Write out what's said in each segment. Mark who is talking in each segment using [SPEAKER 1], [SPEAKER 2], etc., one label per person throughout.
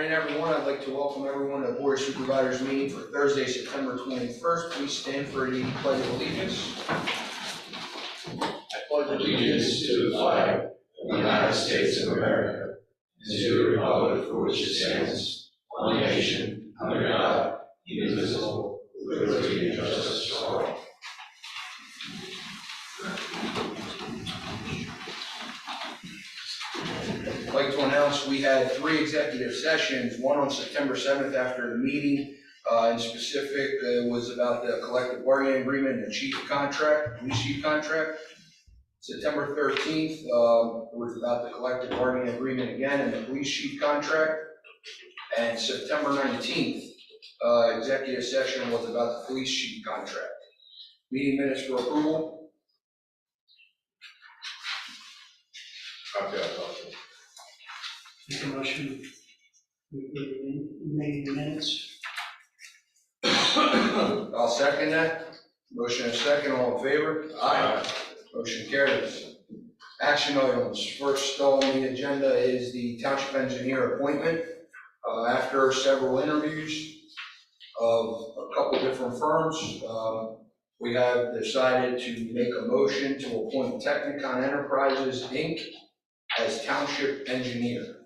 [SPEAKER 1] morning, everyone. I'd like to welcome everyone to the Board of Supervisors meeting for Thursday, September 21st. Please stand for the Pledge of Allegiance. I pledge
[SPEAKER 2] allegiance to the flag of the United States of America and to the republic for which it stands, one nation, under God, indivisible, with liberty and justice for all.
[SPEAKER 1] I'd like to announce we had 3 executive sessions, one on September 7th after the meeting. In specific, was about the collective bargaining agreement and the chief contract, police chief contract. September 13th was about the collective bargaining agreement again and the police chief contract. And September 19th, executive session was about the police chief contract. Meeting minutes for approval.
[SPEAKER 2] I've got a motion.
[SPEAKER 3] Make a motion. We made minutes.
[SPEAKER 1] I'll second that. Motion and second, all in favor? Aye. Motion carries. Action items. First on the agenda is the township engineer appointment. After several interviews of a couple different firms, we have decided to make a motion to appoint Technicon Enterprises, Inc. as township engineer.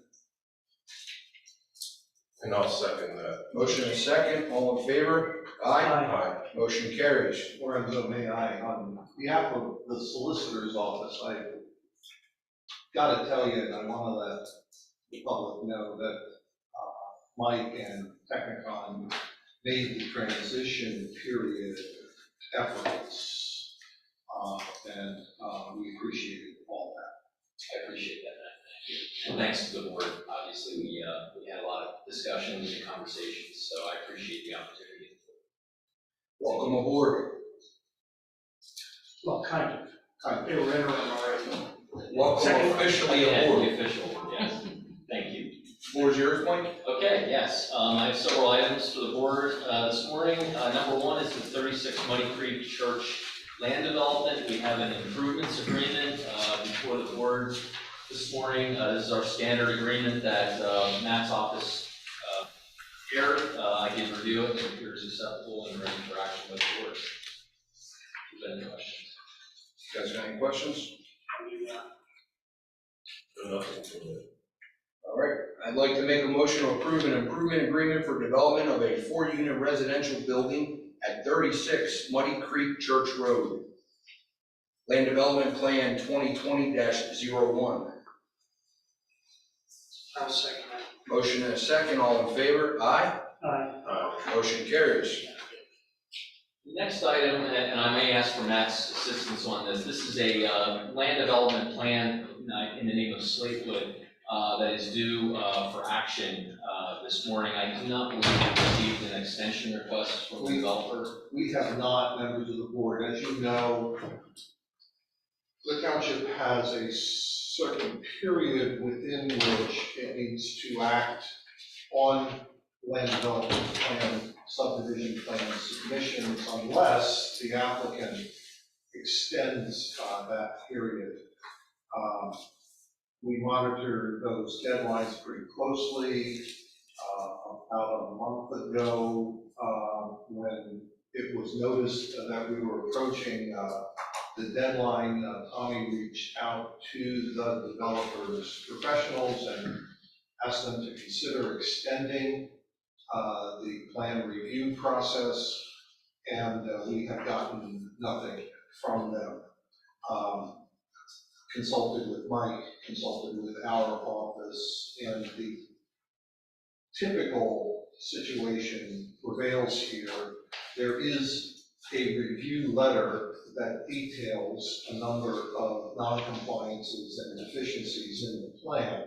[SPEAKER 2] And I'll second that.
[SPEAKER 1] Motion and second, all in favor? Aye.
[SPEAKER 2] Aye.
[SPEAKER 1] Motion carries.
[SPEAKER 4] Lorenzo, may I, on behalf of the solicitor's office, I got to tell you, and I want to let the public know that Mike and Technicon made the transition period effortless, and we appreciated all that.
[SPEAKER 5] I appreciate that, Matt. Thank you. And thanks to the board. Obviously, we had a lot of discussions and conversations, so I appreciate the opportunity.
[SPEAKER 1] Welcome aboard.
[SPEAKER 3] Well, kind of. They were interim already.
[SPEAKER 1] Welcome officially
[SPEAKER 5] Yeah,
[SPEAKER 1] aboard.
[SPEAKER 5] the official, yes. Thank you.
[SPEAKER 1] Floor's yours, Mike.
[SPEAKER 5] Okay, yes. I have several items for the board this morning. Number one is the 36 Muddy Creek Church land development. We have an improvements agreement before the board this morning. This is our standard agreement that Matt's office shared. I did review it. It appears acceptable and ready for action with the board. If you have any questions.
[SPEAKER 1] You guys got any questions?
[SPEAKER 2] Nothing from it.
[SPEAKER 1] All right. I'd like to make a motion to approve an improvement agreement for development of a 4-unit residential building at 36 Muddy Creek Church Road. Land Development Plan 2020-01.
[SPEAKER 3] I'll second that.
[SPEAKER 1] Motion and a second, all in favor? Aye.
[SPEAKER 3] Aye.
[SPEAKER 1] Motion carries.
[SPEAKER 5] The next item, and I may ask for Matt's assistance on this, this is a land development plan in the name of Slatewood that is due for action this morning. I do not believe we received an extension request from the developer.
[SPEAKER 4] We have not, members of the board. As you know, the township has a certain period within which it needs to act on land development plan, subdivision plan submissions, unless the applicant extends that period. We monitor those deadlines pretty closely. About a month ago, when it was noticed that we were approaching the deadline, Tommy reached out to the developers' professionals and asked them to consider extending the plan review process, and we have gotten nothing from them. Consulted with Mike, consulted with our office, and the typical situation prevails here. There is a review letter that details a number of non-compliances and deficiencies in the plan.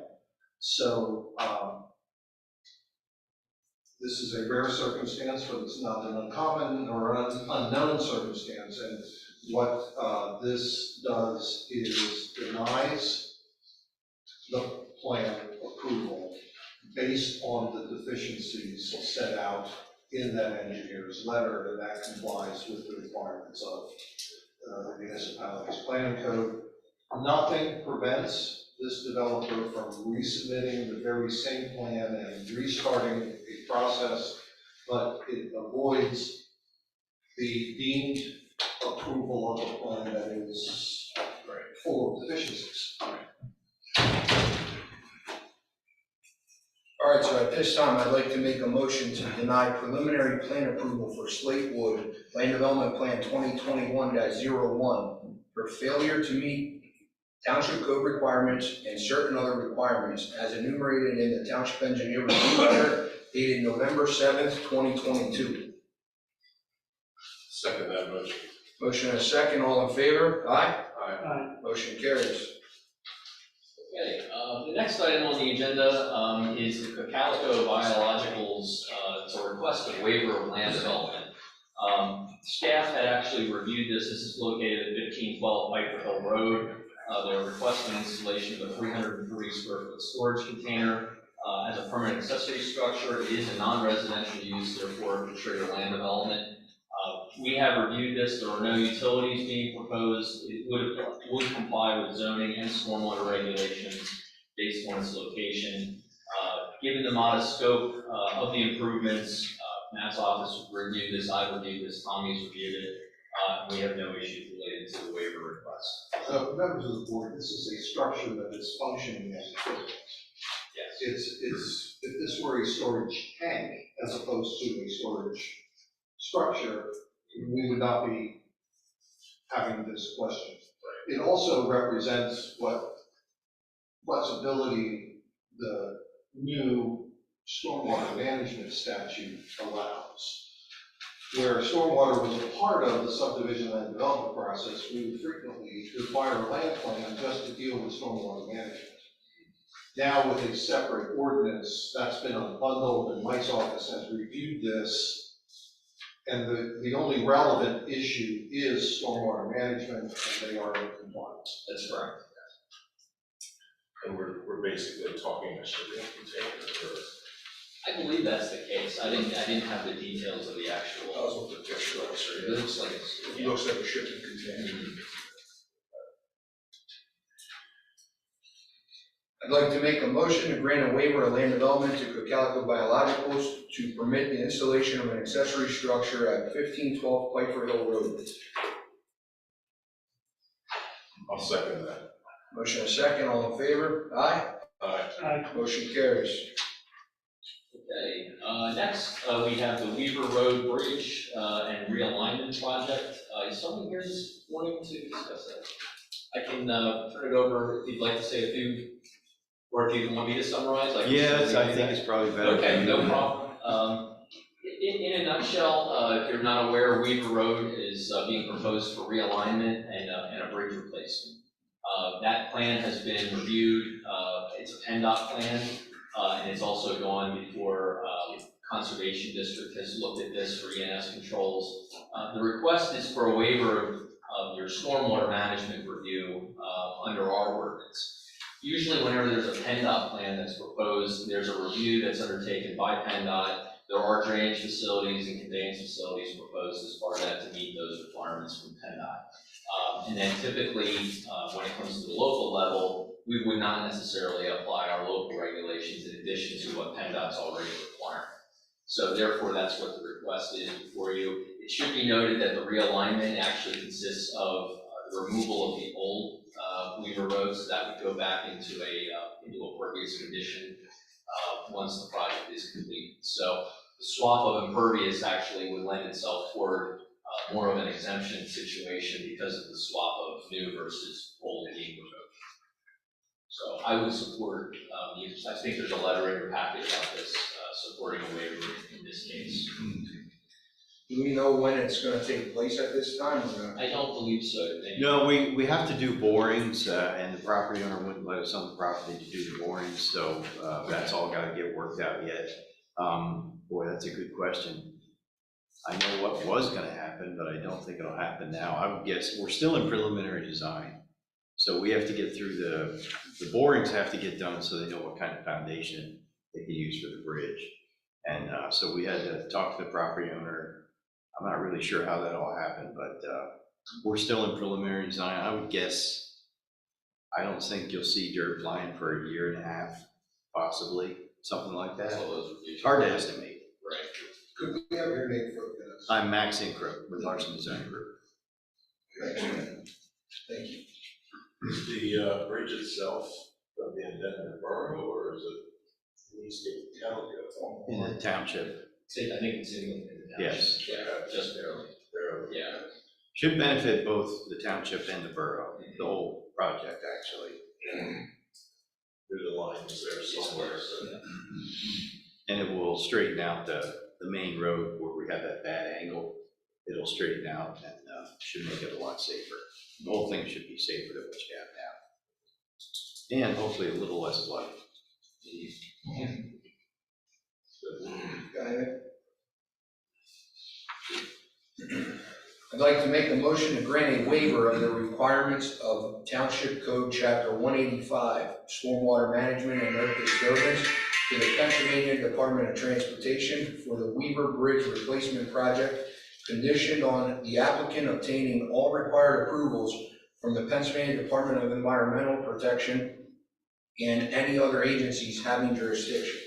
[SPEAKER 4] So this is a rare circumstance, but it's not an uncommon or unknown circumstance. And what this does is denies the plan approval based on the deficiencies set out in that engineer's letter, and that complies with the requirements of the municipality's planning code. Nothing prevents this developer from resubmitting the very same plan and restarting a process, but it avoids the deemed approval of a plan that is full of deficiencies.
[SPEAKER 1] All right, so at this time, I'd like to make a motion to deny preliminary plan approval for Slatewood Land Development Plan 2021-01 for failure to meet township code requirements and certain other requirements as enumerated in the Township Engineer Review Letter dated November 7th, 2022.
[SPEAKER 2] Second that motion.
[SPEAKER 1] Motion and a second, all in favor? Aye.
[SPEAKER 3] Aye.
[SPEAKER 1] Motion carries.
[SPEAKER 5] Okay, the next item on the agenda is the Cocalico Biologicals, it's a request of waiver of land development. Staff had actually reviewed this. This is located at 1512 Piper Hill Road. They're requesting installation of a 340 square foot storage container as a permanent accessory structure. It is a non-residential use, therefore it would trigger land development. We have reviewed this. There are no utilities being proposed. It would comply with zoning and stormwater regulations based on its location. Given the modest scope of the improvements, Matt's office reviewed this, I reviewed this, Tommy's reviewed it. We have no issues related to the waiver request.
[SPEAKER 4] Members of the board, this is a structure that is functioning as a building.
[SPEAKER 5] Yes.
[SPEAKER 4] It's, if this were a storage tank as opposed to a storage structure, we would not be having this question. It also represents what flexibility the new stormwater management statute allows. Where stormwater was a part of the subdivision land development process, we would frequently require a land plan just to deal with stormwater management. Now with a separate ordinance, that's been unbundled, and Mike's office has reviewed this. And the only relevant issue is stormwater management, and they are in compliance.
[SPEAKER 5] That's correct.
[SPEAKER 2] And we're basically talking a shipping container, or?
[SPEAKER 5] I believe that's the case. I didn't have the details of the actual.
[SPEAKER 1] That was what the picture looks like.
[SPEAKER 5] It looks like it's,
[SPEAKER 1] It looks like a shipping container. I'd like to make a motion to grant a waiver of land development to Cocalico Biologicals to permit the installation of an accessory structure at 1512 Piper Hill Road.
[SPEAKER 2] I'll second that.
[SPEAKER 1] Motion and a second, all in favor? Aye.
[SPEAKER 2] Aye.
[SPEAKER 3] Aye.
[SPEAKER 1] Motion carries.
[SPEAKER 5] okay. Next, we have the Weaver Road Bridge and realignment project. Is someone here this morning to discuss that? I can turn it over if you'd like to say a few, or if you want me to summarize.
[SPEAKER 6] Yes, I think it's probably better.
[SPEAKER 5] Okay, no problem. In a nutshell, if you're not aware, Weaver Road is being proposed for realignment and a bridge replacement. That plan has been reviewed. It's a PennDOT plan, and it's also gone before Conservation District has looked at this for ENS controls. The request is for a waiver of your stormwater management review under our ordinance. Usually whenever there's a PennDOT plan that's proposed, there's a review that's undertaken by PennDOT. There are drainage facilities and conveyance facilities proposed as part of that to meet those requirements from PennDOT. And then typically, when it comes to the local level, we would not necessarily apply our local regulations in addition to what PennDOT's already requiring. So therefore, that's what the request is before you. It should be noted that the realignment actually consists of the removal of the old Weaver Road, so that would go back into a pervious condition once the project is complete. So the swap of impervious actually would lend itself toward more of an exemption situation because of the swap of new versus old Weaver Road. So I would support, I think there's a letter in your packet about this, supporting a waiver in this case.
[SPEAKER 1] Do we know when it's gonna take place at this time or not?
[SPEAKER 5] I don't believe so.
[SPEAKER 6] No, we have to do borings, and the property owner wouldn't let us on the property to do the borings, so that's all gotta get worked out yet. Boy, that's a good question. I know what was gonna happen, but I don't think it'll happen now. I would guess, we're still in preliminary design. So we have to get through the borings have to get done so they know what kind of foundation they can use for the bridge. And so we had to talk to the property owner. I'm not really sure how that all happened, but we're still in preliminary design. I would guess I don't think you'll see dirt flying for a year and a half, possibly, something like that. It's hard to estimate.
[SPEAKER 5] Right.
[SPEAKER 1] Could we have your name for the minutes?
[SPEAKER 6] I'm Max Inkroop with Larson Design Group.
[SPEAKER 1] Thank you.
[SPEAKER 2] Is the bridge itself going to be in Denver Borough, or is it needs to be Cocalico?
[SPEAKER 6] In the township,
[SPEAKER 5] I think it's in the township.
[SPEAKER 6] yes.
[SPEAKER 5] Yeah, just barely. Yeah.
[SPEAKER 6] Should benefit both the township and the borough, the whole project, actually.
[SPEAKER 2] Through the lines there somewhere, so.
[SPEAKER 6] And it will straighten out the main road where we have that bad angle. It'll straighten out and should make it a lot safer. The whole thing should be safer than what you have now. And hopefully a little less flooding.
[SPEAKER 1] Got it? I'd like to make a motion to grant a waiver of the requirements of Township Code Chapter 185, Stormwater Management and Earth Disturbance, to the Pennsylvania Department of Transportation for the Weaver Bridge Replacement Project, conditioned on the applicant obtaining all required approvals from the Pennsylvania Department of Environmental Protection and any other agencies having jurisdiction.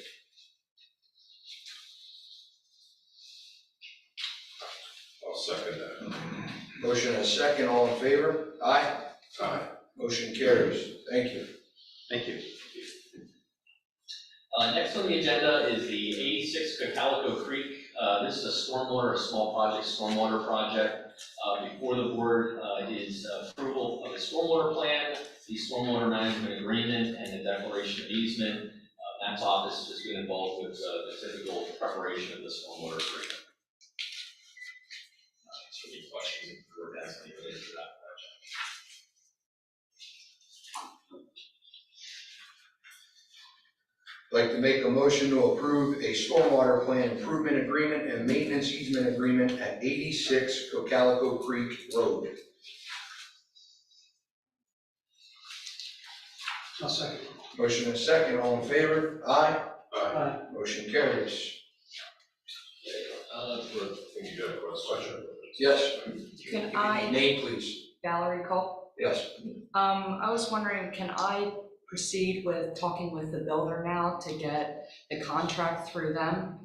[SPEAKER 2] I'll second that.
[SPEAKER 1] Motion and a second, all in favor? Aye.
[SPEAKER 2] Aye.
[SPEAKER 1] Motion carries. Thank you.
[SPEAKER 6] Thank you.
[SPEAKER 5] Next on the agenda is the 86 Cocalico Creek. This is a small project, stormwater project. Before the board is approval of the stormwater plan, the stormwater management agreement, and the declaration of easement. Matt's office has been involved with the typical preparation of the stormwater agreement. Any questions if the board has any related to that project?
[SPEAKER 1] I'd like to make a motion to approve a stormwater plan improvement agreement and maintenance easement agreement at 86 Cocalico Creek Road.
[SPEAKER 3] I'll second.
[SPEAKER 1] Motion and a second, all in favor? Aye.
[SPEAKER 3] Aye.
[SPEAKER 1] Motion carries.
[SPEAKER 2] I think you got a question.
[SPEAKER 1] Yes,
[SPEAKER 7] Can I,
[SPEAKER 1] name please.
[SPEAKER 7] Valerie Cole,
[SPEAKER 1] Yes.
[SPEAKER 7] I was wondering, can I proceed with talking with the builder now to get the contract through them?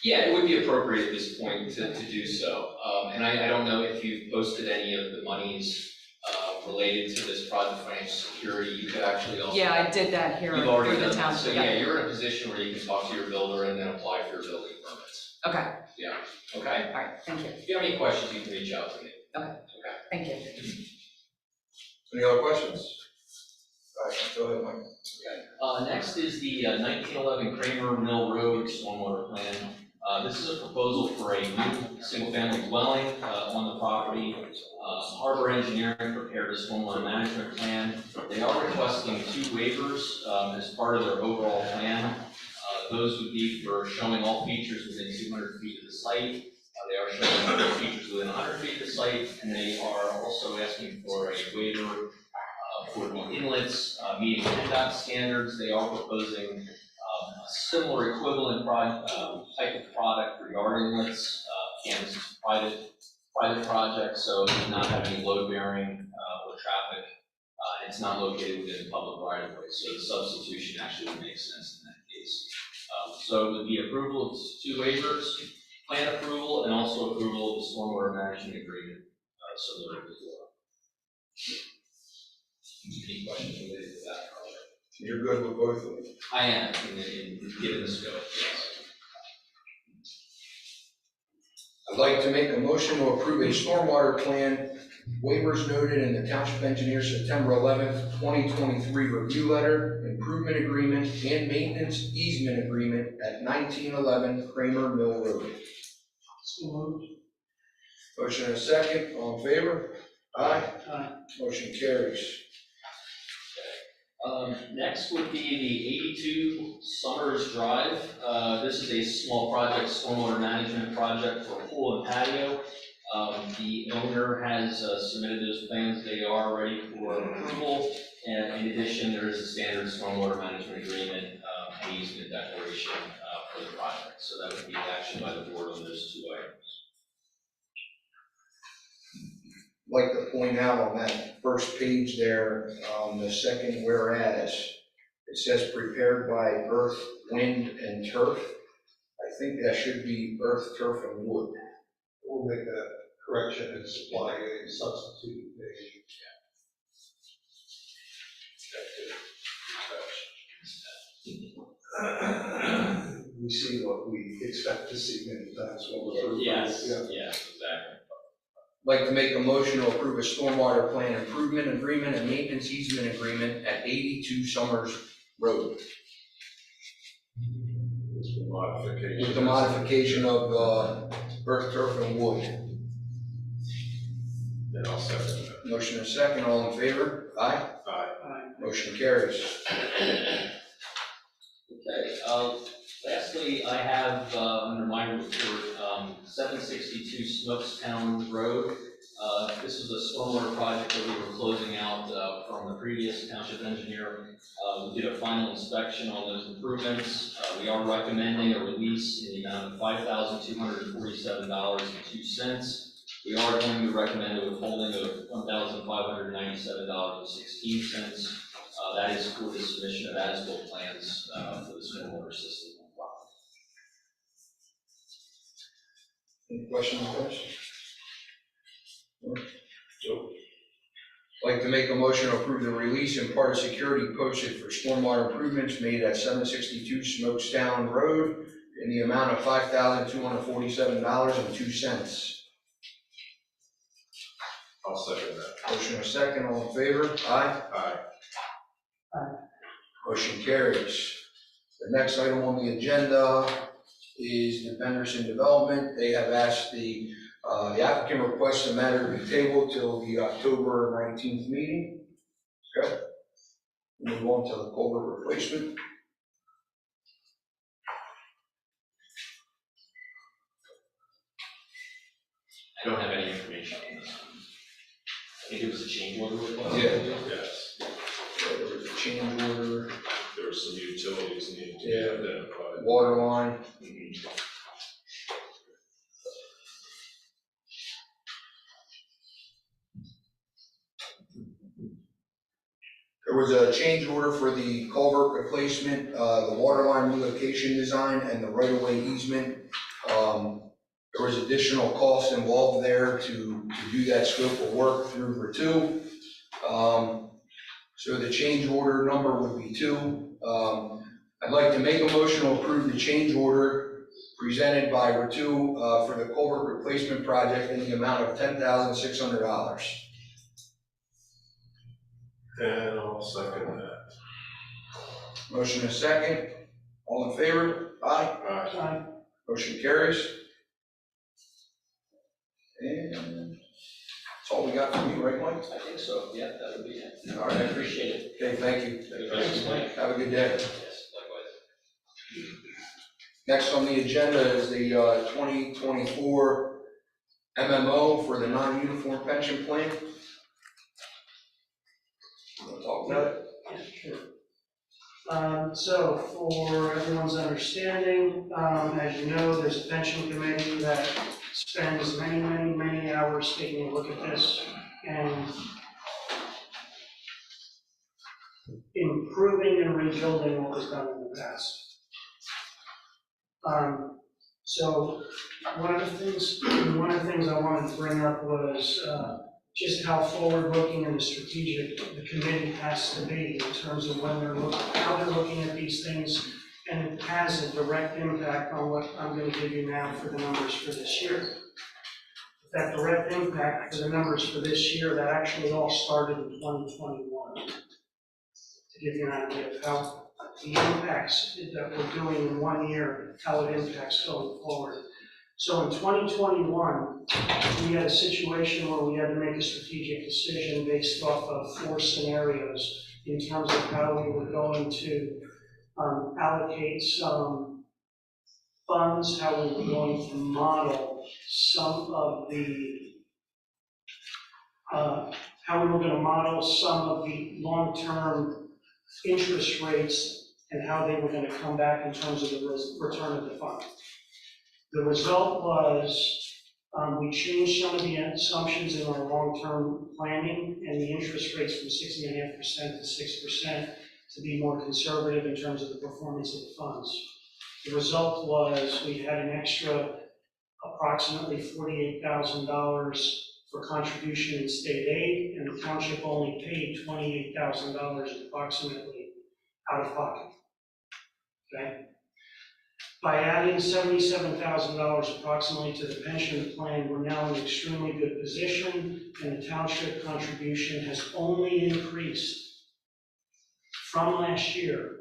[SPEAKER 5] Yeah, it would be appropriate at this point to do so. And I don't know if you've posted any of the monies related to this project financial security. You could actually also.
[SPEAKER 7] Yeah, I did that here
[SPEAKER 5] You've already
[SPEAKER 7] through the
[SPEAKER 5] done that. So
[SPEAKER 7] township.
[SPEAKER 5] yeah, you're in a position where you can talk to your builder and then apply for your building permits.
[SPEAKER 7] Okay,
[SPEAKER 5] Yeah, okay?
[SPEAKER 7] all right, thank you,
[SPEAKER 5] If you have any questions, you can reach out to me.
[SPEAKER 7] thank you.
[SPEAKER 1] Any other questions? All right, go ahead, Mike.
[SPEAKER 5] Next is the 1911 Kramer Mill Road stormwater plan. This is a proposal for a new single-family dwelling on the property. Harbor Engineering prepared a stormwater management plan. They are requesting 2 waivers as part of their overall plan. Those would be for showing all features within 200 feet of the site. They are showing all features within 100 feet of the site, and they are also asking for a waiver for the inlets meeting PennDOT standards. They are proposing a similar equivalent type of product for yard inlets. Again, this is a private project, so it does not have any load bearing or traffic. It's not located within public right of way, so the substitution actually would make sense in that case. So it would be approval of 2 waivers, plan approval, and also approval of the stormwater management agreement, similar to before. Any questions related to that project?
[SPEAKER 1] You're good with both of them?
[SPEAKER 5] I am, given the scope, yes.
[SPEAKER 1] I'd like to make a motion to approve a stormwater plan waivers noted in the Township Engineer September 11th, 2023 review letter, improvement agreement, and maintenance easement agreement at 1911 Kramer Mill Road.
[SPEAKER 3] So moved.
[SPEAKER 1] Motion and a second, all in favor? Aye.
[SPEAKER 3] Aye.
[SPEAKER 1] Motion carries.
[SPEAKER 5] Next would be the 82 Summers Drive. This is a small project, stormwater management project for a pool and patio. The owner has submitted those plans. They are ready for approval. And in addition, there is a standard stormwater management agreement and easement declaration for the project. So that would be action by the board on those 2 items.
[SPEAKER 1] like to point out on that first page there, the second whereas, it says prepared by Earth, Wind, and Turf. I think that should be Earth, Turf, and Wood.
[SPEAKER 4] We'll make that correction and supply a substitute page. We see what we expect to see many times when we're.
[SPEAKER 5] Yes,
[SPEAKER 4] Yeah.
[SPEAKER 5] yes, exactly.
[SPEAKER 1] Like to make a motion to approve a stormwater plan improvement agreement and maintenance easement agreement at 82 Summers Road. With the modification of Earth, Turf, and Wood.
[SPEAKER 2] Then I'll second that.
[SPEAKER 1] Motion and second, all in favor? Aye.
[SPEAKER 2] Aye.
[SPEAKER 1] Motion carries.
[SPEAKER 5] Okay, lastly, I have, under my report, 762 Smokestown Road. This is a stormwater project that we were closing out from the previous township engineer. We did a final inspection on those improvements. We are recommending a release in the amount of $5,247.02. We are going to recommend a withholding of $1,597.16. That is for the submission of as-built plans for the stormwater system on property.
[SPEAKER 1] Any questions, guys? So, like to make a motion to approve the release and part of security posted for stormwater improvements made at 762 Smokestown Road in the amount of $5,247.02.
[SPEAKER 2] I'll second that.
[SPEAKER 1] Motion and second, all in favor? Aye.
[SPEAKER 2] Aye.
[SPEAKER 1] Motion carries. The next item on the agenda is the Benderson Development. They have asked the applicant requests the matter to be tabled till the October 19th meeting. Okay. Move on to the culvert replacement.
[SPEAKER 5] I don't have any information on this. I think it was a change order request.
[SPEAKER 1] Yeah.
[SPEAKER 2] Yes.
[SPEAKER 1] There was a change order,
[SPEAKER 2] There were some utilities needed to be
[SPEAKER 1] Yeah.
[SPEAKER 2] identified.
[SPEAKER 1] water line. There was a change order for the culvert replacement, the water line relocation design, and the right-of-way easement. There was additional costs involved there to do that scope of work through Vertu. So the change order number would be 2. I'd like to make a motion to approve the change order presented by Vertu for the culvert replacement project in the amount of $10,600.
[SPEAKER 2] And I'll second that.
[SPEAKER 1] Motion is second. All in favor? Aye.
[SPEAKER 2] Aye.
[SPEAKER 1] Motion carries. And that's all we got from you, right, Mike?
[SPEAKER 5] I think so, yeah, that would be it.
[SPEAKER 1] All right.
[SPEAKER 5] I appreciate it.
[SPEAKER 1] Okay, thank you.
[SPEAKER 5] Thanks, Mike.
[SPEAKER 1] Have a good day.
[SPEAKER 5] Yes, likewise.
[SPEAKER 1] Next on the agenda is the 2024 MMO for the non-uniform pension plan. Want to talk about it?
[SPEAKER 3] Yeah, sure. So for everyone's understanding, as you know, there's a pension committee that spends many hours taking a look at this and improving and rebuilding what was done in the past. So one of the things I wanted to bring up was just how forward-looking and strategic the committee has to be in terms of when how they're looking at these things, and it has a direct impact on what I'm going to give you now for the numbers for this year. That direct impact for the numbers for this year, that actually all started in 2021. To give you an idea of how the impacts that we're doing in 1 year, how it impacts going forward. So in 2021, we had a situation where we had to make a strategic decision based off of 4 scenarios in terms of how we were going to allocate some funds, how we were going to model some of the long-term interest rates and how they were going to come back in terms of the return of the fund. The result was We changed some of the assumptions in our long-term planning and the interest rates from 6.5% to 6% to be more conservative in terms of the performance of the funds. The result was we had an extra approximately $48,000 for contribution in state aid, and the township only paid $28,000 approximately out of pocket. Okay? By adding $77,000 approximately to the pension plan, we're now in an extremely good position, and the township contribution has only increased from last year,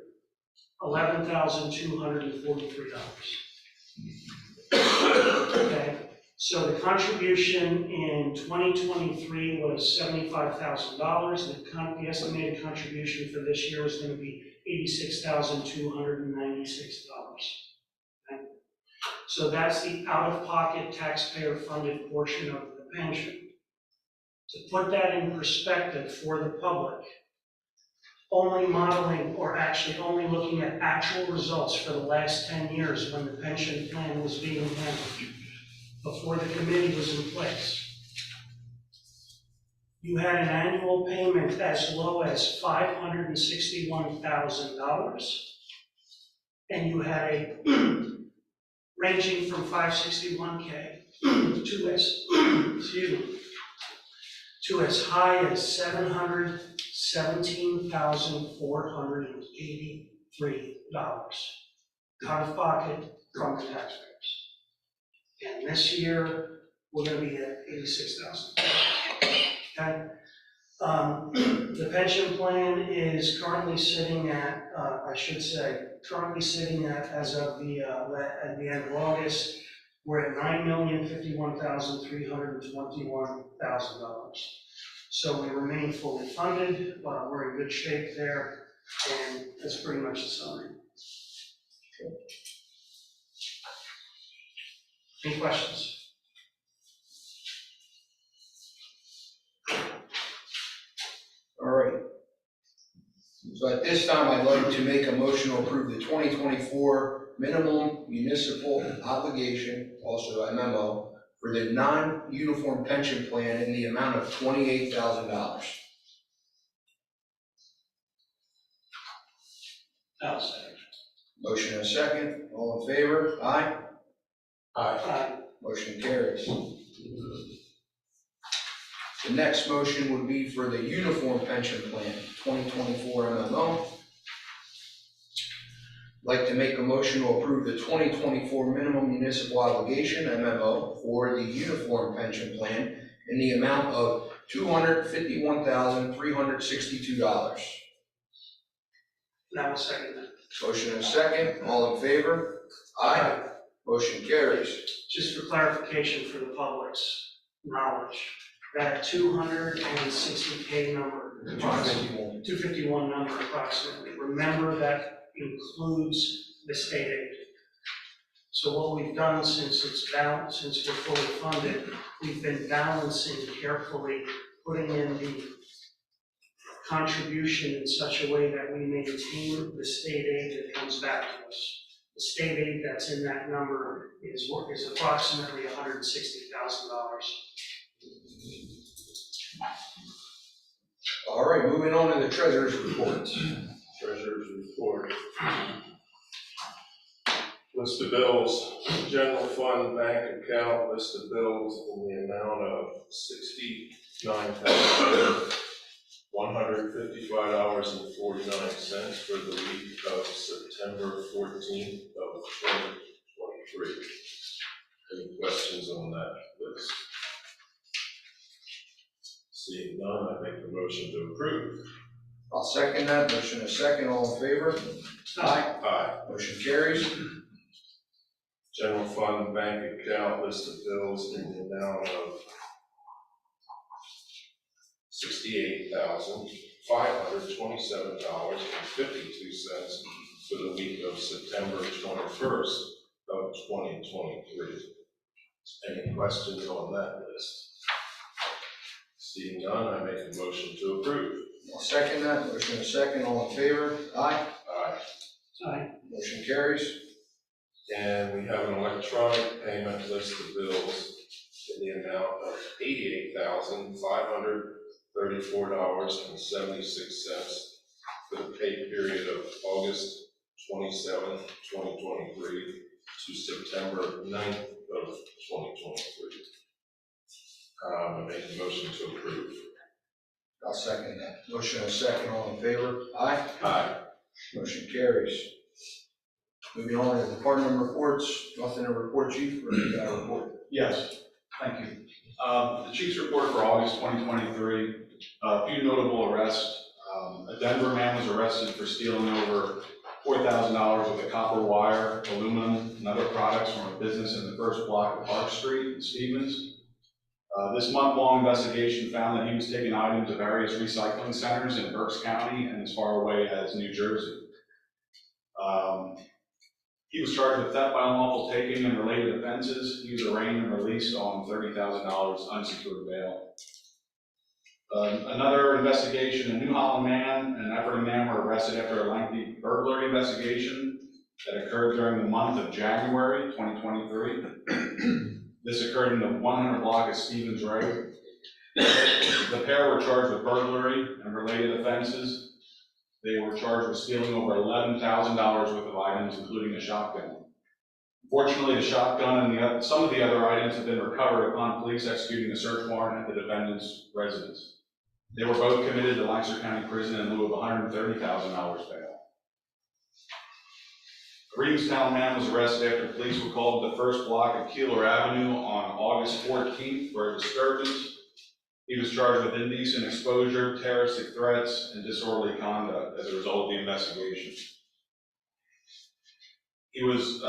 [SPEAKER 3] $11,243. Okay, so the contribution in 2023 was $75,000. The estimated contribution for this year is going to be $86,296. Okay? So that's the out-of-pocket taxpayer-funded portion of the pension. To put that in perspective for the public, only modeling, or actually only looking at actual results for the last 10 years when the pension plan was being handled, before the committee was in place, you had an annual payment as low as $561,000, and you had a ranging from $561K to as high as $717,483 out of pocket from the taxpayers. And this year, we're going to be at $86,000. Okay? The pension plan is currently sitting at, as of at the end of August, we're at $9,051,321,000. So we remain fully funded, we're in good shape there, and that's pretty much the summary. Any questions?
[SPEAKER 1] All right. So at this time, I'd like to make a motion to approve the 2024 minimum municipal obligation, also MMO, for the non-uniform pension plan in the amount of $28,000.
[SPEAKER 3] I'll second.
[SPEAKER 1] Motion and a second. All in favor? Aye.
[SPEAKER 3] Aye.
[SPEAKER 1] Motion carries. The next motion would be for the uniform pension plan, 2024 MMO. I'd like to make a motion to approve the 2024 minimum municipal obligation, MMO, for the uniform pension plan in the amount of $251,362.
[SPEAKER 3] Now I'll second that.
[SPEAKER 1] Motion and a second. All in favor? Aye. Motion carries.
[SPEAKER 3] Just for clarification for the public's knowledge, that 260K number, 251 number approximately, remember that includes the state aid. So what we've done since we're fully funded, we've been balancing carefully, putting in the contribution in such a way that we maintain the state aid that comes back to us. The state aid that's in that number is approximately $160,000.
[SPEAKER 1] All right, moving on to the treasurer's report.
[SPEAKER 2] Treasurer's report. List of bills, general fund bank account, list of bills in the amount of $69,155.49 for the week of September 14th of 2023. Any questions on that list? Seeing none, I make the motion to approve.
[SPEAKER 1] I'll second that. Motion and a second. All in favor? Aye.
[SPEAKER 2] Aye.
[SPEAKER 1] Motion carries.
[SPEAKER 2] General fund bank account, list of bills in the amount of $68,527.52 for the week of September 21st of 2023. Any questions on that list? Seeing none, I make a motion to approve.
[SPEAKER 1] I'll second that. Motion and a second. All in favor? Aye.
[SPEAKER 2] Aye.
[SPEAKER 3] Aye.
[SPEAKER 1] Motion carries.
[SPEAKER 2] And we have an electronic payment list of bills in the amount of $88,534.76 for the pay period of August 27th, 2023 to September 9th of 2023. I make a motion to approve.
[SPEAKER 1] I'll second that. Motion and a second, all in favor? Aye.
[SPEAKER 2] Aye.
[SPEAKER 1] Motion carries. Moving on to department reports. Nothing to report, chief, or you got a report?
[SPEAKER 8] Yes, thank you. The chief's report for August 2023, a few notable arrests. A Denver man was arrested for stealing over $4,000 worth of copper wire, aluminum, and other products from a business in the first block of Park Street in Stevens. This month-long investigation found that he was taking items to various recycling centers in Berks County and as far away as New Jersey. He was charged with theft by unlawful taking and related offenses. He was arraigned and released on $30,000 unsecured bail. Another investigation, a New Holland man and an Efforting man were arrested after a lengthy burglary investigation that occurred during the month of January 2023. This occurred in the 100 block of Stevens Road. The pair were charged with burglary and related offenses. They were charged with stealing over $11,000 worth of items, including a shotgun. Fortunately, the shotgun and some of the other items have been recovered upon police executing a search warrant at the defendant's residence. They were both committed to Lancaster County Prison in lieu of $130,000 bail. A Reamstown man was arrested after police were called to the first block of Keeler Avenue on August 14th for a disturbance. He was charged with indecent exposure, terroristic threats, and disorderly conduct as a result of the investigation. He was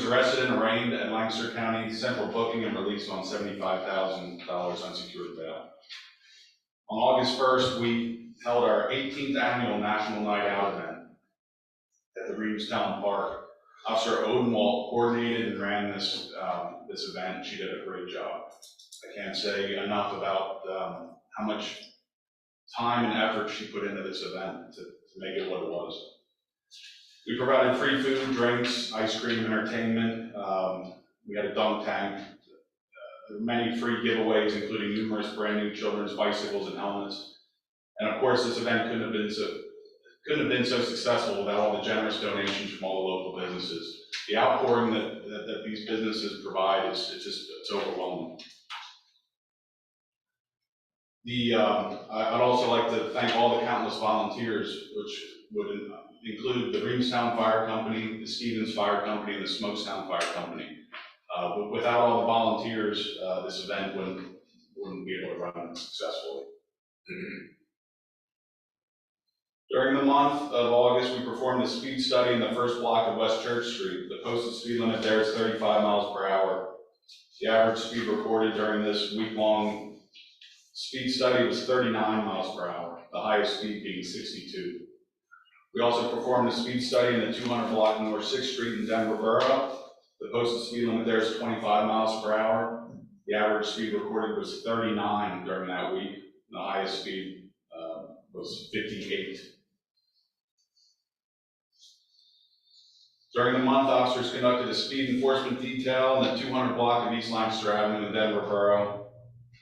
[SPEAKER 8] arrested and arraigned at Lancaster County Central Booking and released on $75,000 unsecured bail. On August 1st, we held our 18th annual National Night Out event at the Reamstown Park. Officer Odenwald coordinated and ran this event. She did a great job. I can't say enough about how much time and effort she put into this event to make it what it was. We provided free food, drinks, ice cream, entertainment. We had a dunk tank. There were many free giveaways, including numerous brand new children's bicycles and helmets. And of course, this event couldn't have been so successful without all the generous donations from all the local businesses. The outpouring that these businesses provide it's overwhelming. I'd also like to thank all the countless volunteers, which would include the Reamstown Fire Company, the Stevens Fire Company, and the Smokestown Fire Company. But without all the volunteers, this event wouldn't be able to run successfully. During the month of August, we performed a speed study in the first block of West Church Street. The posted speed limit there is 35 miles per hour. The average speed recorded during this week-long speed study was 39 miles per hour, the highest speed being 62. We also performed a speed study in the 200 block of North 6th Street in Denver Borough. The posted speed limit there is 25 miles per hour. The average speed recorded was 39 during that week. The highest speed was 58. During the month, officers conducted a speed enforcement detail in the 200 block of East Lancaster Avenue in Denver Borough.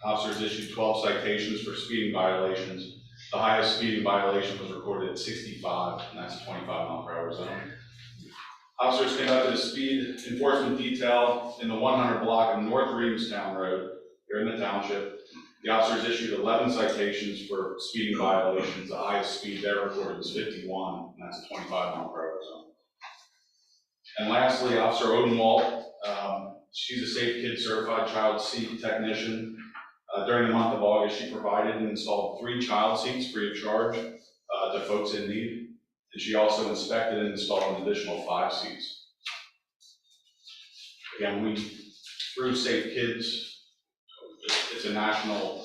[SPEAKER 8] Officers issued 12 citations for speeding violations. The highest speeding violation was recorded at 65, and that's a 25 mile per hour zone. Officers conducted a speed enforcement detail in the 100 block of North Reamstown Road here in the township. The officers issued 11 citations for speeding violations. The highest speed there recorded was 51, and that's a 25 mile per hour zone. And lastly, Officer Odenwald, she's a Safe Kids Certified Child Seat Technician. During the month of August, she provided and installed 3 child seats free of charge to folks in need. And she also inspected and installed an additional 5 seats. Again, through Safe Kids, it's a national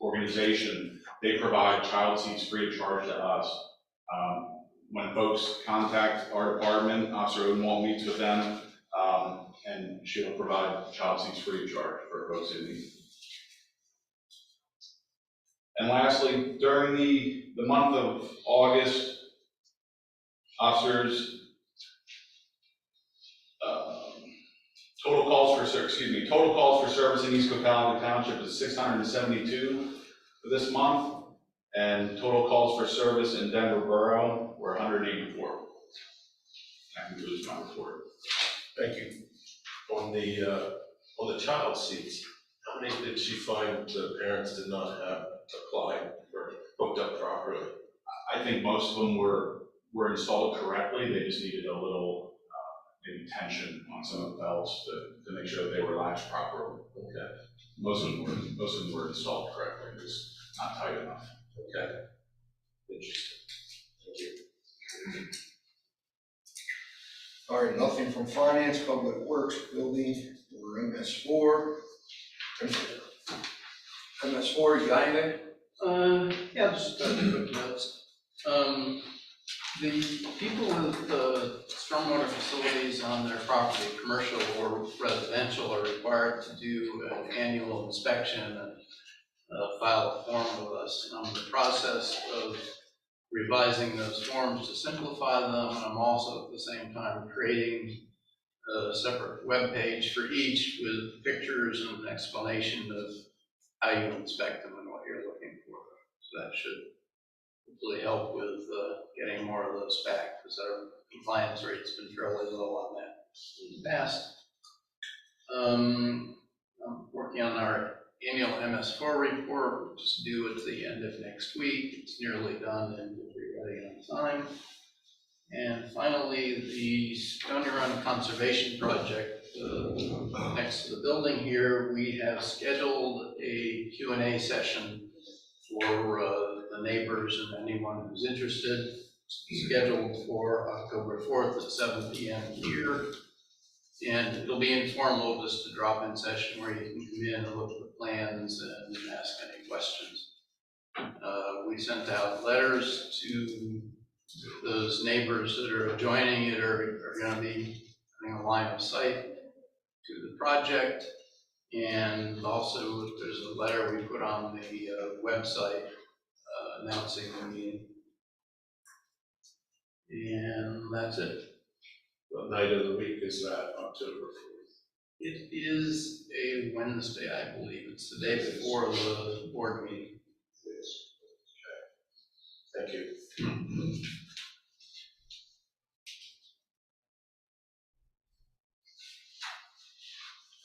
[SPEAKER 8] organization. They provide child seats free of charge to us. When folks contact our department, Officer Odenwald meets with them, and she will provide child seats free of charge for folks in need. And lastly, during the month of August, officers total calls for service in East Cocalico Township is 672 for this month, and total calls for service in Denver Borough were 184. That concludes my report.
[SPEAKER 2] Thank you. On the child seats, how many did she find the parents did not have applied or hooked up properly?
[SPEAKER 8] I think most of them were installed correctly. They just needed a little maybe tension on some of the belts to make sure that they were latched properly.
[SPEAKER 2] Okay.
[SPEAKER 8] Most of them were installed correctly, just not tight enough.
[SPEAKER 2] Okay. Interesting. Thank you.
[SPEAKER 1] All right, nothing from finance, public works, building, or MS4. MS4, you got anything?
[SPEAKER 9] Yeah, just a couple quick notes. The people with stormwater facilities on their property, commercial or residential, are required to do an annual inspection and file a form with us. And I'm in the process of revising those forms to simplify them, and I'm also at the same time creating a separate web page for each with pictures and an explanation of how you inspect them and what you're looking for. So that should hopefully help with getting more of those back, because our compliance rate's been fairly low on that in the past. I'm working on our annual MS4 report, which is due at the end of next week. It's nearly done and will be ready on time. And finally, the Stony Run Conservation Project next to the building here, we have scheduled a Q&A session for the neighbors and anyone who's interested. It's scheduled for October 4th at 7 p.m. here. And it'll be informal, just a drop-in session where you can come in and look at the plans and ask any questions. We sent out letters to those neighbors that are adjoining it are going to be having a line of sight to the project. And also there's a letter we put on the website announcing the meeting. And that's it.
[SPEAKER 2] What night of the week is that, October 4th?
[SPEAKER 9] It is a Wednesday, I believe. It's the day before the board meeting.
[SPEAKER 2] Yes. Okay. Thank you.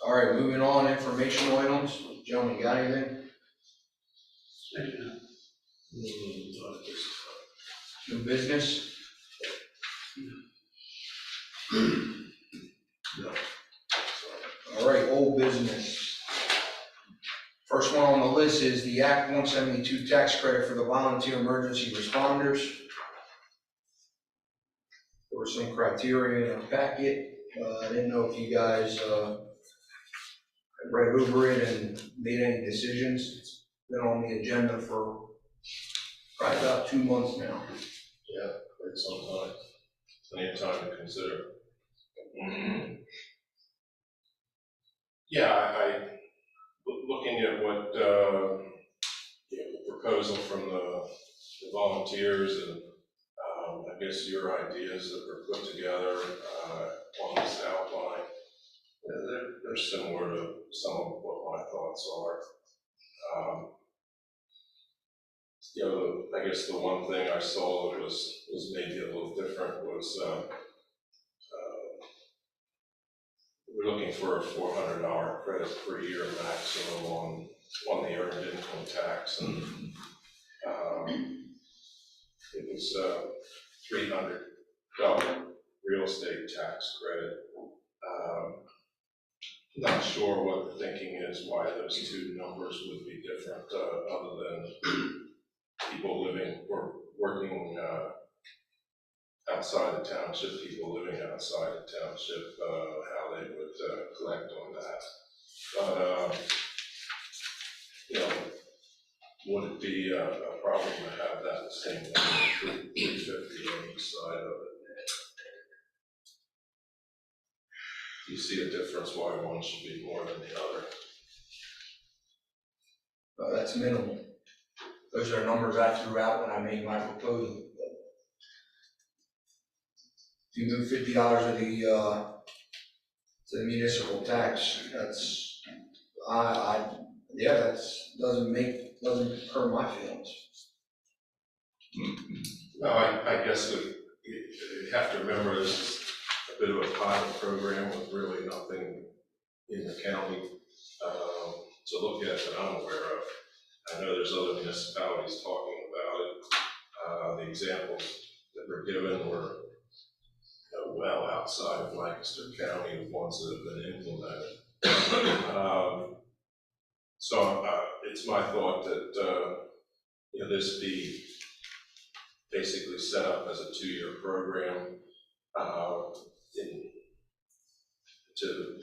[SPEAKER 1] All right, moving on, informational items. Gentlemen, got anything? New business?
[SPEAKER 2] No.
[SPEAKER 1] All right, old business. First one on the list is the Act 172 tax credit for the volunteer emergency responders. There were some criteria in our packet. I didn't know if you guys read over it and made any decisions. It's been on the agenda for probably about 2 months now.
[SPEAKER 2] Yeah, quite some time. Plenty of time to consider. Yeah, looking at what, the proposal from the volunteers and I guess your ideas that were put together on this outline, they're similar to some of what my thoughts are. I guess the one thing I saw that was maybe a little different was we're looking for a $400 credit per year maximum on the earned income tax, and it was $300 real estate tax credit. Not sure what the thinking is, why those two numbers would be different, other than people living or working outside the township, people living outside the township, how they would collect on that. But, would it be a problem to have that the same number, 350 on each side of it? Do you see a difference why one should be more than the other?
[SPEAKER 1] That's minimal. Those are numbers I threw out when I made my proposal. If you move $50 of the to the municipal tax, that's, that's, doesn't hurt my feelings.
[SPEAKER 2] No, I guess you have to remember this is a bit of a pilot program with really nothing in the county to look at that I'm aware of. I know there's other municipalities talking about it. The examples that were given were well outside of Lancaster County, the ones that have been implemented. So it's my thought that this be basically set up as a 2-year program to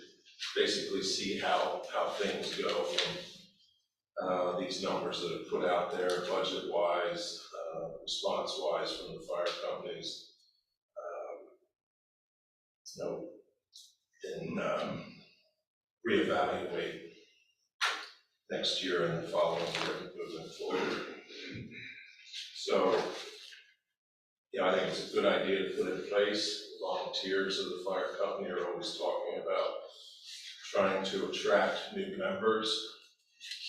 [SPEAKER 2] basically see how things go from these numbers that are put out there, budget-wise, response-wise from the fire companies. And reevaluate next year and the following year moving forward. So, I think it's a good idea to put in place. Volunteers of the fire company are always talking about trying to attract new members,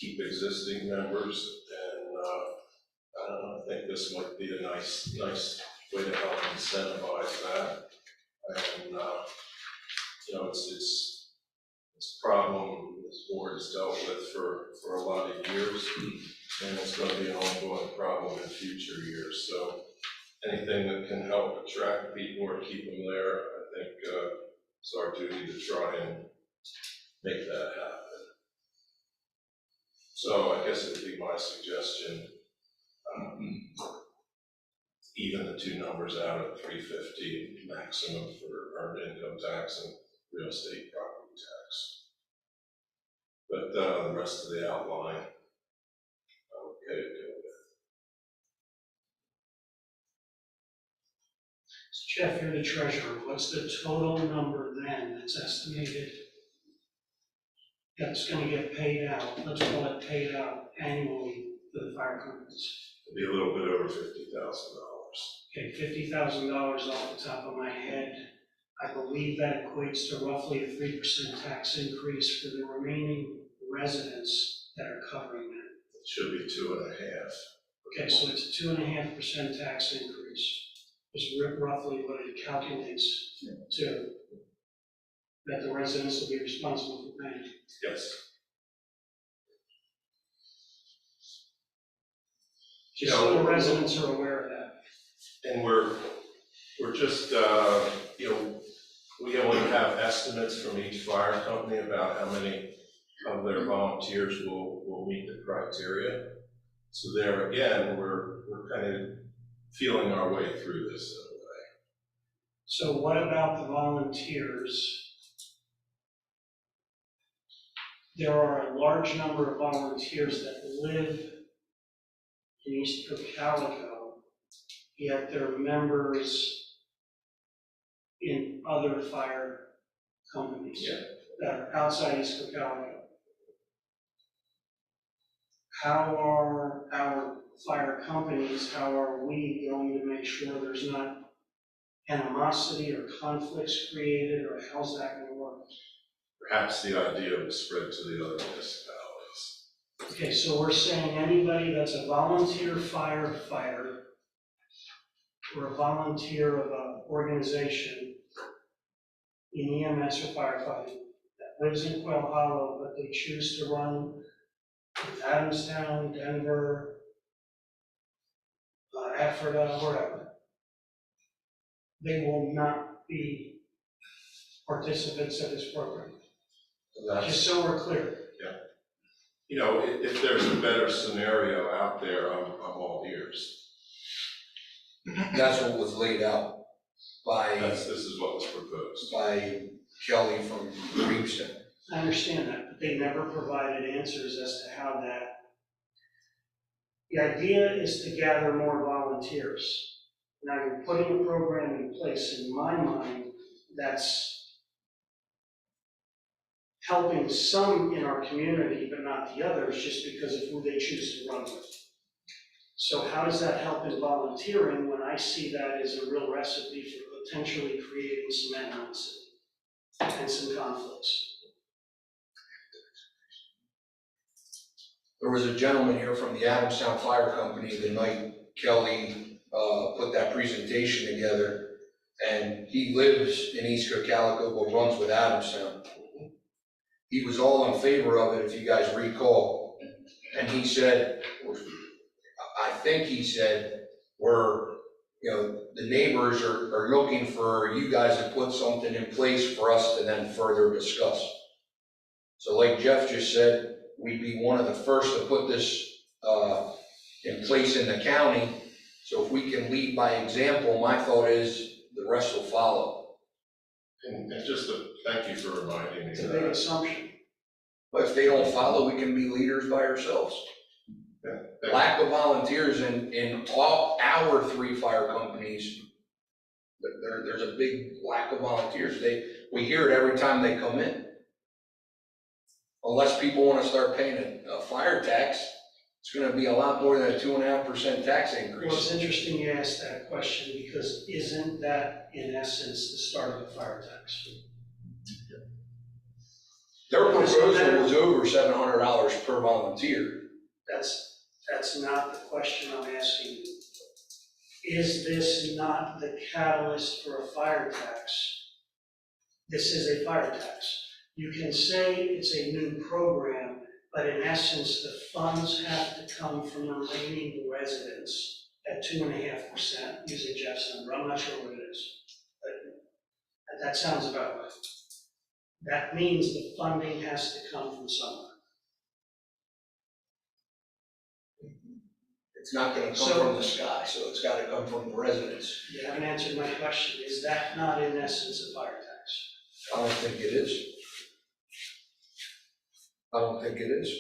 [SPEAKER 2] keep existing members, and I think this might be a nice way to help incentivize that. And it's a problem this board has dealt with for a lot of years, and it's going to be an ongoing problem in future years. So anything that can help attract people or keep them there, I think it's our duty to try and make that happen. So I guess it would be my suggestion, even the two numbers out at $350 maximum for earned income tax and real estate property tax. But the rest of the outline, I'm okay to go with.
[SPEAKER 3] So Jeff, you're the treasurer, what's the total number then that's estimated that's gonna get paid out, let's call it paid out annually for the fire companies?
[SPEAKER 2] It'd be a little bit over $50,000.
[SPEAKER 3] Okay, $50,000 off the top of my head. I believe that equates to roughly a 3% tax increase for the remaining residents that are covering that.
[SPEAKER 2] It should be 2.5.
[SPEAKER 3] Okay, so it's a 2.5% tax increase, is roughly what it calculates to, that the residents will be responsible for paying.
[SPEAKER 2] Yes.
[SPEAKER 3] Just so the residents are aware of that.
[SPEAKER 2] And we're just, we only have estimates from each fire company about how many of their volunteers will meet the criteria. So there again, we're kind of feeling our way through this in a way.
[SPEAKER 3] So what about the volunteers? There are a large number of volunteers that live in East Cocalico, yet they're members in other fire companies that are outside East Cocalico. How are our fire companies, how are we going to make sure there's not animosity or conflicts created, or how's that going to work?
[SPEAKER 2] Perhaps the idea was spread to the other municipalities.
[SPEAKER 3] Okay, so we're saying anybody that's a volunteer firefighter or a volunteer of an organization in EMS or firefighting that lives in Quail Hollow, but they choose to run in Adamstown, Denver, Ephrata, wherever, they will not be participants of this program. Just so we're clear.
[SPEAKER 2] If there's a better scenario out there, I'm all ears.
[SPEAKER 1] That's what was laid out by,
[SPEAKER 2] This is what was proposed.
[SPEAKER 1] by Kelly from Greenstone.
[SPEAKER 3] I understand that, but they never provided answers as to how that. The idea is to gather more volunteers. Now you're putting a program in place, in my mind, that's helping some in our community, but not the others, just because of who they choose to run with. So how does that help in volunteering when I see that as a real recipe for potentially creating some animosity? and some conflicts.
[SPEAKER 1] There was a gentleman here from the Adamstown Fire Company the night Kelly put that presentation together, and he lives in East Cocalico but runs with Adamstown. He was all in favor of it, if you guys recall, and he said, I think he said, the neighbors are looking for you guys to put something in place for us to then further discuss. So like Jeff just said, we'd be one of the first to put this in place in the county. So if we can lead by example, my thought is the rest will follow.
[SPEAKER 2] And just to thank you for reminding me
[SPEAKER 3] It's a
[SPEAKER 2] of
[SPEAKER 3] big
[SPEAKER 2] that.
[SPEAKER 3] assumption.
[SPEAKER 1] But if they don't follow, we can be leaders by ourselves.
[SPEAKER 2] Yeah.
[SPEAKER 1] Lack of volunteers in all our 3 fire companies, there's a big lack of volunteers. We hear it every time they come in. Unless people want to start paying a fire tax, it's going to be a lot more than a 2.5% tax
[SPEAKER 3] Well,
[SPEAKER 1] increase.
[SPEAKER 3] it's interesting you asked that question, because isn't that in essence the start of the fire tax?
[SPEAKER 1] Their proposal was over $700 per volunteer.
[SPEAKER 3] That's not the question I'm asking you. Is this not the catalyst for a fire tax? This is a fire tax. You can say it's a new program, but in essence, the funds have to come from the remaining residents at 2.5%, using Jeff's number. I'm not sure what it is, but that sounds about right. That means the funding has to come from somewhere.
[SPEAKER 1] It's not going to come from the sky, so it's got to come from the residents.
[SPEAKER 3] You haven't answered my question. Is that not in essence a fire tax?
[SPEAKER 1] I don't think it is. I don't think it is.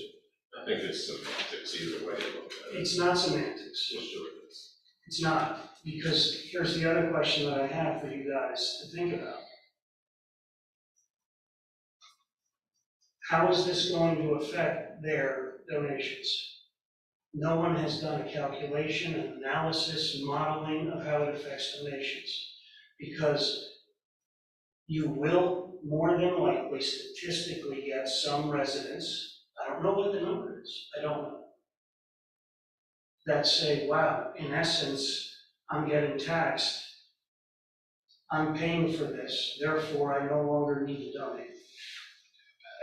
[SPEAKER 2] I think it's semantics either way you look at it.
[SPEAKER 3] It's not semantics.
[SPEAKER 2] Well, sure it is.
[SPEAKER 3] It's not, because here's the other question that I have for you guys to think about. How is this going to affect their donations? No one has done a calculation, an analysis, modeling of how it affects donations. Because you will more than likely statistically get some residents, I don't know what the number is, I don't know, that say, wow, in essence, I'm getting taxed, I'm paying for this, therefore I no longer need to donate.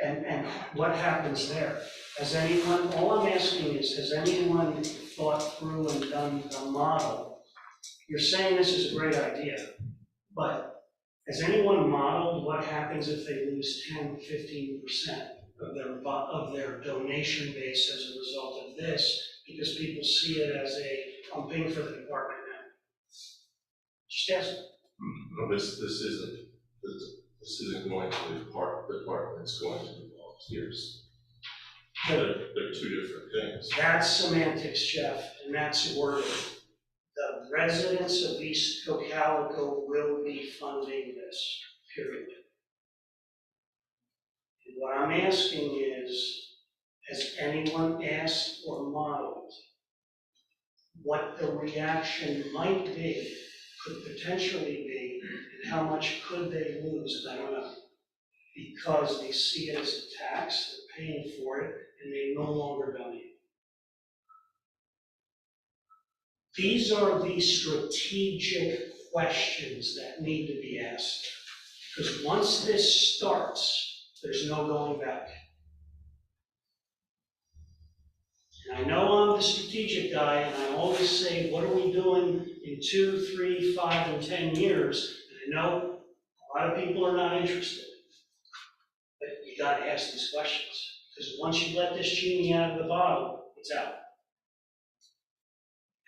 [SPEAKER 3] And what happens there? Has anyone, all I'm asking is, has anyone thought through and done a model? You're saying this is a great idea, but has anyone modeled what happens if they lose 10, 15% of their donation base as a result of this? Because people see it as I'm paying for the department now. Just ask.
[SPEAKER 2] No, this isn't going to the department, it's going to the volunteers. They're 2 different things.
[SPEAKER 3] That's semantics, Jeff, and that's wording. The residents of East Cocalico will be funding this, period. And what I'm asking is, has anyone asked or modeled what the reaction might be, could potentially be, and how much could they lose? And I don't know. Because they see it as a tax, they're paying for it, and they no longer donate. These are the strategic questions that need to be asked. Because once this starts, there's no going back. And I know I'm the strategic guy, and I always say, what are we doing in 2, 3, 5, and 10 years? And I know a lot of people are not interested. But you gotta ask these questions. Because once you let this genie out of the bottle, it's out.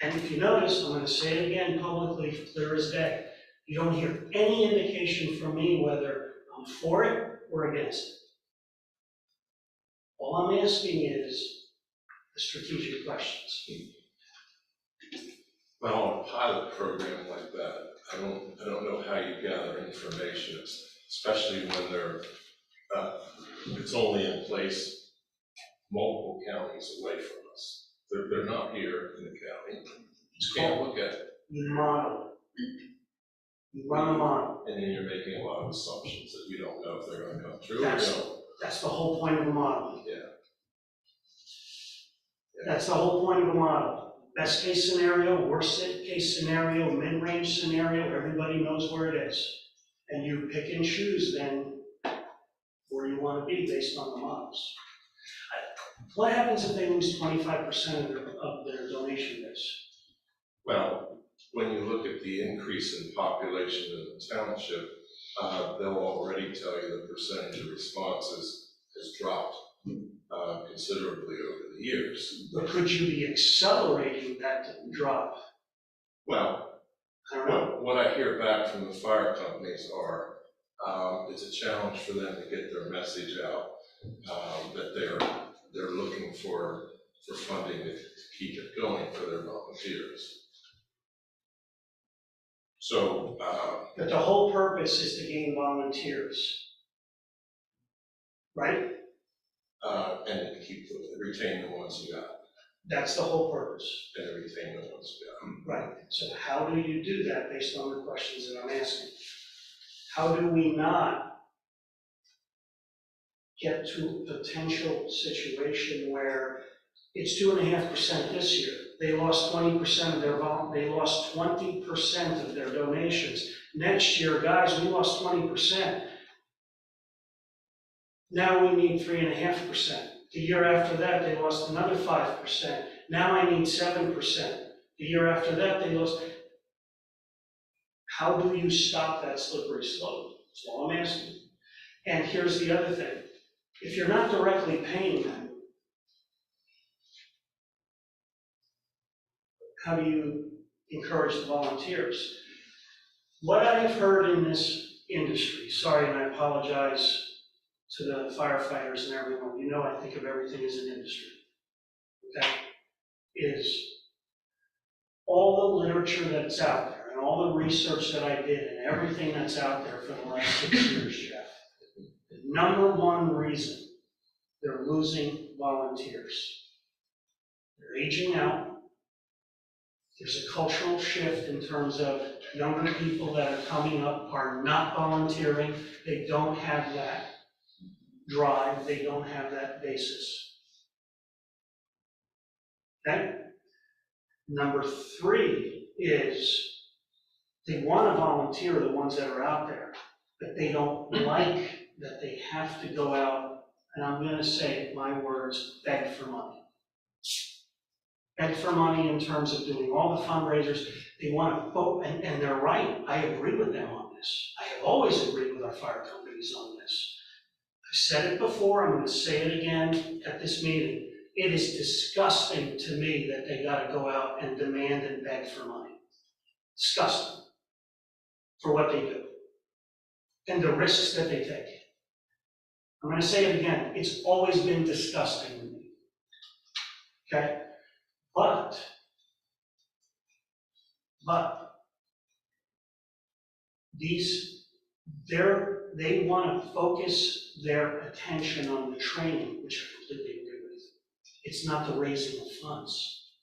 [SPEAKER 3] And if you notice, I'm gonna say it again publicly, clear as day. You don't hear any indication from me whether I'm for it or against it. All I'm asking is the strategic questions.
[SPEAKER 2] Well, on a pilot program like that, I don't know how you gather information, especially when it's only in place multiple counties away from us. They're not here in the county. You can't look at it.
[SPEAKER 3] You model. You run a model.
[SPEAKER 2] And then you're making a lot of assumptions that you don't know if they're gonna come true or
[SPEAKER 3] That's-
[SPEAKER 2] don't.
[SPEAKER 3] That's the whole point of a model.
[SPEAKER 2] Yeah.
[SPEAKER 3] That's the whole point of a model. Best case scenario, worst case scenario, mid-range scenario, everybody knows where it is. And you pick and choose then where you want to be based on the models. What happens if they lose 25% of their donation base?
[SPEAKER 2] Well, when you look at the increase in population in the township, they'll already tell you the percentage of responses has dropped considerably over the years.
[SPEAKER 3] But could you be accelerating that drop?
[SPEAKER 2] Well,
[SPEAKER 3] I don't know.
[SPEAKER 2] what I hear back from the fire companies are, it's a challenge for them to get their message out, that they're looking for funding to keep it going for their volunteers. So,
[SPEAKER 3] But the whole purpose is to gain volunteers. Right?
[SPEAKER 2] and to retain the ones you got,
[SPEAKER 3] That's the whole purpose.
[SPEAKER 2] and to retain the ones you got.
[SPEAKER 3] Right. So how do you do that based on the questions that I'm asking? How do we not get to a potential situation where it's 2.5% this year? They lost 20% of their they lost 20% of their donations. Next year, guys, we lost 20%. Now we need 3.5%. The year after that, they lost another 5%. Now I need 7%. The year after that, they lost. How do you stop that slippery slope? That's all I'm asking. And here's the other thing. If you're not directly paying them, how do you encourage the volunteers? What I've heard in this industry, sorry, and I apologize to the firefighters and everyone, you know I think of everything as an industry, okay, is all the literature that's out there and all the research that I did and everything that's out there for the last 6 years, Jeff, the number one reason they're losing volunteers, they're aging out. There's a cultural shift in terms of younger people that are coming up are not volunteering. They don't have that drive. They don't have that basis. Okay? Number 3 is they want to volunteer, the ones that are out there, but they don't like that they have to go out, and I'm going to say my words, beg for money. Beg for money in terms of doing all the fundraisers. They want to vote, and they're right. I agree with them on this. I have always agreed with our fire companies on this. I've said it before, I'm going to say it again at this meeting. It is disgusting to me that they got to go out and demand and beg for money. Disgusting for what they do and the risks that they take. I'm going to say it again. It's always been disgusting to me. Okay? But they want to focus their attention on the training, which I completely agree with. It's not the raising of funds.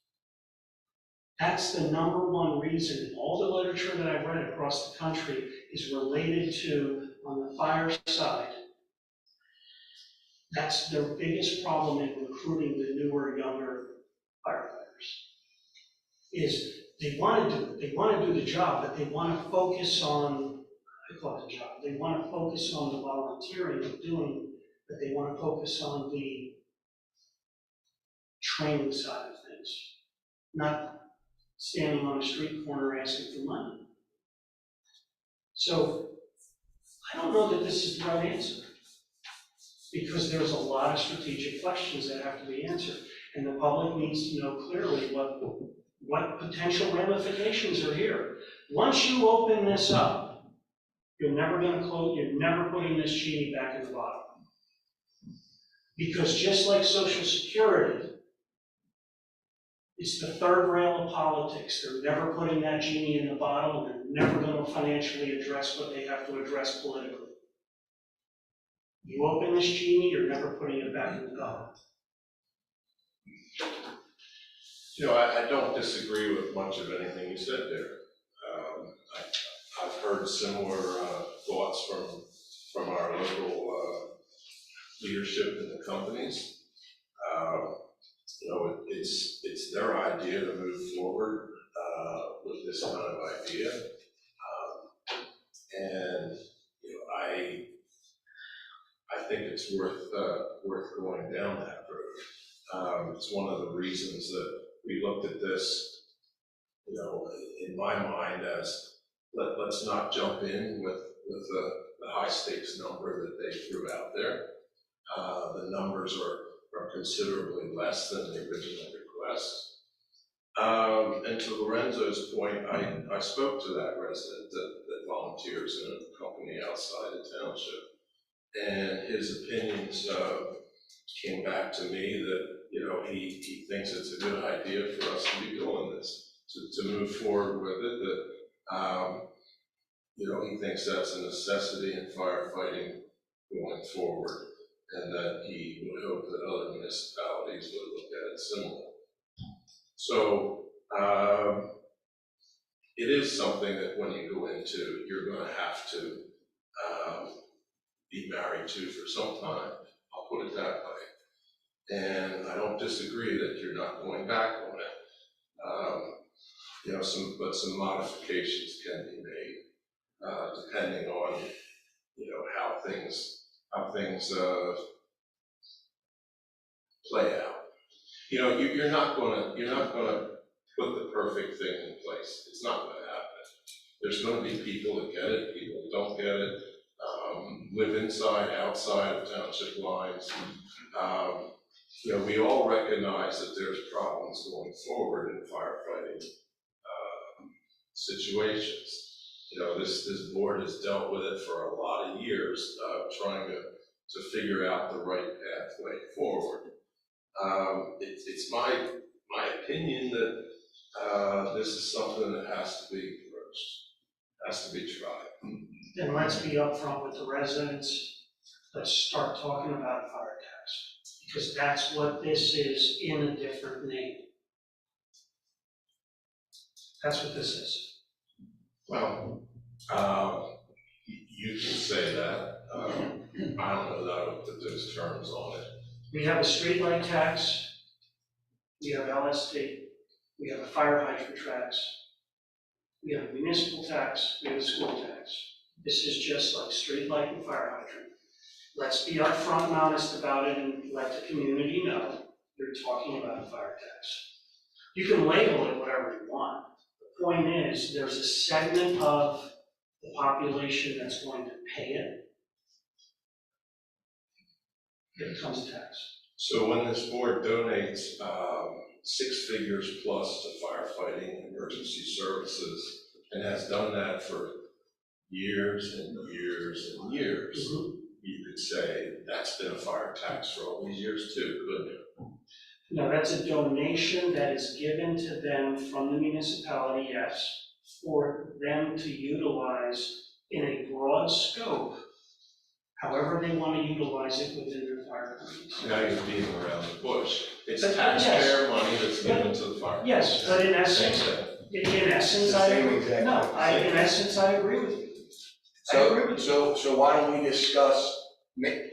[SPEAKER 3] That's the number one reason. All the literature that I've read across the country is related to, on the fire side, that's their biggest problem in recruiting the newer, younger firefighters. Is they want to do the job, but they want to focus on, I call it the job, they want to focus on the volunteering of doing, but they want to focus on the training side of things, not standing on a street corner asking for money. So I don't know that this is the right answer, because there's a lot of strategic questions that have to be answered, and the public needs to know clearly what potential ramifications are here. Once you open this up, you're never going to close, you're never putting this genie back in the bottle. Because just like Social Security, it's the third rail of politics. They're never putting that genie in the bottle, and they're never going to financially address what they have to address politically. You open this genie, you're never putting it back in the bottle.
[SPEAKER 2] You know, I don't disagree with much of anything you said there. I've heard similar thoughts from our local leadership in the companies. You know, it's their idea to move forward with this kind of idea. And, you know, I think it's worth going down that road. It's one of the reasons that we looked at this, you know, in my mind as let's not jump in with the high stakes number that they threw out there. The numbers are considerably less than the original request. And to Lorenzo's point, I spoke to that resident that volunteers in a company outside the township, and his opinions came back to me that, you know, he thinks it's a good idea for us to be doing this, to move forward with it, that, you know, he thinks that's a necessity in firefighting going forward, and that he would hope that other municipalities would look at it similarly. So it is something that when you go into, you're going to have to be married to for some time. I'll put it that way. And I don't disagree that you're not going back on it. You know, some modifications can be made depending on, you know, how things play out. You know, you're not gonna put the perfect thing in place. It's not gonna happen. There's gonna be people that get it, people that don't get it, live inside, outside of township lines. You know, we all recognize that there's problems going forward in firefighting situations. You know, this board has dealt with it for a lot of years, trying to figure out the right pathway forward. It's my opinion that this is something that has to be approached, has to be tried.
[SPEAKER 3] Then let's be upfront with the residents. Let's start talking about a fire tax, because that's what this is in a different name. That's what this is.
[SPEAKER 2] Well, you can say that. I don't know that I would put those terms on it.
[SPEAKER 3] We have a streetlight tax, we have LST, we have a fire hydrant tax, we have a municipal tax, we have a school tax. This is just like streetlight and fire hydrant. Let's be upfront and honest about it and let the community know you're talking about a fire tax. You can label it whatever you want. The point is, there's a segment of the population that's going to pay it. It becomes a tax.
[SPEAKER 2] So when this board donates 6 figures plus to firefighting emergency services, and has done that for years and years and years, you could say that's been a fire tax for all these years too, couldn't you?
[SPEAKER 3] No, that's a donation that is given to them from the municipality, yes, for them to utilize in a broad scope, however they want to utilize it within their fire companies.
[SPEAKER 2] Now you're beating around the bush. It's
[SPEAKER 3] But,
[SPEAKER 2] taxpayer money that's given to the fire.
[SPEAKER 3] Yes, but in essence, I agree. No, in essence, I agree with you.
[SPEAKER 1] So why don't we discuss,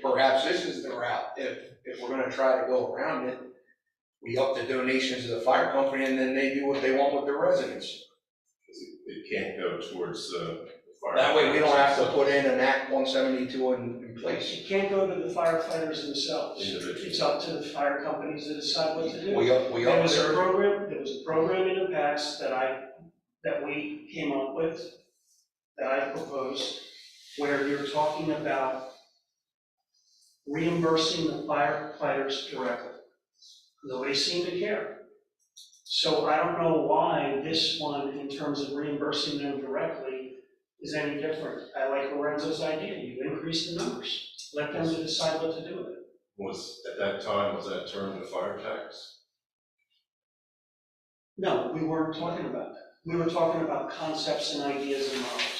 [SPEAKER 1] perhaps this is the route, if we're gonna try to go around it, we up the donations to the fire company and then they do what they want with the residents.
[SPEAKER 2] It can't go towards the fire.
[SPEAKER 1] That way we don't have to put in an Act 172 in place.
[SPEAKER 3] You can't go to the firefighters themselves.
[SPEAKER 2] Individually.
[SPEAKER 3] It's up to the fire companies to decide what to do.
[SPEAKER 1] There
[SPEAKER 3] was a program in the past that we came up with, that I proposed, where you're talking about reimbursing the firefighters directly. Nobody seemed to care. So I don't know why this one, in terms of reimbursing them directly, is any different. I like Lorenzo's idea. You increase the numbers. Let them decide what to do with it.
[SPEAKER 2] At that time, was that term the fire tax?
[SPEAKER 3] No, we weren't talking about that. We were talking about concepts and ideas and models.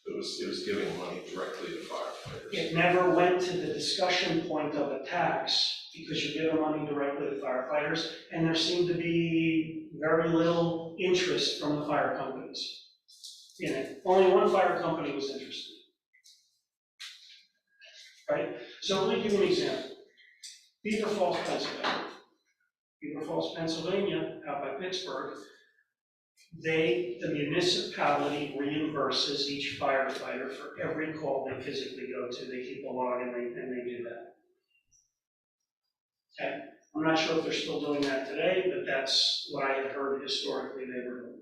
[SPEAKER 2] It was giving money directly to firefighters.
[SPEAKER 3] It never went to the discussion point of a tax, because you give the money directly to firefighters, and there seemed to be very little interest from the fire companies. in it. Only one fire company was interested. Right? So let me give you an example. Beaver Falls, Pennsylvania. Beaver Falls, Pennsylvania, out by Pittsburgh, the municipality reimburses each firefighter for every call they physically go to. They keep a log and they do that. Okay? I'm not sure if they're still doing that today, but that's what I had heard historically they were doing.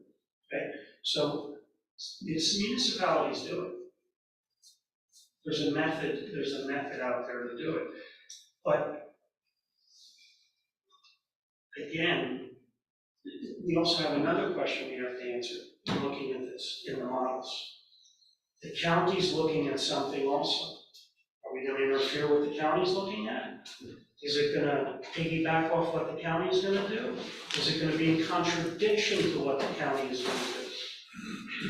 [SPEAKER 3] Okay? So it's municipalities do it. There's a method out there to do it. But again, we also have another question we have to answer in looking at this in the models. The county's looking at something also. Are we going to interfere with the county's looking at? Is it going to piggyback off what the county is going to do? Is it going to be in contradiction to what the county is going to do?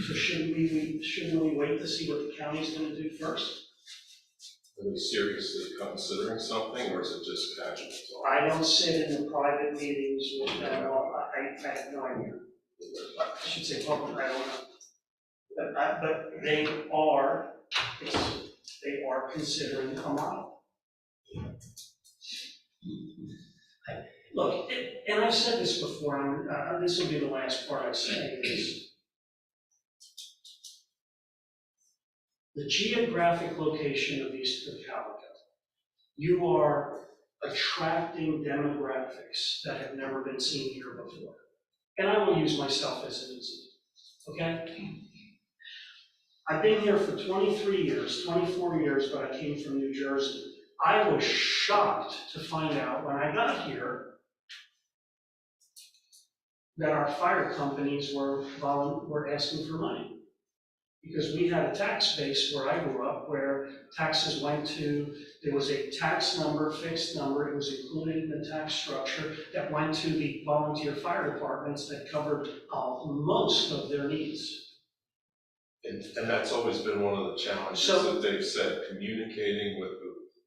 [SPEAKER 3] So shouldn't we wait to see what the county is going to do first?
[SPEAKER 2] Are they seriously considering something, or is it just casual talk?
[SPEAKER 3] I don't sit in the private meetings with them. I have no idea. I should say public, I don't know. But they are considering a model. Look, and I've said this before, and this will be the last part I say, is the geographic location of East Cocalico. You are attracting demographics that have never been seen here before. And I will use myself as an example, okay? I've been here for 23 years, 24 years, but I came from New Jersey. I was shocked to find out when I got here that our fire companies were asking for money. Because we had a tax base where I grew up where taxes went to, there was a tax number, fixed number, it was included in the tax structure that went to the volunteer fire departments that covered most of their needs.
[SPEAKER 2] And that's always been one of the challenges that they've said, communicating with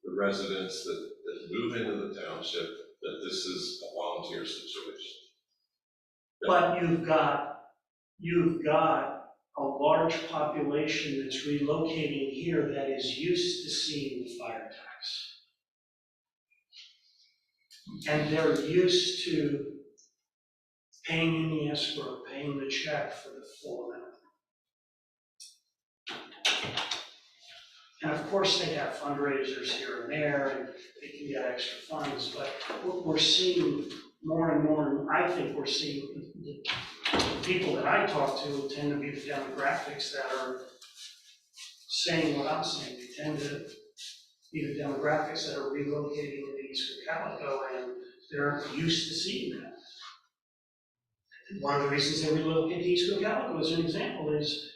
[SPEAKER 2] the residents that move into the township, that this is a volunteer situation.
[SPEAKER 3] But you've got a large population that's relocating here that is used to seeing the fire tax. And they're used to paying in the escrow, paying the check for the full amount. And of course, they have fundraisers here and there, and they can get extra funds, but we're seeing more and more, and I think we're seeing the people that I talk to tend to be the demographics that are saying what I'm saying. They tend to be the demographics that are relocating into East Cocalico, and they're used to seeing that. One of the reasons they relocate to East Cocalico, as an example, is,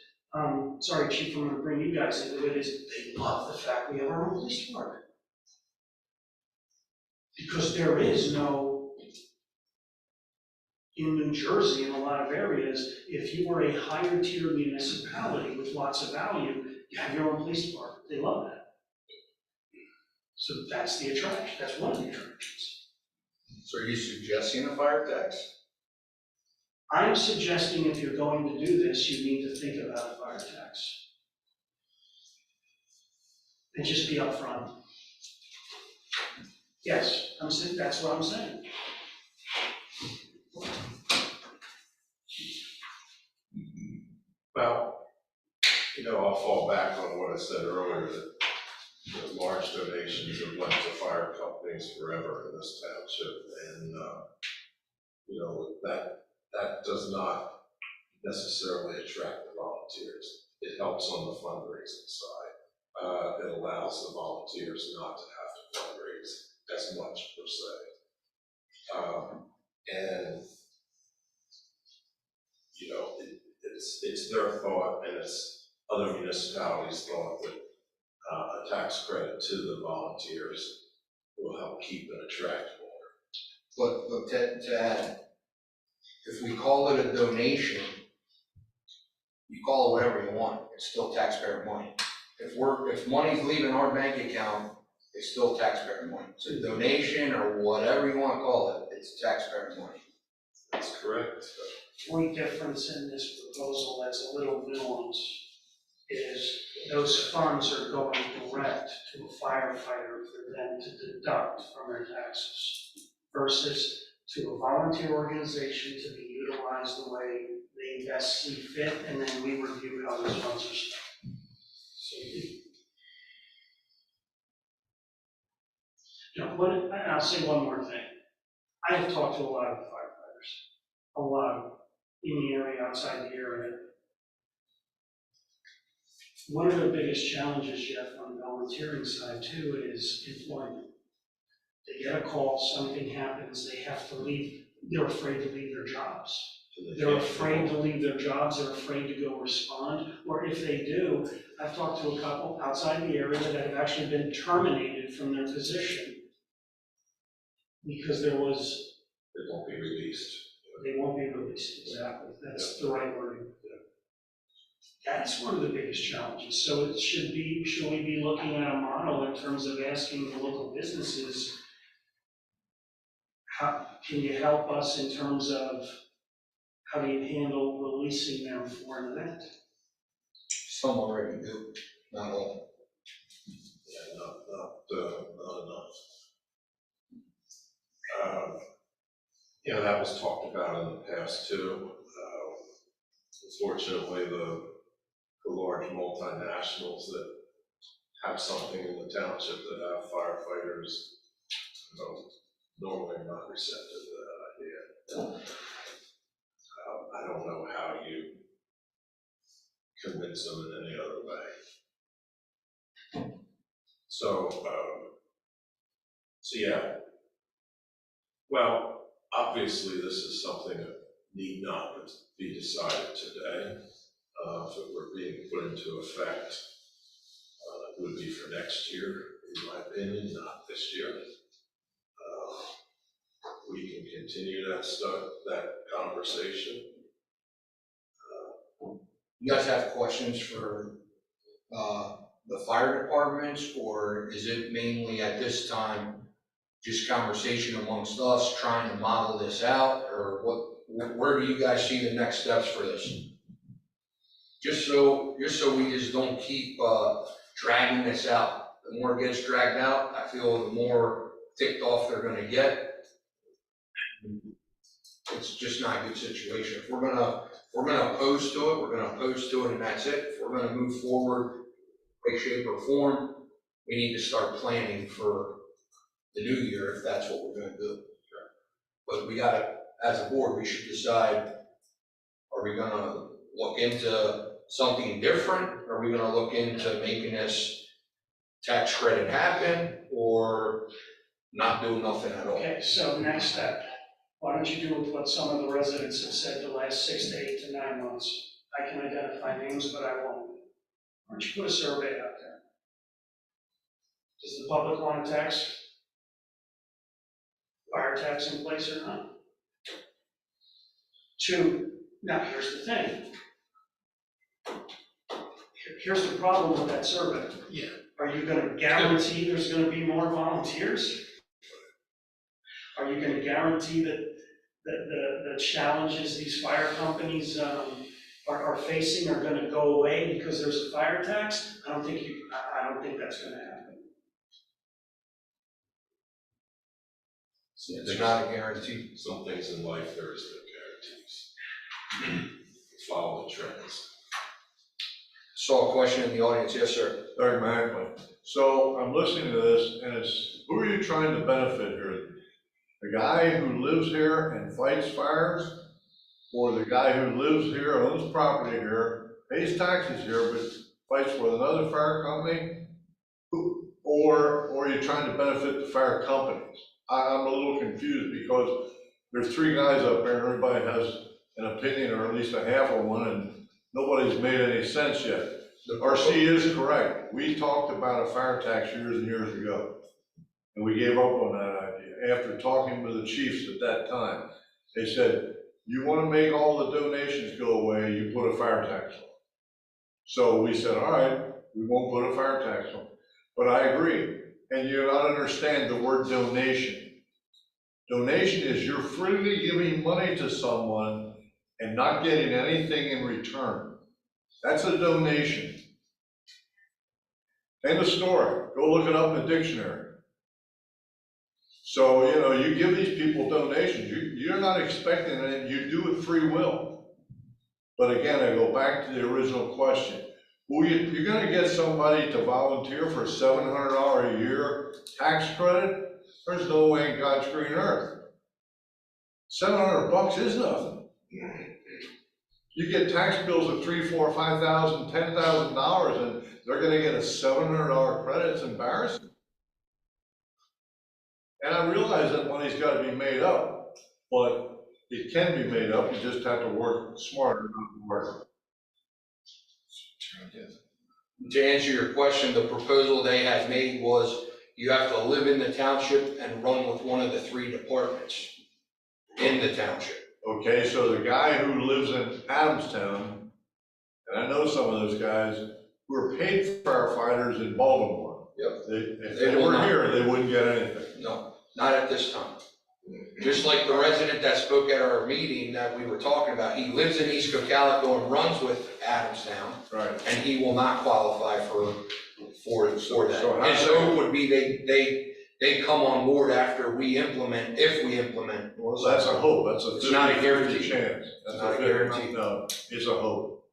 [SPEAKER 3] sorry, Chief, I'm going to bring you guys into it, is they love the fact we have our own police department. Because there is no, in New Jersey, in a lot of areas, if you were a higher tier municipality with lots of value, you have your own police department. They love that. So that's the attraction. That's one of the attractions.
[SPEAKER 1] So are you suggesting a fire tax?
[SPEAKER 3] I'm suggesting if you're going to do this, you need to think about a fire tax. And just be upfront. Yes, I'm saying, that's what I'm saying.
[SPEAKER 2] Well, I'll fall back on what I said earlier, that large donations have led to fire companies forever in this township, and that does not necessarily attract the volunteers. It helps on the fundraising side. It allows the volunteers not to have to fundraise as much per se. And it's their thought, and it's other municipalities' thought that a tax credit to the volunteers will help keep and attract more.
[SPEAKER 1] But to add, if we call it a donation, you call it whatever you want, it's still taxpayer money. If money's leaving our bank account, it's still taxpayer money. So donation or whatever you want to call it, it's taxpayer money.
[SPEAKER 2] That's correct.
[SPEAKER 3] Point difference in this proposal that's a little nuanced. loans is those funds are going direct to a firefighter for them to deduct from their taxes versus to a volunteer organization to be utilized the way they best see fit, and then we review how those funds are spent. So and I'll say one more thing. I have talked to a lot of firefighters, a lot in the area, outside the area. One of the biggest challenges, Jeff, on the volunteering side too, is employment. They get a call, something happens, they have to leave, they're afraid to leave their jobs. They're afraid to leave their jobs, they're afraid to go respond, or if they do, I've talked to a couple outside the area that have actually been terminated from their position because there was.
[SPEAKER 2] They won't be released.
[SPEAKER 3] They won't be released, exactly, that's the right wording. That's one of the biggest challenges, so should we be looking at a model in terms of asking the local businesses, how can you help us in terms of how do you handle releasing them for an event?
[SPEAKER 1] Some already do, not all.
[SPEAKER 2] Yeah, not enough. That was talked about in the past too. Unfortunately, the large multinationals that have something in the township that have firefighters, normally are not receptive to that idea. I don't know how you convince them in any other way. So yeah. Well, obviously, this is something that need not be decided today. If it were being put into effect, it would be for next year, in my opinion, not this year. We can continue that conversation.
[SPEAKER 1] You guys have questions for the fire departments, or is it mainly at this time just conversation amongst us trying to model this out, or where do you guys see the next steps for this? Just so we just don't keep dragging this out. The more it gets dragged out, I feel the more ticked off they're gonna get. It's just not a good situation. If we're gonna oppose to it, we're gonna oppose to it and that's it. If we're gonna move forward, way, shape, or form, we need to start planning for the new year if that's what we're gonna do. But we gotta, as a board, we should decide, are we gonna look into something different? Are we gonna look into making this tax credit happen, or not doing nothing at all?
[SPEAKER 3] Okay, so next step, why don't you do with what some of the residents have said the last 6 to 8 to 9 months? I can identify names, but I won't. Why don't you put a survey out there? Does the public want a tax? Fire tax in place or not? 2, now here's the thing. Here's the problem with that survey.
[SPEAKER 2] Yeah.
[SPEAKER 3] Are you gonna guarantee there's gonna be more volunteers? Are you gonna guarantee that the challenges these fire companies are facing are gonna go away because there's a fire tax? I don't think that's gonna happen.
[SPEAKER 1] It's not a guarantee.
[SPEAKER 2] Some things in life, there is no guarantees. Follow the trends.
[SPEAKER 1] Saw a question in the audience. Yes, sir.
[SPEAKER 10] Doug Macklin. So I'm listening to this, and it's, who are you trying to benefit here? The guy who lives here and fights fires, or the guy who lives here, owns property here, pays taxes here, but fights with another fire company? Or are you trying to benefit the fire companies? I'm a little confused because there's 3 guys up there and everybody has an opinion, or at least a half of one, and nobody's made any sense yet. The RC is correct. We talked about a fire tax years and years ago, and we gave up on that idea. After talking with the chiefs at that time, they said, you want to make all the donations go away, you put a fire tax on. So we said, all right, we won't put a fire tax on. But I agree, and you gotta understand the word donation. Donation is you're freely giving money to someone and not getting anything in return. That's a donation. End of story. Go look it up in the dictionary. So, you know, you give these people donations, you're not expecting it, you do it free will. But again, I go back to the original question. You're gonna get somebody to volunteer for $700 a year tax credit? There's no way in God's green earth. $700 is nothing. You get tax bills of $3,000, $4,000, $5,000, $10,000, and they're gonna get a $700 credit. It's embarrassing. And I realize that money's gotta be made up, but it can be made up, you just have to work smarter, not harder.
[SPEAKER 1] To answer your question, the proposal they had made was you have to live in the township and run with one of the 3 departments in the township.
[SPEAKER 10] Okay, so the guy who lives in Adamstown, and I know some of those guys, who are paid firefighters in Baltimore.
[SPEAKER 1] Yep.
[SPEAKER 10] If
[SPEAKER 1] They
[SPEAKER 10] they
[SPEAKER 1] will
[SPEAKER 10] were
[SPEAKER 1] not.
[SPEAKER 10] here, they wouldn't get anything.
[SPEAKER 1] No, not at this time. Just like the resident that spoke at our meeting that we were talking about, he lives in East Cocalico and runs with Adamstown,
[SPEAKER 10] Right.
[SPEAKER 1] and he will not qualify for that.
[SPEAKER 10] So how
[SPEAKER 1] His
[SPEAKER 10] do they-
[SPEAKER 1] hope would be they come on board after we implement, if we implement.
[SPEAKER 10] Well, that's a hope, that's a
[SPEAKER 1] It's not a
[SPEAKER 10] 50-50
[SPEAKER 1] guarantee.
[SPEAKER 10] chance. That's
[SPEAKER 1] Not a
[SPEAKER 10] 50
[SPEAKER 1] guarantee.
[SPEAKER 10] No, it's a hope.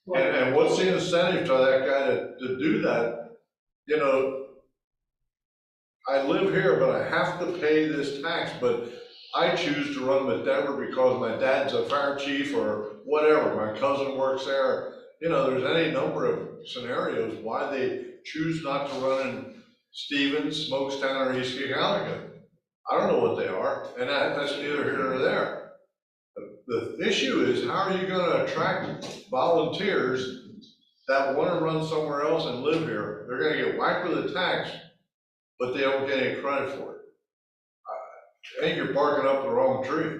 [SPEAKER 3] Well,
[SPEAKER 10] And what's the incentive to that guy to do that? You know, I live here, but I have to pay this tax, but I choose to run with Denver because my dad's a fire chief or whatever, my cousin works there. You know, there's any number of scenarios why they choose not to run in Stevens, Smokestown, or East Cocalico. I don't know what they are, and that's neither here nor there. The issue is, how are you gonna attract volunteers that wanna run somewhere else and live here? They're gonna get whacked with a tax, but they don't get any credit for it. I think you're barking up the wrong tree.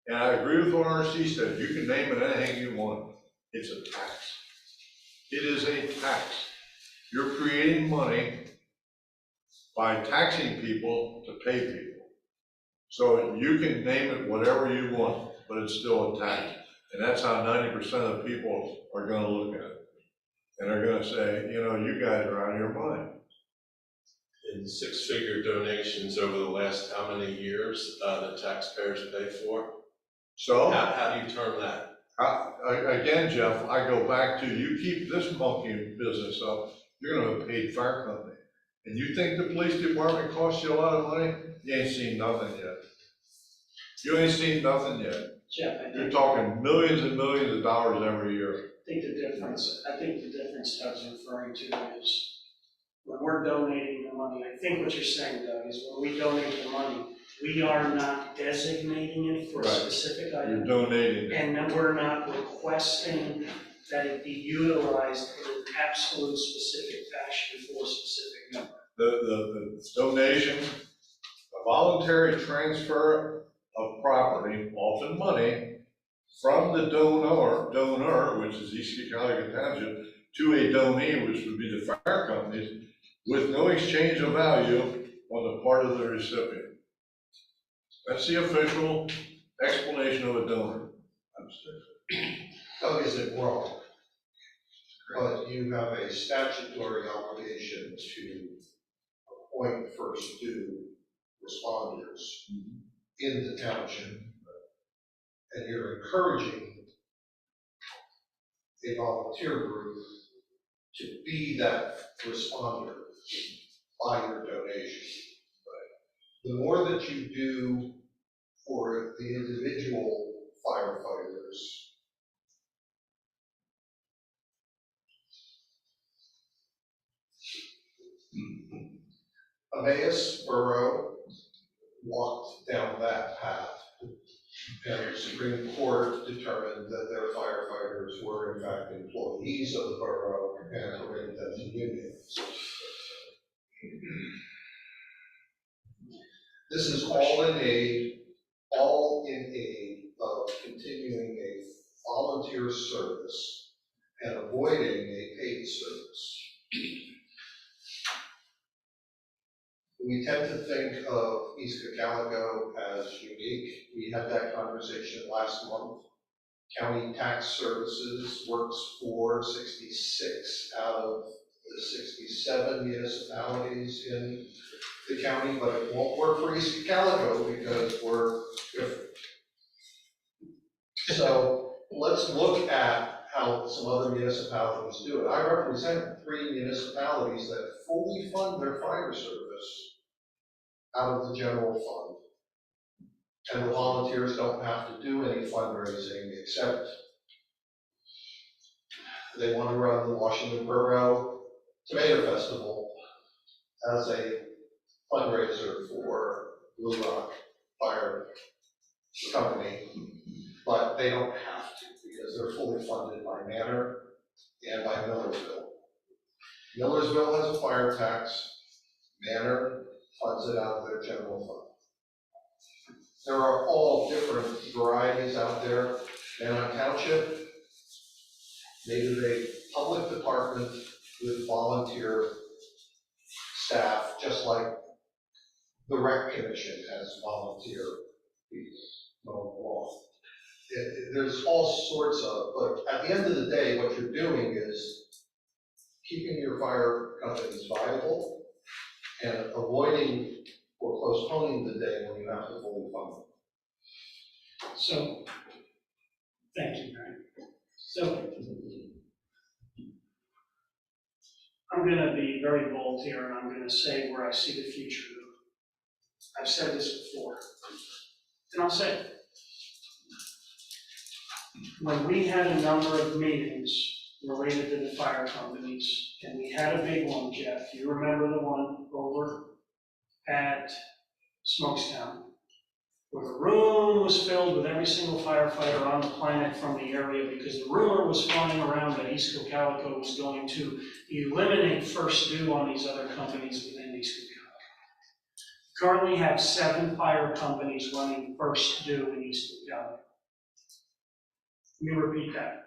[SPEAKER 10] And I agree with what RC said, you can name it anything you want, it's a tax. It is a tax. You're creating money by taxing people to pay people. So you can name it whatever you want, but it's still a tax. And that's how 90% of the people are gonna look at it. And they're gonna say, you know, you guys are out of your mind.
[SPEAKER 2] In 6-figure donations over the last how many years, the taxpayers pay for?
[SPEAKER 10] So,
[SPEAKER 2] How do you term that?
[SPEAKER 10] again, Jeff, I go back to, you keep this monkey business up, you're gonna have a paid fire company. And you think the police department costs you a lot of money? You ain't seen nothing yet. You ain't seen nothing yet.
[SPEAKER 3] Jeff, I
[SPEAKER 10] You're
[SPEAKER 3] think,
[SPEAKER 10] talking millions and millions of dollars every year.
[SPEAKER 3] the difference Doug's referring to is when we're donating the money, I think what you're saying, Doug, is when we donate the money, we are not designating it for a
[SPEAKER 10] Right.
[SPEAKER 3] specific
[SPEAKER 10] You're
[SPEAKER 3] item.
[SPEAKER 10] donating it.
[SPEAKER 3] And then we're not requesting that it be utilized in an absolute specific fashion for a specific number.
[SPEAKER 10] The donation, a voluntary transfer of property, often money, from the donor, which is East Cocalico Township, to a donee, which would be the fire companies, with no exchange of value on the part of the recipient. That's the official explanation of a donor.
[SPEAKER 11] Doug isn't wrong, but you have a statutory obligation to appoint first due responders in the township. And you're encouraging a volunteer group to be that responder by your donation. The more that you do for the individual firefighters, Emmaus Borough walked down that path, and the Supreme Court determined that their firefighters were in fact employees of the borough and permitted them to unionize. This is all in aid of continuing a volunteer service and avoiding a paid service. We tend to think of East Cocalico as unique. We had that conversation last month. County Tax Services works for 66 out of the 67 municipalities in the county, but it won't work for East Cocalico because we're different. So let's look at how some other municipalities do it. I represent 3 municipalities that fully fund their fire service out of the general fund. And the volunteers don't have to do any fundraising except they want to run the Washington Borough Tomato Festival as a fundraiser for Blue Rock Fire Company, but they don't have to because they're fully funded by Manor and by Millersville. Millersville has a fire tax, Manor funds it out of their general fund. There are all different varieties out there. Manor Township made it a public department with volunteer staff, just like the rec commission has volunteer people mowing the lawn. There's all sorts of, but at the end of the day, what you're doing is keeping your fire companies viable and avoiding or postponing the day when you have to fully fund them.
[SPEAKER 3] So, thank you, Mary. So, I'm gonna be very bold here, and I'm gonna say where I see the future. I've said this before, and I'll say it. When we had a number of meetings related to the fire companies, and we had a big one, Jeff, you remember the one over at Smokestown, where the room was filled with every single firefighter on the planet from the area, because the rumor was flying around that East Cocalico was going to eliminate first due on these other companies within East Cocalico. Currently have 7 fire companies running first due in East Cocalico. Let me repeat that.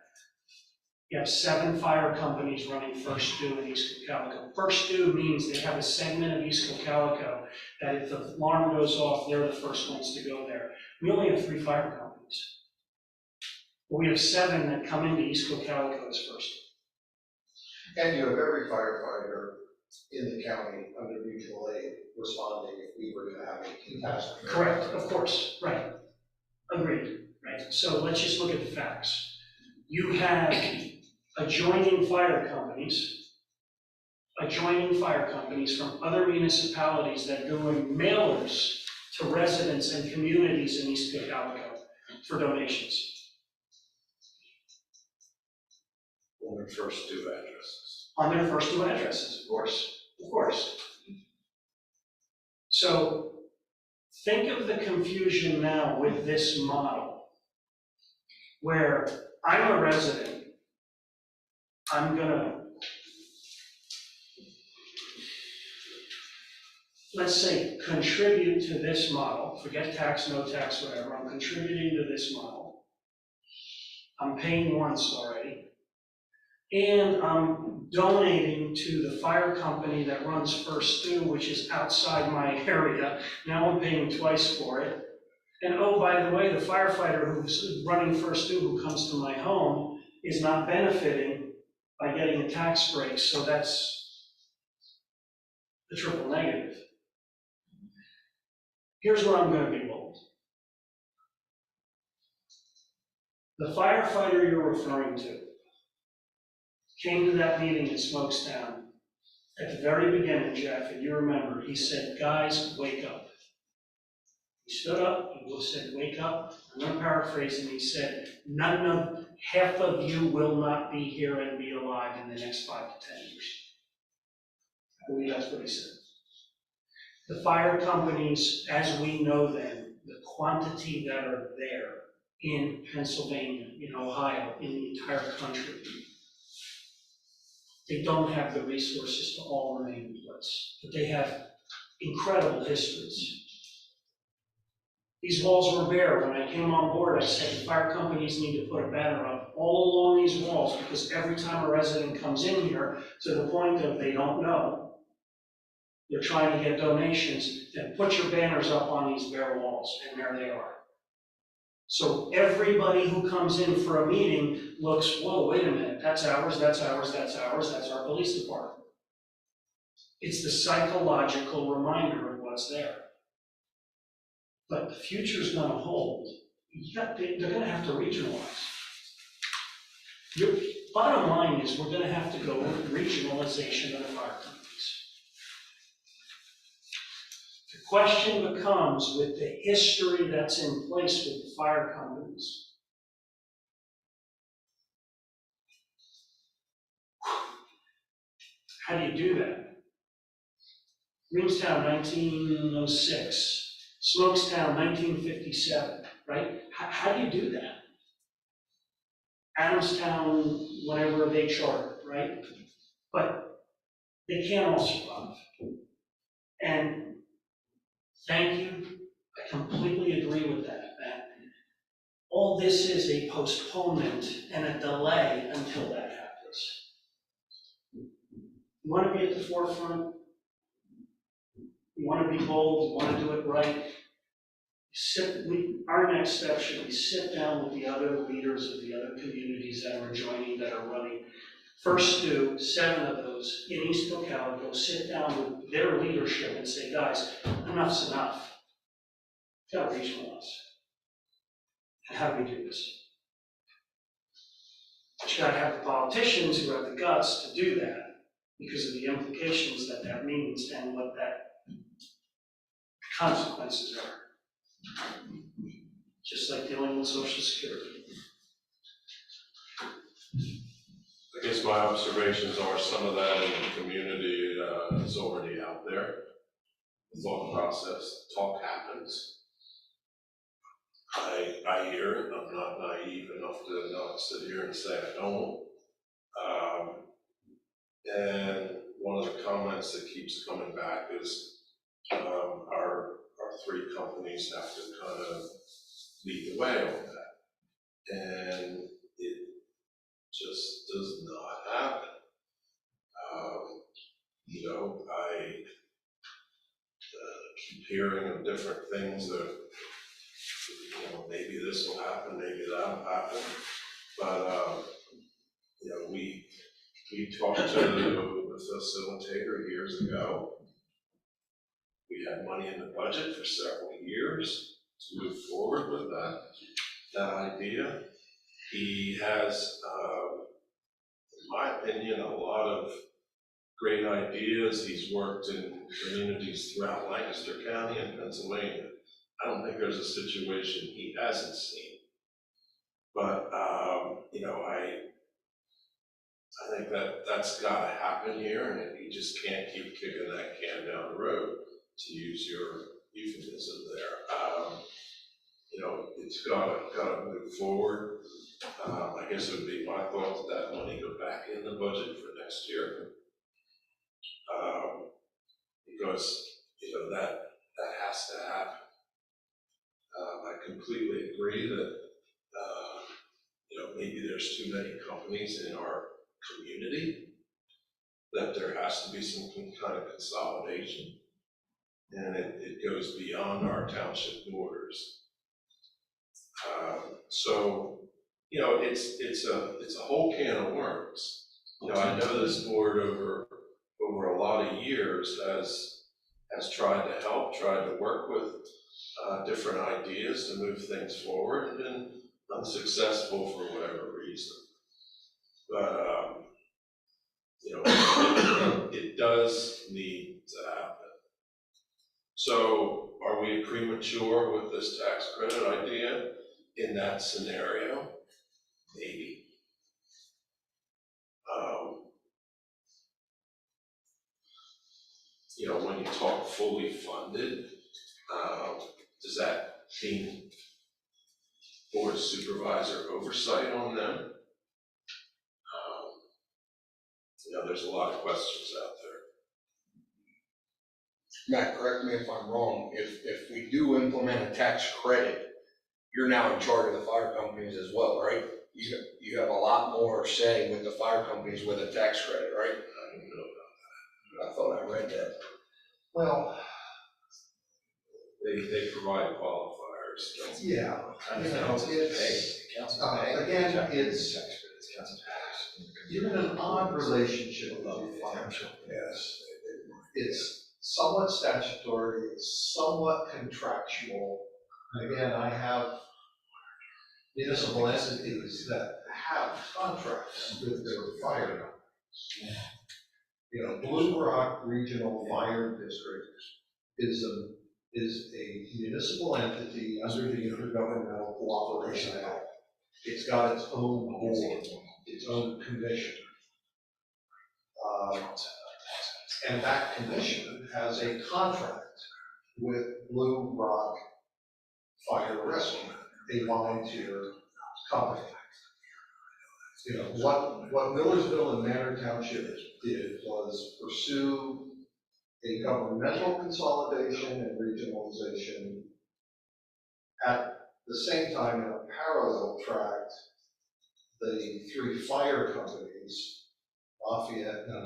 [SPEAKER 3] You have 7 fire companies running first due in East Cocalico. First due means they have a segment of East Cocalico that if the alarm goes off, they're the first ones to go there. We only have 3 fire companies. But we have 7 that come into East Cocalico as first.
[SPEAKER 11] And you have every firefighter in the county under mutual aid responding if we were to have a catastrophe.
[SPEAKER 3] Correct, of course, right. Agreed, right? So let's just look at the facts. You have adjoining fire companies from other municipalities that go in mailers to residents and communities in East Cocalico for donations.
[SPEAKER 2] On their first 2 addresses.
[SPEAKER 3] On their first 2 addresses, of course. So think of the confusion now with this model, where I'm a resident, I'm gonna, let's say, contribute to this model, forget tax, no tax, whatever, I'm contributing to this model. I'm paying once already, and I'm donating to the fire company that runs first due, which is outside my area. Now I'm paying twice for it. And oh, by the way, the firefighter who's running first due who comes to my home is not benefiting by getting a tax break, so that's the triple negative. Here's where I'm gonna be bold. The firefighter you're referring to came to that meeting in Smokestown at the very beginning, Jeff, and you remember, he said, guys, wake up. He stood up, he said, wake up. I'm gonna paraphrase him, he said, half of you will not be here and be alive in the next 5 to 10 years. I believe that's what he said. The fire companies, as we know them, the quantity that are there in Pennsylvania, in Ohio, in the entire country, they don't have the resources to all remain in place, but they have incredible histories. These walls were bare. When I came on board, I said the fire companies need to put a banner up all along these walls, because every time a resident comes in here, to the point of they don't know, they're trying to get donations, then put your banners up on these bare walls, and there they are. So everybody who comes in for a meeting looks, whoa, wait a minute, that's ours, that's ours, that's ours, that's our police department. It's the psychological reminder of what's there. But the future's gonna hold. They're gonna have to regionalize. Your bottom line is we're gonna have to go with regionalization of the fire companies. The question becomes, with the history that's in place with the fire companies, how do you do that? Williamstown, 1906. Smokestown, 1957, right? How do you do that? Adamstown, whenever they chartered, right? But they can't all survive. And thank you, I completely agree with that. All this is a postponement and a delay until that happens. You want to be at the forefront? You want to be bold, you want to do it right? Our next step should be sit down with the other leaders of the other communities that are joining, that are running. First do 7 of those in East Cocalico, sit down with their leadership and say, guys, enough's enough. We've got to regionalize. And how do we do this? But you got to have the politicians who have the guts to do that because of the implications that that means and what that consequences are. Just like dealing with Social Security.
[SPEAKER 11] I guess my observations are some of that in the community is already out there. The thought process, talk happens. I hear it, I'm not naive enough to not sit here and say I don't. And one of the comments that keeps coming back is our 3 companies have to kind of lead the way on that. And it just does not happen. I keep hearing of different things that, maybe this will happen, maybe that'll happen. But, we talked to the facilitator years ago. We had money in the budget for several years to move forward with that idea. He has, in my opinion, a lot of great ideas. He's worked in communities throughout Lancaster County and Pennsylvania. I don't think there's a situation he hasn't seen. But, I think that's gotta happen here, and you just can't keep kicking that can down the road, to use your euphemism there. It's gotta move forward. I guess it would be my thought that money go back in the budget for next year. Because, that has to happen. I completely agree that, maybe there's too many companies in our community, that there has to be some kind of consolidation. And it goes beyond our township borders. It's a whole can of worms. I know this board over a lot of years has tried to help, tried to work with different ideas to move things forward, and been unsuccessful for whatever reason. But it does need to happen. So are we premature with this tax credit idea in that scenario? Maybe. When you talk fully funded, does that mean board of supervisor oversight on them? There's a lot of questions out there.
[SPEAKER 1] Matt, correct me if I'm wrong, if we do implement a tax credit, you're now in charge of the fire companies as well, right? You have a lot more say with the fire companies with a tax credit, right?
[SPEAKER 11] I don't know about
[SPEAKER 1] I thought I read that.
[SPEAKER 11] that. Well, they provide qualifiers. Yeah, you know, again, it's you're in an odd relationship with the fire. Yes. It's somewhat statutory, it's somewhat contractual. Again, I have municipal entities that have contracts with their fire companies. You know, Blue Rock Regional Fire District is a municipal entity under the Intergovernmental Cooperation Act. It's got its own board, its own commission. And that commission has a contract with Blue Rock Fire Rescue, a volunteer company. You know, what Millersville and Manor Township did was pursue a governmental consolidation and regionalization. At the same time, in a parallel track, the three fire companies, not Lafayette, I'm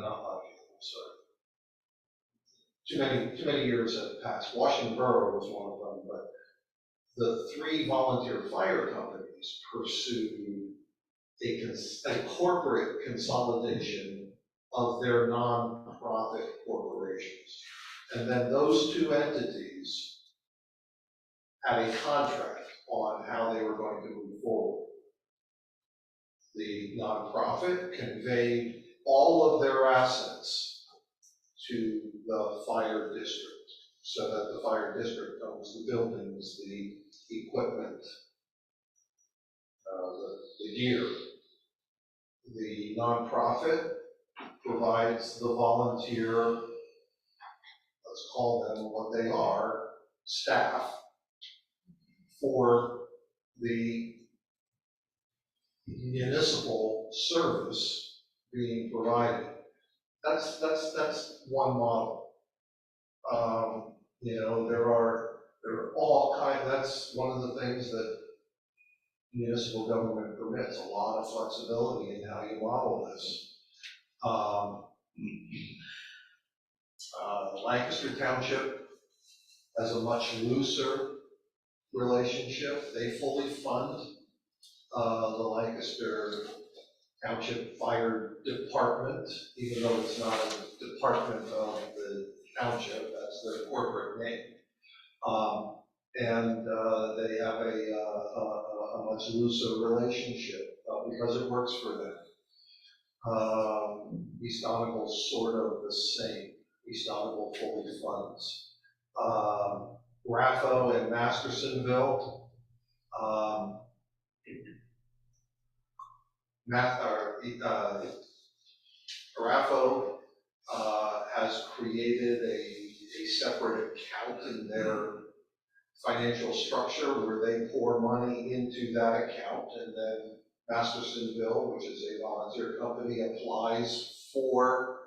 [SPEAKER 11] sorry. Too many years have passed. Washington Borough was one of them, but the three volunteer fire companies pursued a corporate consolidation of their nonprofit corporations. And then those two entities had a contract on how they were going to move forward. The nonprofit conveyed all of their assets to the fire district, so that the fire district owns the buildings, the equipment, the gear. The nonprofit provides the volunteer, let's call them what they are, staff, for the municipal service being provided. That's one model. You know, there are all kinds, that's one of the things that municipal government permits, a lot of flexibility in how you model this. Lancaster Township has a much looser relationship. They fully fund the Lancaster Township Fire Department, even though it's not a department of the township, that's their corporate name. And they have a much looser relationship because it works for them. East Donagle's sort of the same. East Donagle fully funds. Raffo and Mastersonville, Raffo has created a separate account in their financial structure where they pour money into that account, and then Mastersonville, which is a volunteer company, applies for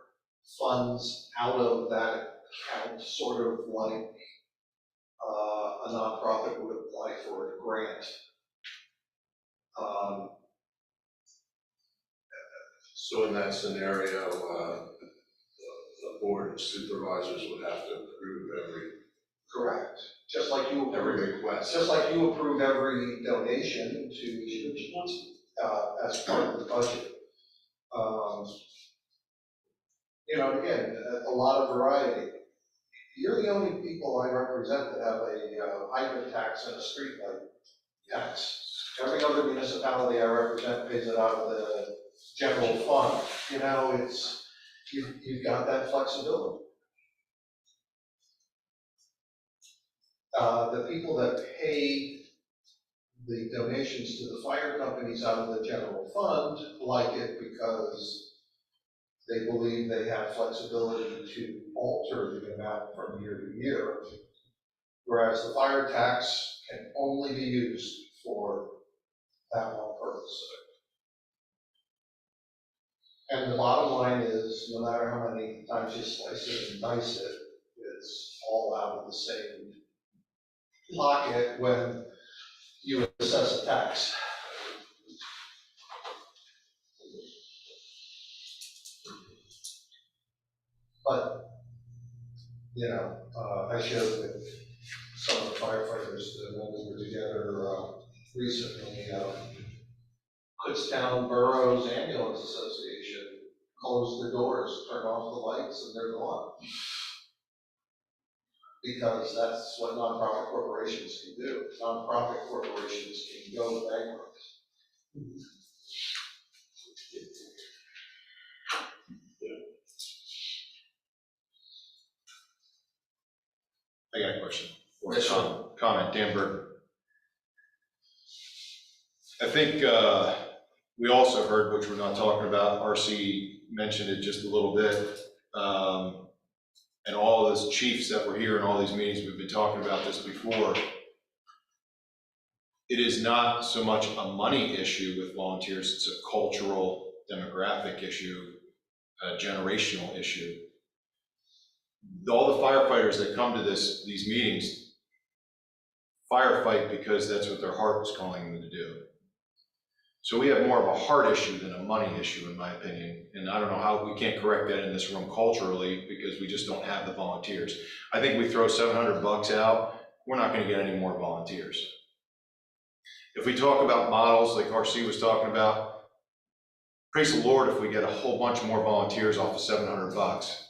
[SPEAKER 11] funds out of that account, sort of like a nonprofit would apply for a grant.
[SPEAKER 2] So in that scenario, the board of supervisors would have to approve every
[SPEAKER 11] Correct. Just like you
[SPEAKER 2] request.
[SPEAKER 11] Just like you approve every donation to as part of the budget. You know, again, a lot of variety. You're the only people I represent that have a hydrant tax and a streetlight tax. Every other municipality I represent pays it out of the general fund. You know, it's, you've got that flexibility. The people that pay the donations to the fire companies out of the general fund like it because they believe they have flexibility to alter the amount from year to year, whereas the fire tax can only be used for that one purpose. And the bottom line is, no matter how many times you slice it and dice it, it's all out of the same pocket when you assess a tax. But, you know, I showed with some of the firefighters when we were together recently. Kutztown Boroughs Ambulance Association closed the doors, turned off the lights, and they're gone. Because that's what nonprofit corporations can do. Nonprofit corporations can go bankrupt.
[SPEAKER 2] I got a question, or
[SPEAKER 1] Yes, sir.
[SPEAKER 2] comment, Dan Burton. I think we also heard, which we're not talking about, RC mentioned it just a little bit, and all of those chiefs that were here in all these meetings, we've been talking about this before. It is not so much a money issue with volunteers, it's a cultural, demographic issue, a generational issue. All the firefighters that come to these meetings firefight because that's what their heart is calling them to do. So we have more of a heart issue than a money issue, in my opinion. And I don't know how we can't correct that in this room culturally, because we just don't have the volunteers. I think we throw $700 out, we're not gonna get any more volunteers. If we talk about models like RC was talking about, praise the Lord if we get a whole bunch more volunteers off of $700.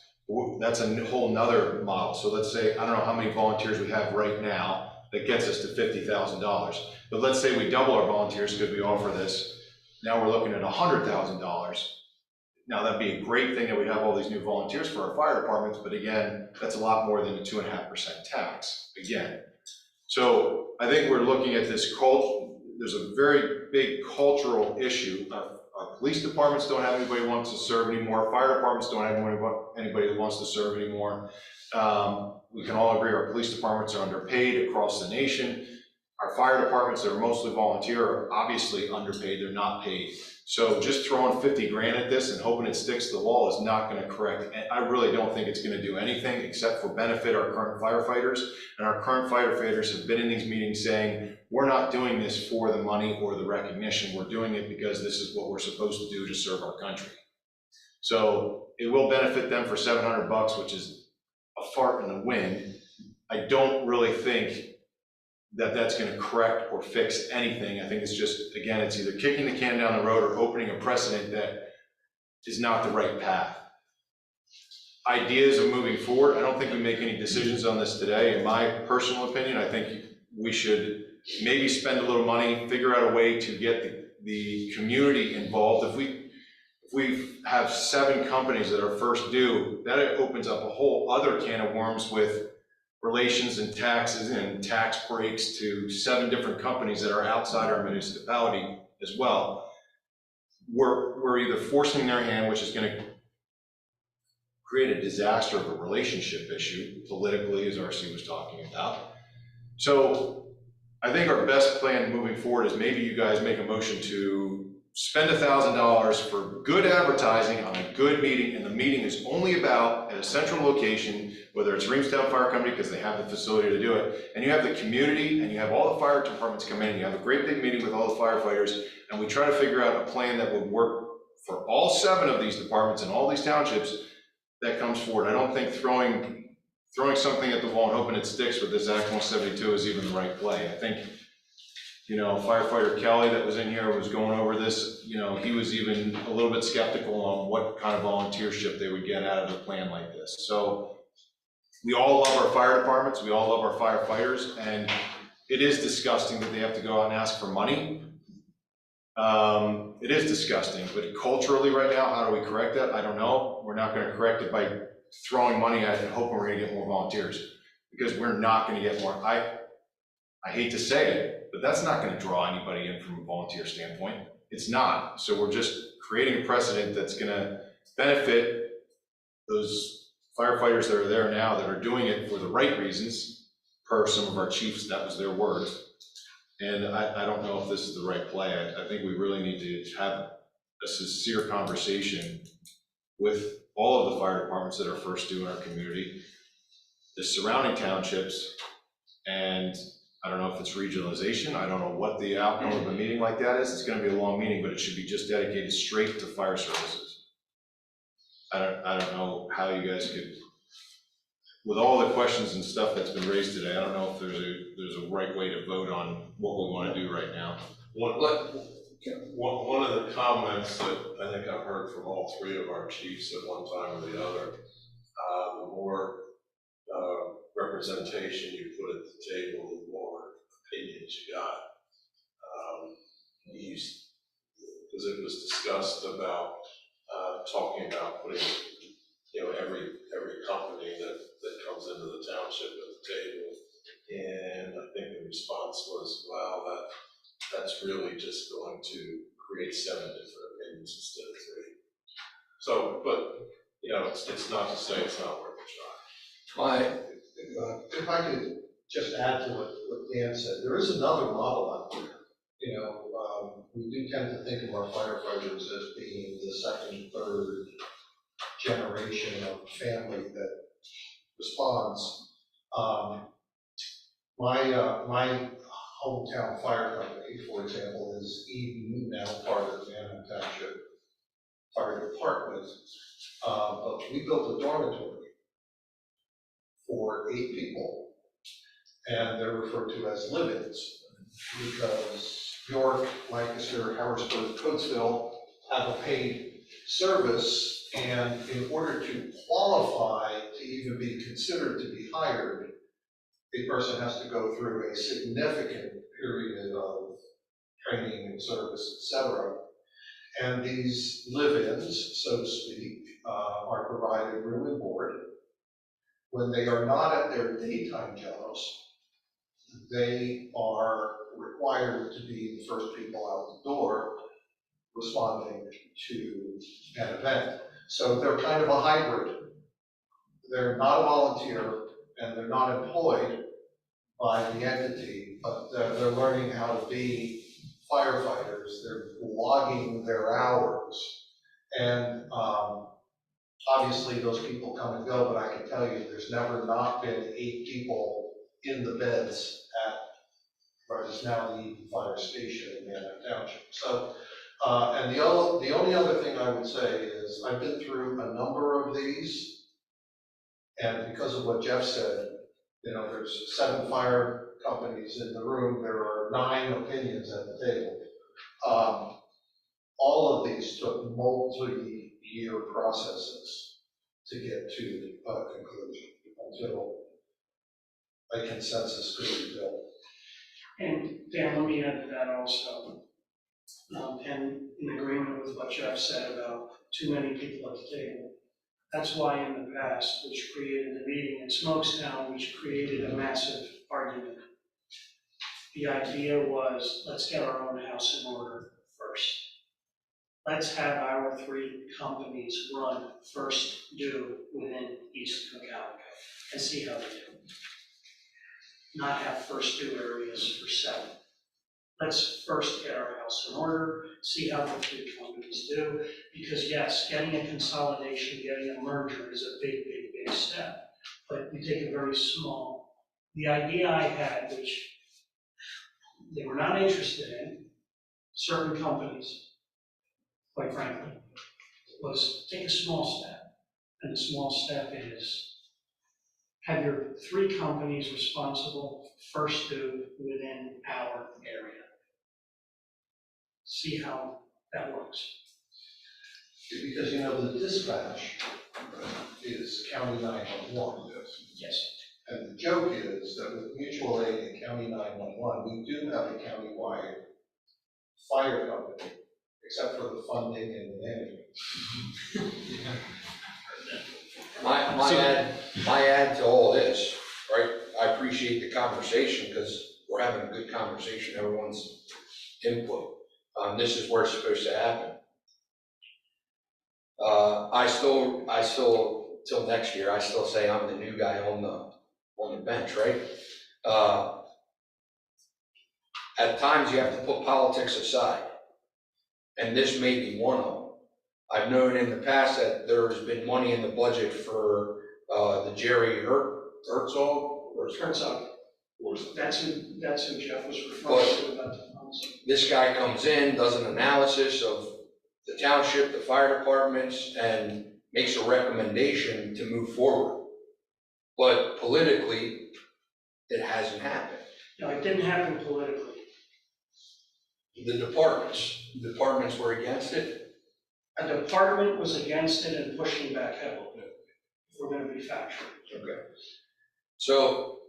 [SPEAKER 2] That's a whole nother model. So let's say, I don't know how many volunteers we have right now that gets us to $50,000. But let's say we double our volunteers because we offer this. Now we're looking at $100,000. Now that'd be a great thing that we have all these new volunteers for our fire departments, but again, that's a lot more than a 2.5% tax, again. So I think we're looking at this there's a very big cultural issue. Our police departments don't have anybody who wants to serve anymore. Fire departments don't have anybody that wants to serve anymore. We can all agree our police departments are underpaid across the nation. Our fire departments that are mostly volunteer are obviously underpaid, they're not paid. So just throwing 50 grand at this and hoping it sticks to the wall is not gonna correct, and I really don't think it's gonna do anything except for benefit our current firefighters. And our current firefighters have been in these meetings saying, we're not doing this for the money or the recognition, we're doing it because this is what we're supposed to do to serve our country. So it will benefit them for $700, which is a fart in the wind. I don't really think that that's going to correct or fix anything. I think it's just, again, it's either kicking the can down the road or opening a precedent that is not the right path. Ideas of moving forward, I don't think we make any decisions on this today. In my personal opinion, I think we should maybe spend a little money, figure out a way to get the community involved. If we have 7 companies that are first due, that opens up a whole other can of worms with relations and taxes and tax breaks to 7 different companies that are outside our municipality as well. We're either forcing their hand, which is going to create a disaster of a relationship issue politically, as RC was talking about. So I think our best plan moving forward is maybe you guys make a motion to spend $1,000 for good advertising on a good meeting, and the meeting is only about at a central location, whether it's Reamstown Fire Company because they have the facility to do it, and you have the community and you have all the fire departments come in, and you have a great big meeting with all the firefighters, and we try to figure out a plan that would work for all 7 of these departments and all these townships that comes forward. I don't think throwing something at the wall and hoping it sticks with this Act 172 is even the right play. I think, you know, firefighter Kelly that was in here was going over this, you know, he was even a little bit skeptical on what kind of volunteership they would get out of a plan like this. So we all love our fire departments, we all love our firefighters, and it is disgusting that they have to go out and ask for money. It is disgusting, but culturally right now, how do we correct that? I don't know. We're not going to correct it by throwing money at it and hoping we're going to get more volunteers, because we're not going to get more. I hate to say it, but that's not going to draw anybody in from a volunteer standpoint. It's not. So we're just creating a precedent that's going to benefit those firefighters that are there now that are doing it for the right reasons, per some of our chiefs, that was their words. And I don't know if this is the right play. I think we really need to have a sincere conversation with all of the fire departments that are first due in our community, the surrounding townships, and I don't know if it's regionalization. I don't know what the outcome of a meeting like that is. It's going to be a long meeting, but it should be just dedicated straight to fire services. I don't know how you guys could
[SPEAKER 12] with all the questions and stuff that's been raised today, I don't know if there's a right way to vote on what we want to do right now.
[SPEAKER 11] One of the comments that I think I've heard from all three of our chiefs at one time or the other, the more representation you put at the table, the more opinions you got. Because it was discussed about talking about putting, every company that comes into the township at the table. And I think the response was, wow, that's really just going to create 7 different opinions instead of 3. So, but, it's not to say it's not worth a try.
[SPEAKER 4] If I could just add to what Dan said, there is another model out there. We do tend to think of our firefighters as being the second, third generation of family that responds. My hometown fire company, for example, is Eden, now part of Manhattan Township Fire Department. But we built a dormitory for 8 people, and they're referred to as live-ins because York, Lancaster, Harrisburg, Coatesville have a paid service, and in order to qualify to even be considered to be hired, a person has to go through a significant period of training and service, etc. And these live-ins, so to speak, are provided room and board. When they are not at their daytime jobs, they are required to be the first people out the door responding to an event. So they're kind of a hybrid. They're not a volunteer and they're not employed by the entity, but they're learning how to be firefighters. They're logging their hours. And obviously those people come and go, but I can tell you there's never not been 8 people in the beds at what is now the Eden Fire Station in Manhattan Township. So, and the only other thing I would say is I've been through a number of these, and because of what Jeff said, there's 7 fire companies in the room, there are 9 opinions at the table. All of these took multi-year processes to get to a conclusion until a consensus could be built.
[SPEAKER 3] And Dan, let me add to that also. And in agreement with what Jeff said about too many people at the table. That's why in the past, which created the meeting in Smokestown, which created a massive argument. The idea was, let's get our own house in order first. Let's have our 3 companies run first due within East Cocalico and see how they do. Not have first due areas for 7. Let's first get our house in order, see how the 3 companies do, because yes, getting a consolidation, getting a merger is a big, big, big step, but you take a very small. The idea I had, which they were not interested in, certain companies, quite frankly, was take a small step, and the small step is have your 3 companies responsible first due within our area. See how that works.
[SPEAKER 4] Because the dispatch is County 911.
[SPEAKER 3] Yes.
[SPEAKER 4] And the joke is that with mutual aid and County 911, we do have a countywide fire company, except for the funding and the management.
[SPEAKER 1] My add to all this, right? I appreciate the conversation because we're having a good conversation, everyone's input. This is where it's supposed to happen. I still, till next year, I still say I'm the new guy on the bench, right? At times you have to put politics aside, and this may be one of them. I've known in the past that there has been money in the budget for the Jerry Herzog.
[SPEAKER 3] That's who Jeff was referring to about the funds.
[SPEAKER 1] This guy comes in, does an analysis of the township, the fire departments, and makes a recommendation to move forward. But politically, it hasn't happened.
[SPEAKER 3] No, it didn't happen politically.
[SPEAKER 1] The departments were against it.
[SPEAKER 3] A department was against it and pushing back heavily, if we're gonna be factual.
[SPEAKER 1] Okay. So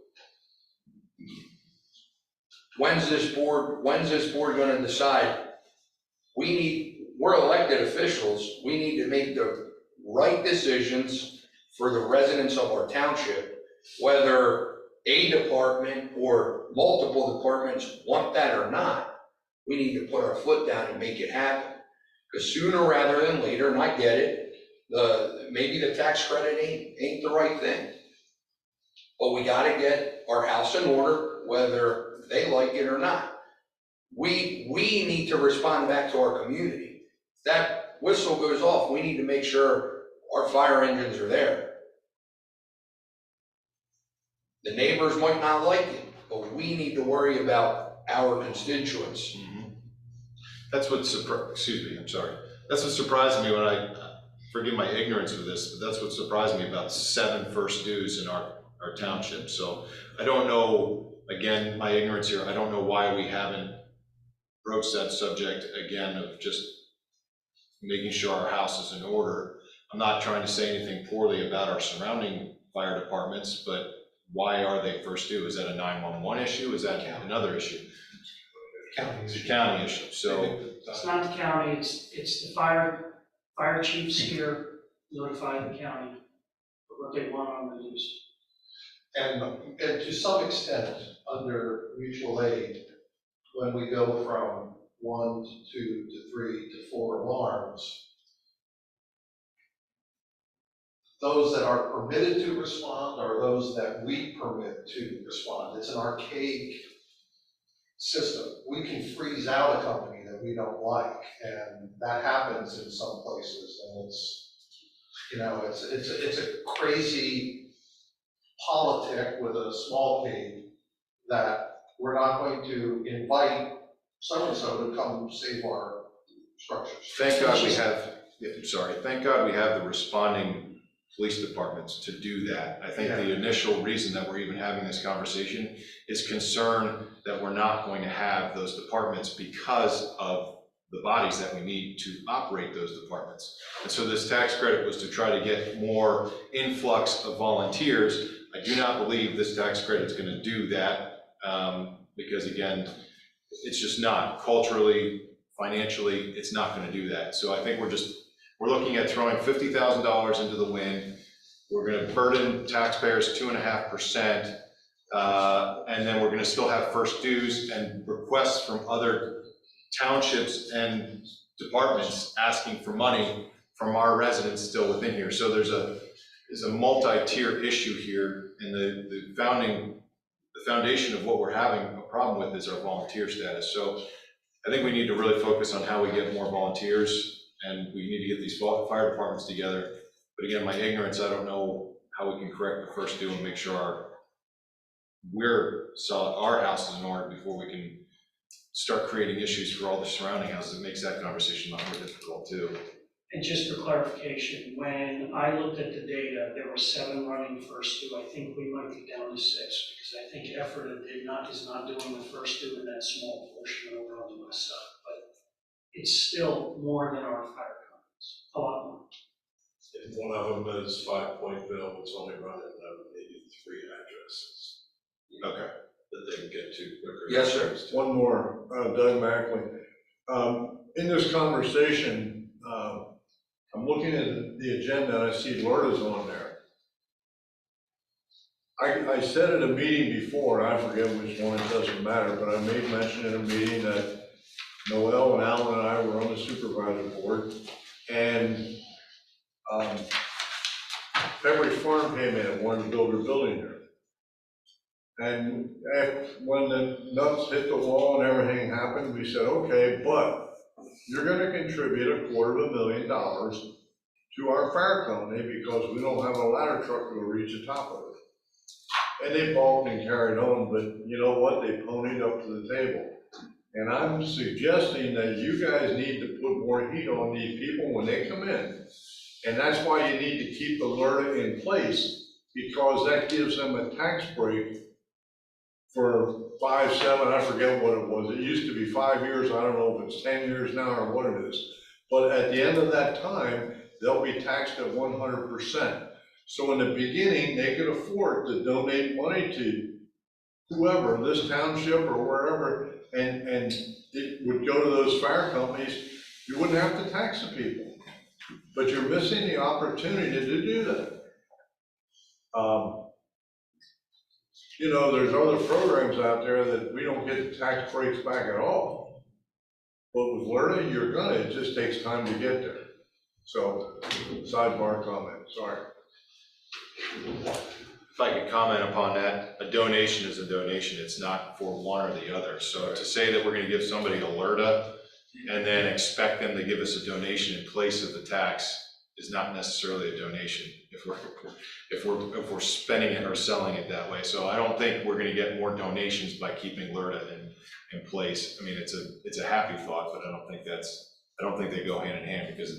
[SPEAKER 1] when's this board gonna decide? We're elected officials, we need to make the right decisions for the residents of our township, whether a department or multiple departments want that or not. We need to put our foot down and make it happen. Because sooner rather than later, and I get it, maybe the tax credit ain't the right thing. But we gotta get our house in order, whether they like it or not. We need to respond back to our community. If that whistle goes off, we need to make sure our fire engines are there. The neighbors might not like it, but we need to worry about our constituents.
[SPEAKER 12] That's what That's what surprised me when forgive my ignorance of this, but that's what surprised me about 7 first dues in our township. So I don't know, again, my ignorance here, I don't know why we haven't broached that subject again of just making sure our house is in order. I'm not trying to say anything poorly about our surrounding fire departments, but why are they first due? Is that a 911 issue? Is that another issue? It's a county issue, so.
[SPEAKER 3] It's not the county, it's the fire chiefs here notify the county of what they want on the news.
[SPEAKER 11] And to some extent, under mutual aid, when we go from 1 to 2 to 3 to 4 alarms, those that are permitted to respond are those that we permit to respond. It's an archaic system. We can freeze out a company that we don't like, and that happens in some places, and it's a crazy politic with a small p that we're not going to invite so-and-so to come save our structures.
[SPEAKER 12] Thank God we have the responding police departments to do that. I think the initial reason that we're even having this conversation is concern that we're not going to have those departments because of the bodies that we need to operate those departments. And so this tax credit was to try to get more influx of volunteers. I do not believe this tax credit is going to do that because, again, it's just not culturally, financially, it's not going to do that. So I think we're looking at throwing $50,000 into the wind. We're going to burden taxpayers 2.5%, and then we're going to still have first dues and requests from other townships and departments asking for money from our residents still within here. So there's a multi-tier issue here, and the foundation of what we're having a problem with is our volunteer status. So I think we need to really focus on how we get more volunteers, and we need to get these fire departments together. But again, my ignorance, I don't know how we can correct the first due and make sure our house is in order before we can start creating issues for all the surrounding houses. It makes that conversation a lot more difficult too.
[SPEAKER 3] And just for clarification, when I looked at the data, there were 7 running first due. I think we might be down to 6 because I think Effort is not doing the first due in that small portion over on the west side. But it's still more than our fire companies, a lot more.
[SPEAKER 10] If one of them is 5 Pointville, it's only running maybe 3 addresses.
[SPEAKER 12] Okay.
[SPEAKER 10] That they can get to quicker.
[SPEAKER 1] Yes, sir.
[SPEAKER 10] One more, Doug Macklin. In this conversation, I'm looking at the agenda and I see Lorda's on there. I said at a meeting before, and I forget which one, it doesn't matter, but I made mention at a meeting that Noel and Alan and I were on the supervisor board, and Pepperidge Farm came in and wanted to build their building there. And when the nuts hit the wall and everything happened, we said, okay, but you're gonna contribute $250,000 to our fire company because we don't have a ladder truck to reach the top of it. And they balked and carried on, but you know what? They ponied up to the table. And I'm suggesting that you guys need to put more heat on these people when they come in. And that's why you need to keep the LERTA in place, because that gives them a tax break for 5, 7, I forget what it was. It used to be 5 years, I don't know if it's 10 years now or what it is. But at the end of that time, they'll be taxed at 100%. So in the beginning, they could afford to donate money to whoever, this township or wherever, and it would go to those fire companies. You wouldn't have to tax the people, but you're missing the opportunity to do that. You know, there's other programs out there that we don't get tax breaks back at all. But with LERTA, you're gonna, it just takes time to get there. So, sidebar comment, sorry.
[SPEAKER 12] If I could comment upon that, a donation is a donation, it's not for one or the other. So to say that we're gonna give somebody alerta and then expect them to give us a donation in place of the tax is not necessarily a donation if we're spending it or selling it that way. So I don't think we're gonna get more donations by keeping alerta in place. I mean, it's a happy thought, but I don't think they go hand in hand because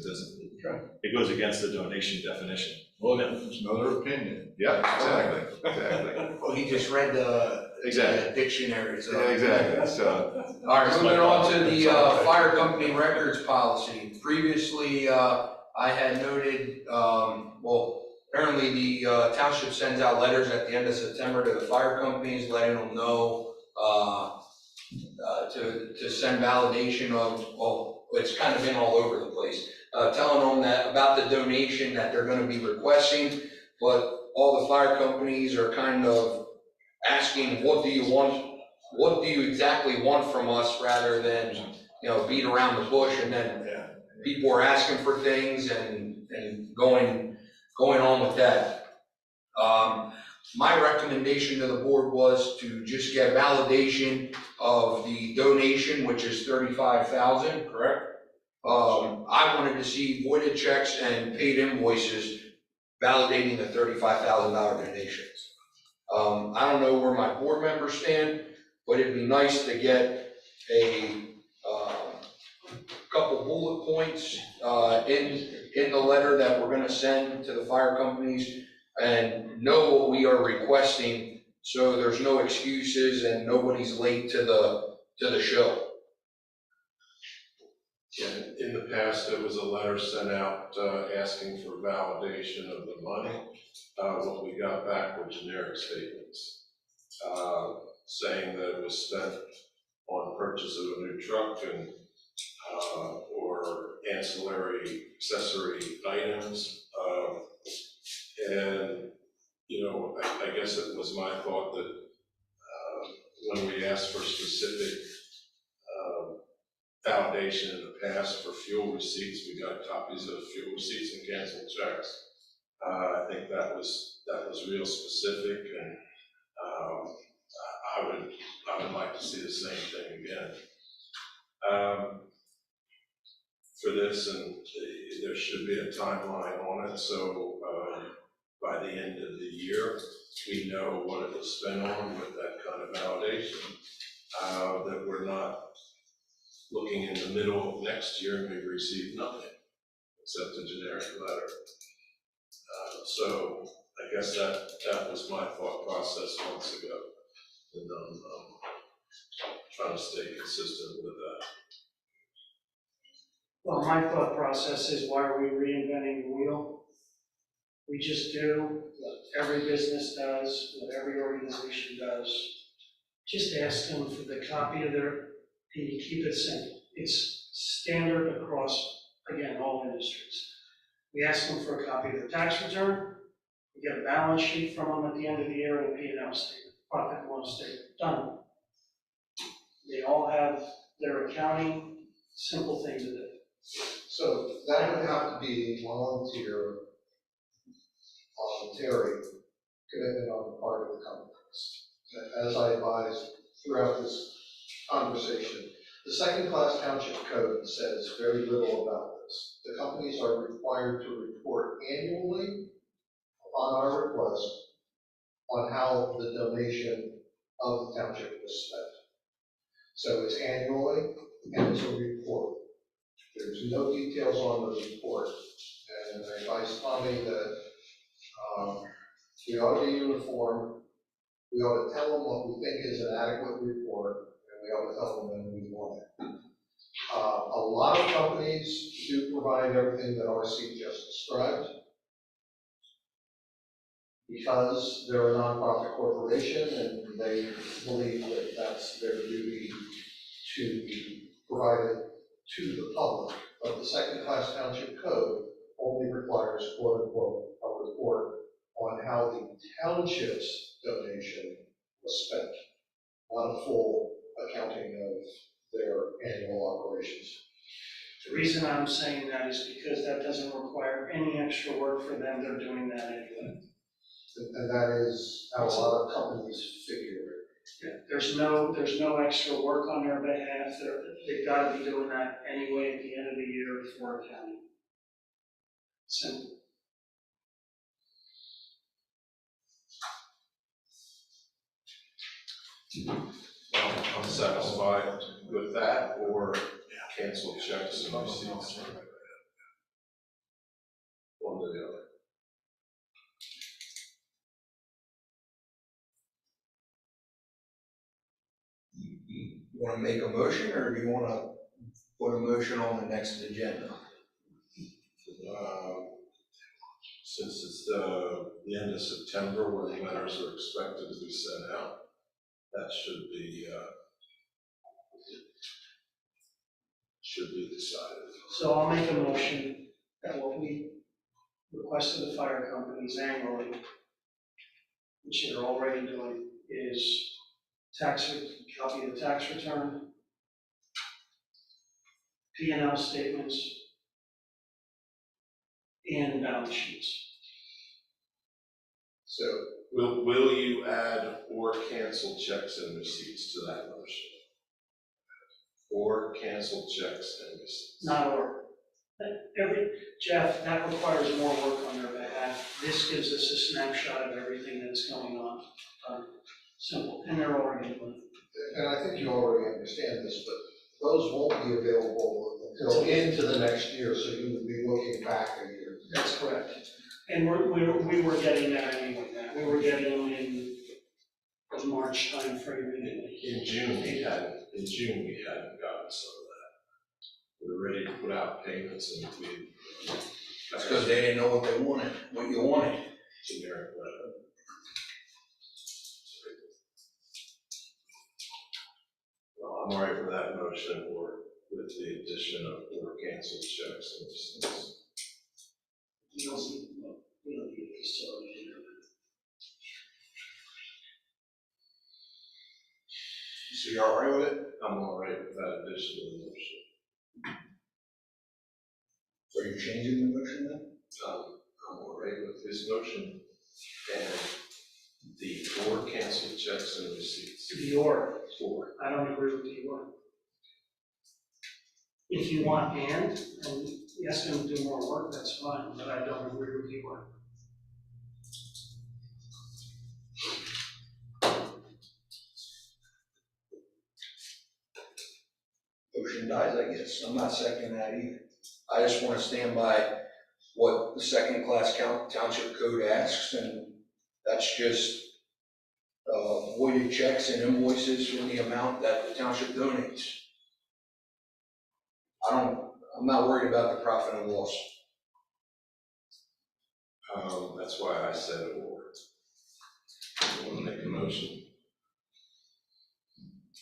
[SPEAKER 12] it goes against the donation definition.
[SPEAKER 10] Well, it's another opinion.
[SPEAKER 12] Yeah, exactly.
[SPEAKER 1] Well, he just read the
[SPEAKER 12] Exactly.
[SPEAKER 1] dictionary, so.
[SPEAKER 12] Yeah, exactly, so.
[SPEAKER 1] All right, moving on to the fire company records policy. Previously, I had noted, well, apparently the township sends out letters at the end of September to the fire companies, letting them know to send validation of, well, it's kind of been all over the place. Telling them that about the donation that they're gonna be requesting, but all the fire companies are kind of asking, what do you want? What do you exactly want from us, rather than, you know, beat around the bush, and then people are asking for things and going on with that. My recommendation to the board was to just get validation of the donation, which is $35,000, correct? I wanted to see voided checks and paid invoices validating the $35,000 donations. I don't know where my board members stand, but it'd be nice to get a couple bullet points in the letter that we're gonna send to the fire companies, and know what we are requesting, so there's no excuses and nobody's late to the show.
[SPEAKER 11] Yeah, in the past, there was a letter sent out asking for validation of the money. What we got back were generic statements saying that it was spent on purchase of a new truck and or ancillary accessory items. And, you know, I guess it was my thought that when we asked for specific validation in the past for fuel receipts, we got copies of fuel receipts and canceled checks. I think that was real specific, and I would like to see the same thing again. For this, and there should be a timeline on it, so by the end of the year, we know what it was spent on with that kind of validation, that we're not looking in the middle of next year and we've received nothing except a generic letter. So I guess that was my thought process months ago, and I'm trying to stay consistent with that.
[SPEAKER 3] Well, my thought process is, why are we reinventing the wheel? We just do what every business does, what every organization does. Just ask them for the copy of their, and you keep it simple. It's standard across, again, all industries. We ask them for a copy of their tax return, we get a balance sheet from them at the end of the year, and a P&L statement, profit and loss statement, done. They all have their accounting, simple thing to do.
[SPEAKER 11] So that would have to be voluntary commitment on the part of the companies. As I advised throughout this conversation, the second-class township code says very little about this. The companies are required to report annually on our request on how the donation of the township was spent. So it's annually, and it's a report. There's no details on the report. And I advise Tommy that We ought to be uniform. We ought to tell them what we think is an adequate report, and we ought to tell them when we want it. A lot of companies do provide everything that RC just described. Because they're a nonprofit corporation and they believe that that's their duty to provide it to the public. But the second-class township code only requires, quote unquote, a report on how the township's donation was spent, not a full accounting of their annual operations.
[SPEAKER 3] The reason I'm saying that is because that doesn't require any extra work for them, they're doing that anyway.
[SPEAKER 11] And that is how a lot of companies figure it.
[SPEAKER 3] Yeah, there's no extra work on their behalf, they've got to be doing that anyway at the end of the year for accounting. Simple.
[SPEAKER 12] I'm satisfied with that, or cancel checks and receipts. One or the other.
[SPEAKER 1] You wanna make a motion, or do you wanna put a motion on the next agenda?
[SPEAKER 12] Since it's the end of September when the letters are expected to be sent out, that should be decided.
[SPEAKER 3] So I'll make a motion that what we request of the fire companies annually, which they're already doing, is copy of the tax return, P&L statements, and balance sheets.
[SPEAKER 12] So will you add or cancel checks and receipts to that motion? Or cancel checks and receipts?
[SPEAKER 3] Not or. Jeff, that requires more work on your behalf. This gives us a snapshot of everything that's going on. Simple, and they're already doing it.
[SPEAKER 11] And I think you already understand this, but those won't be available until into the next year, so you would be looking back a year.
[SPEAKER 3] That's correct. And we were getting that anyway, we were getting them in the March timeframe anyway.
[SPEAKER 12] In June, we hadn't gotten some of that. We were ready to put out payments and we.
[SPEAKER 1] That's because they didn't know what you wanted.
[SPEAKER 12] Generic letter. Well, I'm all right with that motion, or with the addition of or cancel checks and receipts.
[SPEAKER 3] We don't need a facility here.
[SPEAKER 1] So you're all right with it?
[SPEAKER 12] I'm all right with that addition to the motion.
[SPEAKER 1] So are you changing the motion then?
[SPEAKER 12] I'm all right with this motion and the or cancel checks and receipts.
[SPEAKER 3] The or,
[SPEAKER 12] Or.
[SPEAKER 3] I don't agree with the or. If you want and yes, and do more work, that's fine, but I don't agree with the or.
[SPEAKER 1] Motion dies, I guess. I'm not seconding that either. I just want to stand by what the second-class township code asks, and that's just voided checks and invoices in the amount that the township donates. I'm not worried about the profit and loss.
[SPEAKER 12] That's why I said or. I want to make a motion.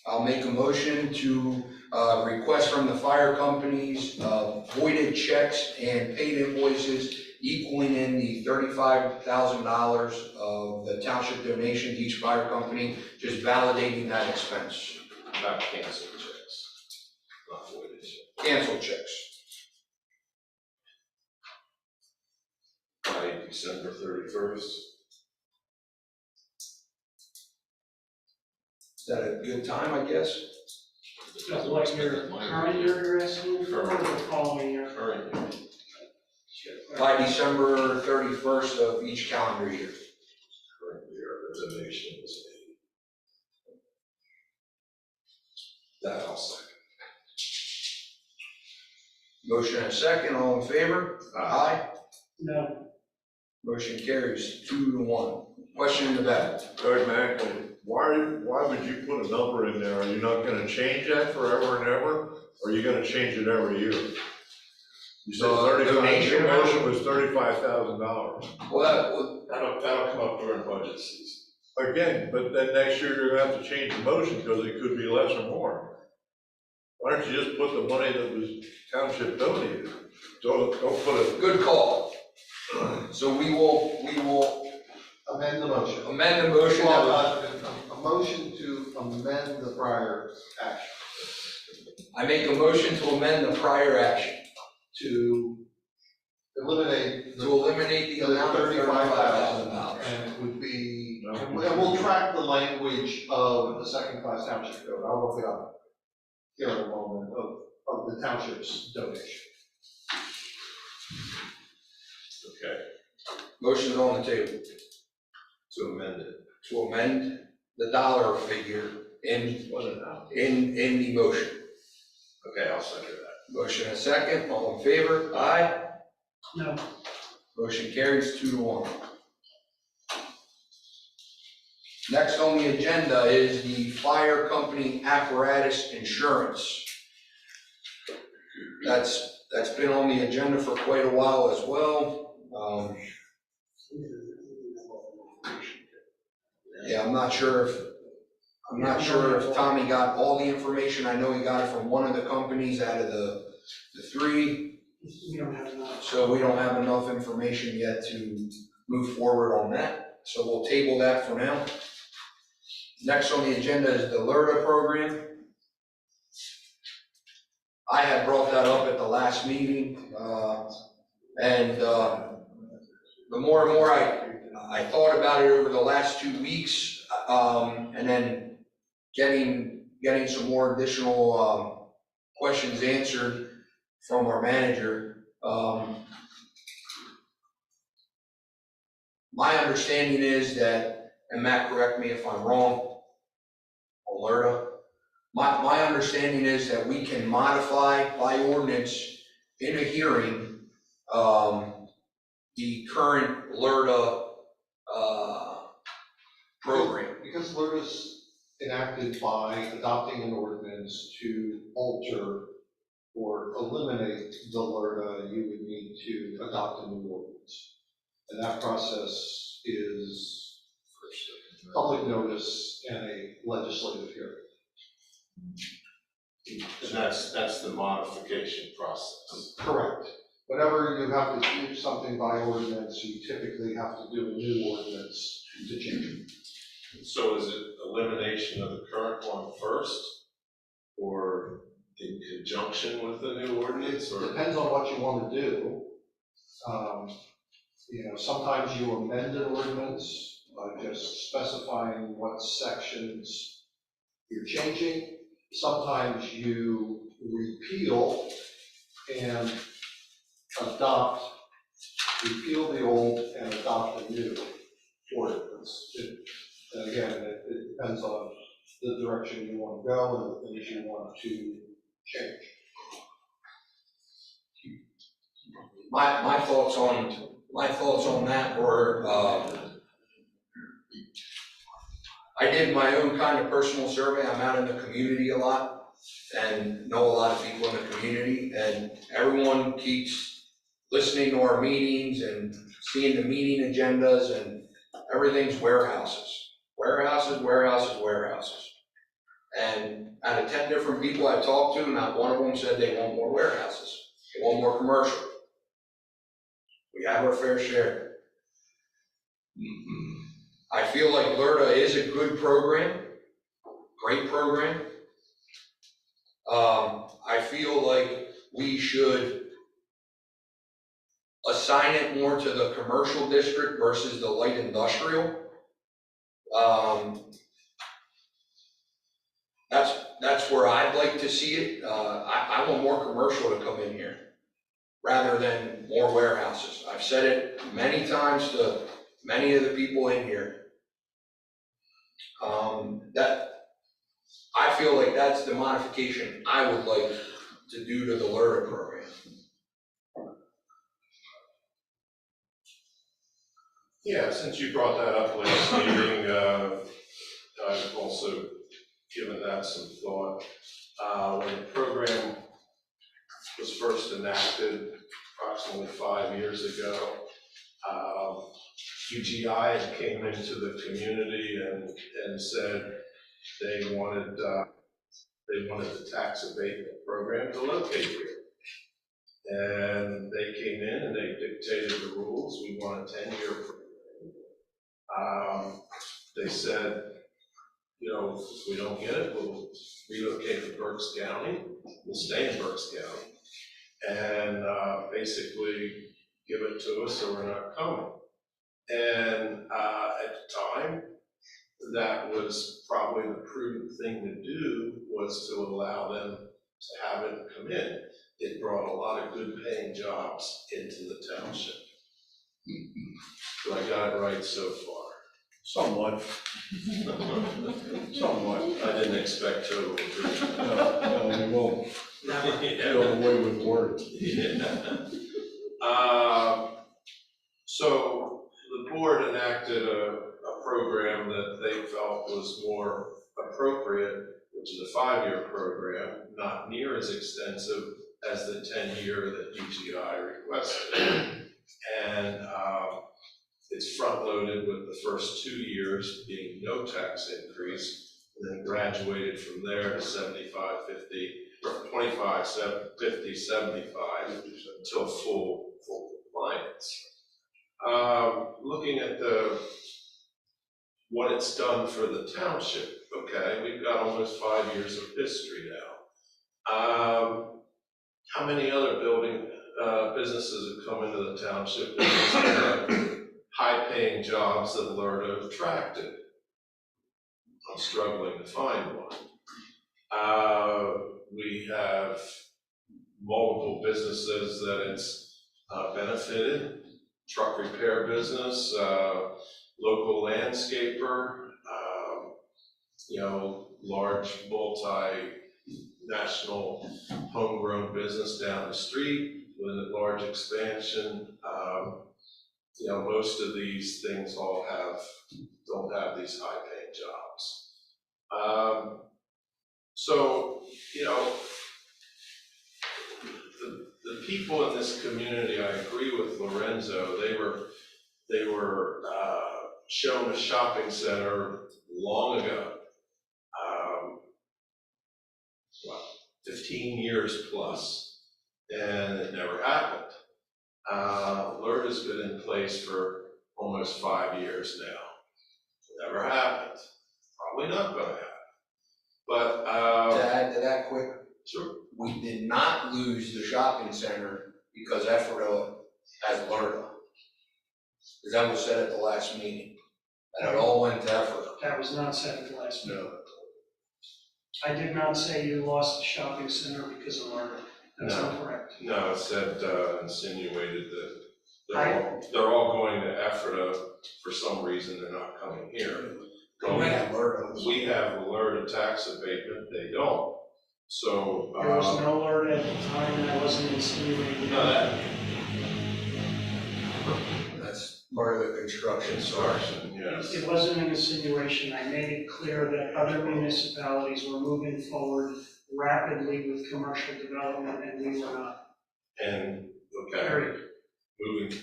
[SPEAKER 1] I'll make a motion to request from the fire companies voided checks and paid invoices equaling in the $35,000 of the township donation to each fire company, just validating that expense.
[SPEAKER 12] Not cancel checks, not voided checks.
[SPEAKER 1] Cancel checks.
[SPEAKER 12] By December 31st.
[SPEAKER 1] Is that a good time, I guess?
[SPEAKER 3] That's what your current year you're asking for, or the following year?
[SPEAKER 12] Current year.
[SPEAKER 1] By December 31st of each calendar year.
[SPEAKER 12] Current year, the donation was made. That I'll second.
[SPEAKER 1] Motion and second, all in favor? Aye.
[SPEAKER 3] No,
[SPEAKER 1] Motion carries 2-1. Question in the back.
[SPEAKER 10] Doug Macklin, why would you put a number in there? Are you not gonna change that forever and ever? Or are you gonna change it every year? You said
[SPEAKER 1] Donation
[SPEAKER 10] your
[SPEAKER 1] amount?
[SPEAKER 10] motion was $35,000.
[SPEAKER 1] Well,
[SPEAKER 2] That'll come up during budget season.
[SPEAKER 10] Again, but then next year you're gonna have to change the motion because it could be less or more. Why don't you just put the money that was township donated? Don't put it.
[SPEAKER 1] good call. So we will
[SPEAKER 11] Amend the motion.
[SPEAKER 1] amend the motion.
[SPEAKER 11] Well,
[SPEAKER 1] that
[SPEAKER 11] a motion to amend the prior action
[SPEAKER 1] I make a motion to amend the prior action
[SPEAKER 11] to eliminate
[SPEAKER 1] to eliminate the amount of $35,000.
[SPEAKER 11] And it would be, and we'll track the language of the second class township code. I'll look it up here in a moment of the township's donation.
[SPEAKER 2] Okay.
[SPEAKER 1] Motion is on the table
[SPEAKER 2] To amend it.
[SPEAKER 1] to amend the dollar figure in the motion.
[SPEAKER 2] Okay, I'll second that.
[SPEAKER 1] Motion and second, all in favor? Aye.
[SPEAKER 3] No,
[SPEAKER 1] Motion carries 2-1. Next on the agenda is the fire company apparatus insurance. That's been on the agenda for quite a while as well. Yeah, I'm not sure if Tommy got all the information. I know he got it from one of the companies out of the three.
[SPEAKER 3] we don't have enough.
[SPEAKER 1] So we don't have enough information yet to move forward on that, so we'll table that for now. Next on the agenda is the LERTA program. I had brought that up at the last meeting, and the more and more I thought about it over the last 2 weeks, and then getting some more additional questions answered from our manager. My understanding is that, and Matt, correct me if I'm wrong, Alerta, my understanding is that we can modify by ordinance in a hearing, the current Alerta, program.
[SPEAKER 11] Because LERTA's enacted by adopting an ordinance to alter or eliminate the LERTA, you would need to adopt a new ordinance. And that process is public notice and a legislative hearing.
[SPEAKER 2] And that's the modification process.
[SPEAKER 11] Correct. Whenever you have to do something by ordinance, you typically have to do a new ordinance to change it.
[SPEAKER 2] So is it elimination of the current one first, or in conjunction with the new ordinance, or?
[SPEAKER 11] Depends on what you want to do. Sometimes you amend an ordinance by just specifying what sections you're changing. Sometimes you repeal and repeal the old and adopt a new ordinance. And again, it depends on the direction you want to go and the things you want to change.
[SPEAKER 1] My thoughts on that were, I did my own kind of personal survey. I'm out in the community a lot and know a lot of people in the community, and everyone keeps listening to our meetings and seeing the meeting agendas, and everything's warehouses. And out of 10 different people I talked to, not one of them said they want more warehouses. They want more commercial. We have our fair share. I feel like LERTA is a good program, great program. I feel like we should assign it more to the commercial district versus the light industrial. That's where I'd like to see it. I want more commercial to come in here rather than more warehouses. I've said it many times to many of the people in here. That I feel like that's the modification I would like to do to the LERTA program.
[SPEAKER 11] Yeah, since you brought that up last meeting, I've also given that some thought. When the program was first enacted approximately 5 years ago, UGI came into the community and said they wanted the tax abatement program to locate here. And they came in and they dictated the rules. We want a 10-year program. They said, you know, if we don't get it, we'll relocate to Berks County. We'll stay in Berks County. And basically give it to us or we're not coming. And at the time, that was probably the prudent thing to do, was to allow them to have it come in. It brought a lot of good paying jobs into the township. So I got it right so far.
[SPEAKER 10] Somewhat. Somewhat.
[SPEAKER 11] I didn't expect total agreement.
[SPEAKER 10] No, we won't feel the way we've worked.
[SPEAKER 11] Yeah. So the board enacted a program that they felt was more appropriate, which is a 5-year program, not near as extensive as the 10-year that UGI requested. And it's front-loaded with the first 2 years being no tax increase, and then graduated from there to 75, 50, or 25, 50, 75 until full compliance. Looking at what it's done for the township, okay, we've got almost 5 years of history now. How many other businesses have come into the township with high-paying jobs that Lerdo attracted? I'm struggling to find one. We have multiple businesses that it's benefited. Truck repair business, local landscaper, you know, large multi-national homegrown business down the street with a large expansion. You know, most of these things don't have these high-paying jobs. So, you know, the people in this community, I agree with Lorenzo, they were shown a shopping center long ago, 15 years plus, and it never happened. Alert has been in place for almost 5 years now. Never happened. Probably not gonna happen. But
[SPEAKER 1] To add to that quick,
[SPEAKER 11] sure.
[SPEAKER 1] we did not lose the shopping center because Ephrata has Lerda. Because that was said at the last meeting, and it all went to Ephrata.
[SPEAKER 3] That was not said at the last meeting.
[SPEAKER 1] No.
[SPEAKER 3] I did not say you lost the shopping center because of Lerda. That's
[SPEAKER 11] No.
[SPEAKER 3] incorrect.
[SPEAKER 11] No, it said, insinuated that they're all going to Ephrata for some reason, they're not coming here.
[SPEAKER 1] We have Lerda.
[SPEAKER 11] We have Lerda tax abatement, they don't. So,
[SPEAKER 3] There was no Lerda at the time, that wasn't insinuated.
[SPEAKER 11] no,
[SPEAKER 1] That's part of the construction.
[SPEAKER 11] yes.
[SPEAKER 3] It wasn't an insinuation. I made it clear that other municipalities were moving forward rapidly with commercial development, and we were not.
[SPEAKER 11] And, okay,
[SPEAKER 3] Period.
[SPEAKER 11] moving,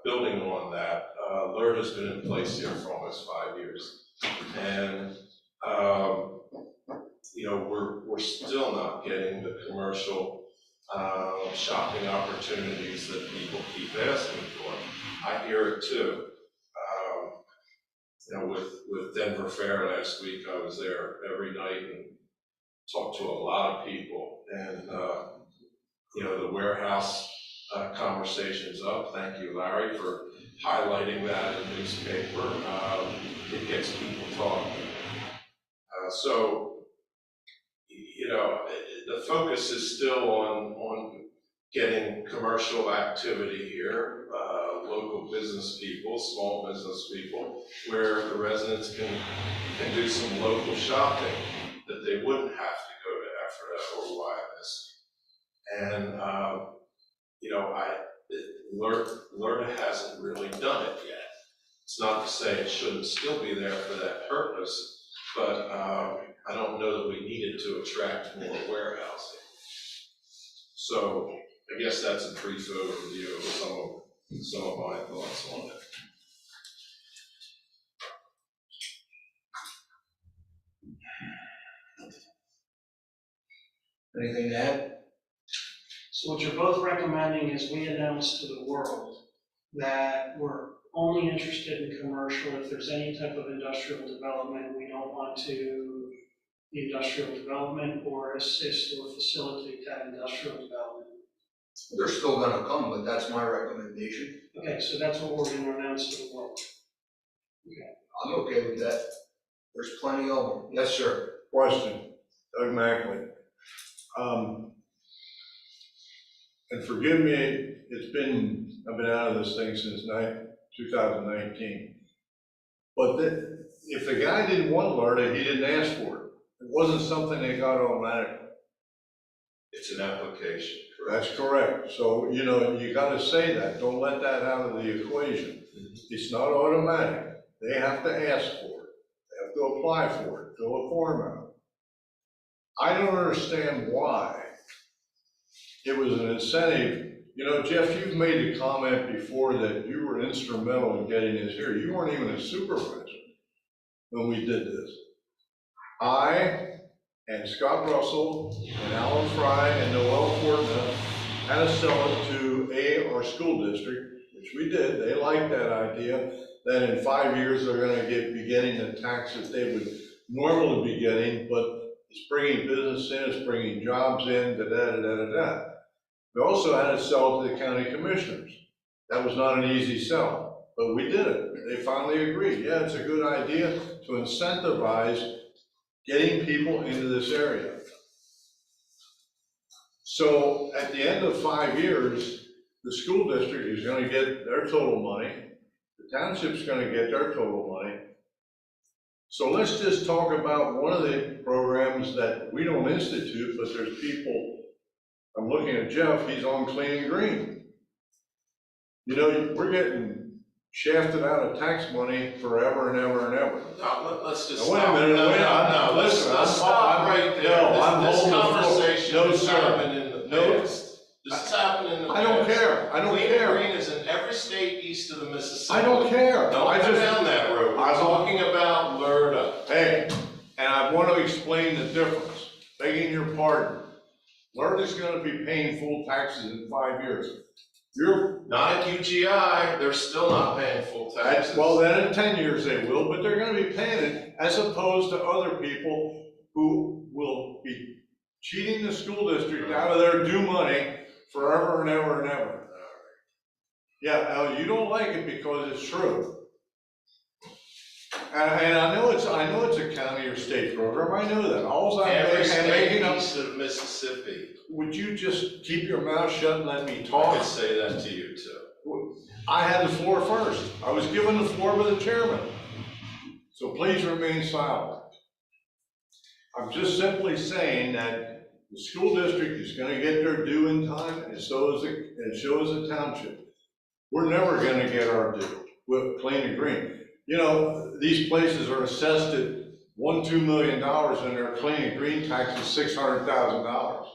[SPEAKER 11] building on that, Lerda's been in place here for almost 5 years. And, you know, we're still not getting the commercial shopping opportunities that people keep asking for. I hear it too. You know, with Denver Fair last week, I was there every night and talked to a lot of people. And, you know, the warehouse conversation's up. Thank you, Larry, for highlighting that in the newspaper. It gets people talking. So, you know, the focus is still on getting commercial activity here, local business people, small business people, where the residents can do some local shopping that they wouldn't have to go to Ephrata or Wyomissing. And, you know,
[SPEAKER 2] LRTA hasn't really done it yet. It's not to say it shouldn't still be there for that purpose, but I don't know that we need it to attract more warehousing. So I guess that's a brief overview of some of my thoughts on it.
[SPEAKER 1] Anything to add?
[SPEAKER 3] So what you're both recommending is we announce to the world that we're only interested in commercial. If there's any type of industrial development, we don't want to the industrial development or assist or facilitate that industrial development.
[SPEAKER 1] They're still gonna come, but that's my recommendation.
[SPEAKER 3] Okay, so that's what we're gonna announce to the world.
[SPEAKER 1] I'm okay with that. There's plenty of them. Yes, sir.
[SPEAKER 10] Question, Doug Macklin. And forgive me, I've been out of this thing since 2019. But if the guy didn't want LRTA, he didn't ask for it. It wasn't something they got automatically.
[SPEAKER 2] It's an application.
[SPEAKER 10] That's correct. So, you gotta say that. Don't let that out of the equation. It's not automatic. They have to ask for it. They have to apply for it, fill a form out. I don't understand why it was an incentive. Jeff, you've made a comment before that you were instrumental in getting this here. You weren't even a supervisor when we did this. I and Scott Russell and Alan Fry and Noel Fortna had to sell it to our school district, which we did. They liked that idea, that in 5 years they're gonna be getting the tax that they would normally be getting, but it's bringing business in, it's bringing jobs in, da-da-da-da-da-da. We also had to sell it to the county commissioners. That was not an easy sell, but we did it. They finally agreed. Yeah, it's a good idea to incentivize getting people into this area. So at the end of 5 years, the school district is gonna get their total money, the township's gonna get their total money. So let's just talk about one of the programs that we don't institute, but there's people, I'm looking at Jeff, he's on Clean and Green. We're getting shafted out of tax money forever and ever and ever.
[SPEAKER 2] No, let's just
[SPEAKER 10] Now, wait a
[SPEAKER 2] stop.
[SPEAKER 10] minute,
[SPEAKER 2] No,
[SPEAKER 10] listen,
[SPEAKER 2] let's stop right there.
[SPEAKER 10] No, I'm
[SPEAKER 2] This
[SPEAKER 10] holding the floor.
[SPEAKER 2] conversation
[SPEAKER 10] No,
[SPEAKER 2] has
[SPEAKER 10] sir.
[SPEAKER 2] happened in the
[SPEAKER 10] No.
[SPEAKER 2] past. This has happened in the past.
[SPEAKER 10] I don't care, I don't
[SPEAKER 2] Clean
[SPEAKER 10] care.
[SPEAKER 2] and Green is in every state east of the Mississippi.
[SPEAKER 10] I don't care.
[SPEAKER 2] Don't
[SPEAKER 10] I
[SPEAKER 2] go
[SPEAKER 10] just,
[SPEAKER 2] down that road. We're
[SPEAKER 10] I'm-
[SPEAKER 2] talking about LRTA.
[SPEAKER 10] hey, and I want to explain the difference, begging your pardon. LRTA's gonna be paying full taxes in 5 years.
[SPEAKER 2] Not at UGI, they're still not paying full taxes.
[SPEAKER 10] Well, then in 10 years they will, but they're gonna be paying it, as opposed to other people who will be cheating the school district out of their due money forever and ever and ever. Yeah, now, you don't like it because it's true. And I know it's a county or state program, I know that. All I'm
[SPEAKER 2] Every
[SPEAKER 10] making
[SPEAKER 2] state
[SPEAKER 10] up,
[SPEAKER 2] east of Mississippi.
[SPEAKER 10] would you just keep your mouth shut and let me
[SPEAKER 2] I
[SPEAKER 10] talk?
[SPEAKER 2] could say that to you too.
[SPEAKER 10] I had the floor first. I was given the floor by the chairman. So please remain silent. I'm just simply saying that the school district is gonna get their due in time, and so is the township. We're never gonna get our due with Clean and Green. These places are assessed at $2 million and their Clean and Green tax is $600,000.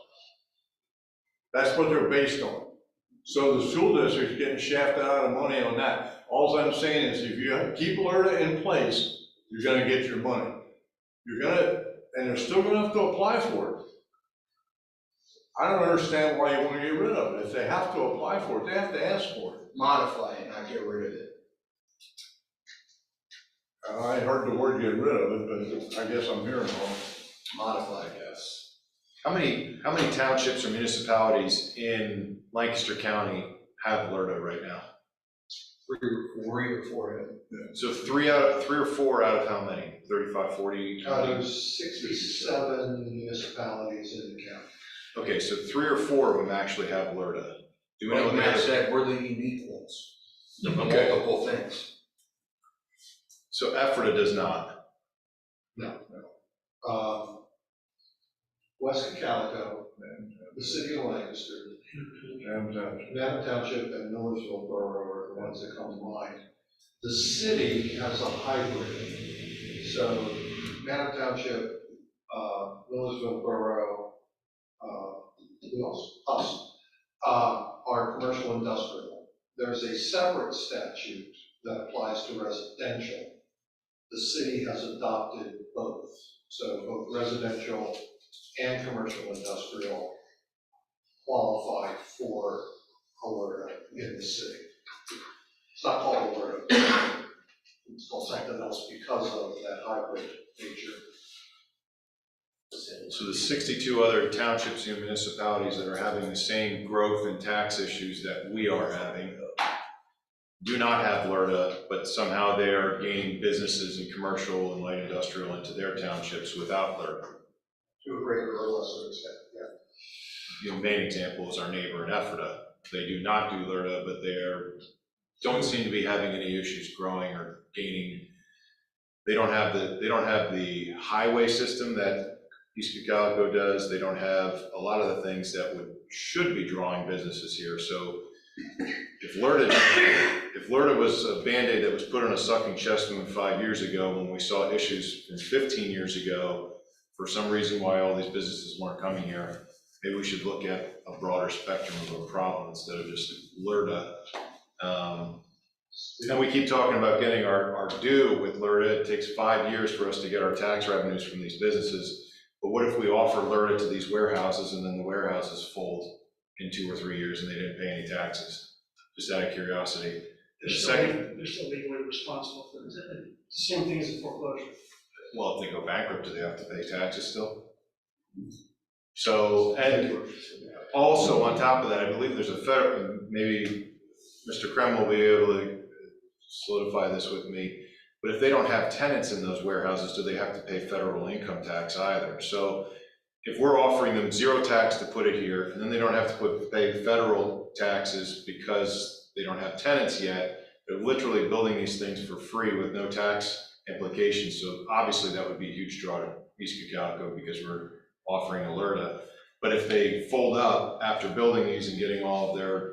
[SPEAKER 10] That's what they're based on. So the school district's getting shafted out of money on that. All I'm saying is if you keep LRTA in place, you're gonna get your money. And they're still gonna have to apply for it. I don't understand why you wanna get rid of it. If they have to apply for it, they have to ask for it.
[SPEAKER 1] Modify it, not get rid of it.
[SPEAKER 10] I heard the word get rid of it, but I guess I'm hearing wrong.
[SPEAKER 1] Modify, yes.
[SPEAKER 12] How many townships or municipalities in Lancaster County have LRTA right now?
[SPEAKER 1] 3 or 4.
[SPEAKER 12] So three or four out of how many? 35, 40?
[SPEAKER 11] Out of 67 municipalities in the county.
[SPEAKER 12] Okay, so 3 or 4 of them actually have LRTA. Do we know
[SPEAKER 1] Like
[SPEAKER 12] the
[SPEAKER 1] Matt
[SPEAKER 12] other?
[SPEAKER 1] said, we're the unique ones. The
[SPEAKER 12] Okay.
[SPEAKER 1] multiple things.
[SPEAKER 12] So Ephrata does not.
[SPEAKER 11] No. West Cocalico, the city of Lancaster, Manhattan Township, and Millersville Borough are the ones that come to mind. The city has a hybrid. So Manhattan Township, Millersville Borough, who else? Us, are commercial industrial. There's a separate statute that applies to residential. The city has adopted both. So both residential and commercial industrial qualify for alerta in the city. It's not called alerta. It's called something else because of that hybrid nature.
[SPEAKER 12] So the 62 other townships and municipalities that are having the same growth and tax issues that we are having do not have LRTA, but somehow they are gaining businesses and commercial and light industrial into their townships without LRTA.
[SPEAKER 11] To a greater or lesser extent, yeah.
[SPEAKER 12] The main example is our neighbor in Ephrata. They do not do LRTA, but they don't seem to be having any issues growing or gaining. They don't have the highway system that East Cocalico does. They don't have a lot of the things that should be drawing businesses here. So if LRTA was a Band-Aid that was put on a sucking chest wound 5 years ago when we saw issues from 15 years ago, for some reason why all these businesses weren't coming here, maybe we should look at a broader spectrum of a problem instead of just LRTA. And we keep talking about getting our due with LRTA. It takes 5 years for us to get our tax revenues from these businesses. But what if we offer LRTA to these warehouses and then the warehouses fold in 2 or 3 years and they didn't pay any taxes? Just out of curiosity.
[SPEAKER 3] They're still legally responsible for this. It's the same thing as a foreclosure.
[SPEAKER 12] Well, if they go bankrupt, do they have to pay taxes still? So, and also on top of that, I believe there's a federal, maybe Mr. Krem will be able to solidify this with me, but if they don't have tenants in those warehouses, do they have to pay federal income tax either? So if we're offering them zero tax to put it here, and then they don't have to pay federal taxes because they don't have tenants yet, they're literally building these things for free with no tax implications. So obviously that would be a huge draw to East Cocalico because we're offering LRTA. But if they fold up after building these and getting all of their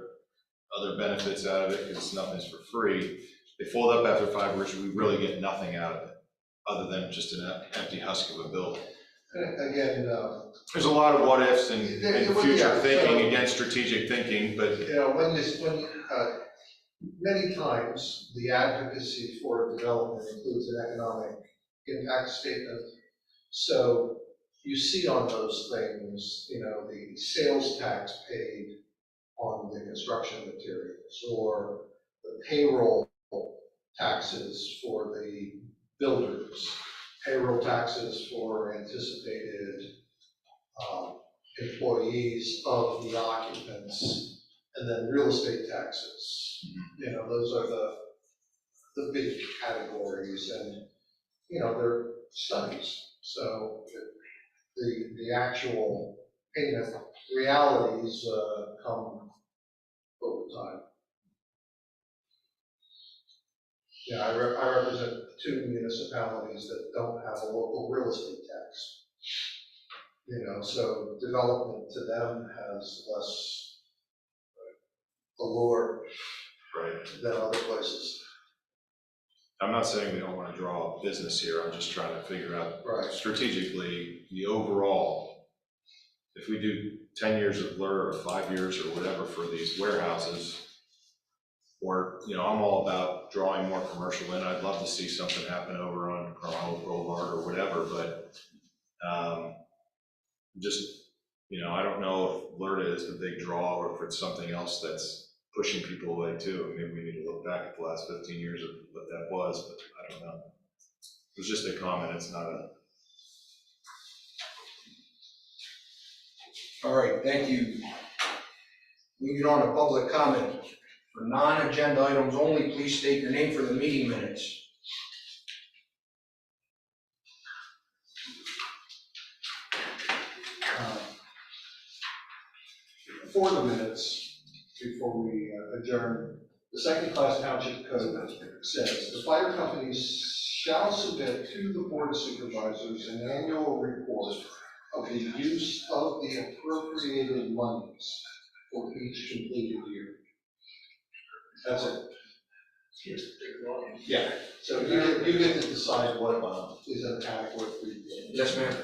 [SPEAKER 12] other benefits out of it, because nothing's for free, they fold up after 5 years, we really get nothing out of it, other than just an empty husk of a building.
[SPEAKER 11] Again,
[SPEAKER 12] There's a lot of what ifs and future thinking
[SPEAKER 11] so,
[SPEAKER 12] against strategic thinking, but
[SPEAKER 11] you know, many times the advocacy for development includes an economic impact statement. So you see on those things, you know, the sales tax paid on the construction materials, or the payroll taxes for the builders, payroll taxes for anticipated employees of the occupants, and then real estate taxes. You know, those are the big categories, and, you know, they're studies. So the actual payment realities come over time. Yeah, I represent 2 municipalities that don't have a local real estate tax. You know, so development to them has less allure than other places.
[SPEAKER 12] I'm not saying we don't want to draw business here. I'm just trying to figure out strategically the overall. If we do 10 years of LRTA or 5 years or whatever for these warehouses, or, you know, I'm all about drawing more commercial in. I'd love to see something happen over on Carmel Boulevard or whatever, but just, you know, I don't know if LRTA is the big draw or if it's something else that's pushing people away too. Maybe we need to look back at the last 15 years of what that was, but I don't know. It was just a comment, it's not a.
[SPEAKER 1] All right, thank you. Moving on to public comment. For non-agenda items only, please state your name for the meeting minutes.
[SPEAKER 11] For the minutes, before we adjourn, the second-class township code says, the fire companies shall submit to the board of supervisors an annual report of the use of the appropriated monies for each completed year. That's it. Yeah, so you get to decide what is an adequate review.
[SPEAKER 1] Yes, ma'am.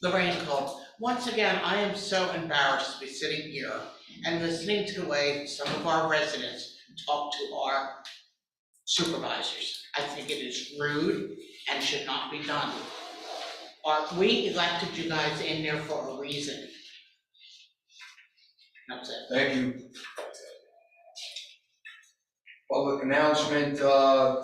[SPEAKER 13] Lorraine Cole. Once again, I am so embarrassed to be sitting here and listening to the way some of our residents talk to our supervisors. I think it is rude and should not be done. We elected you guys in there for a reason. That's it.
[SPEAKER 1] Thank you. Public announcement,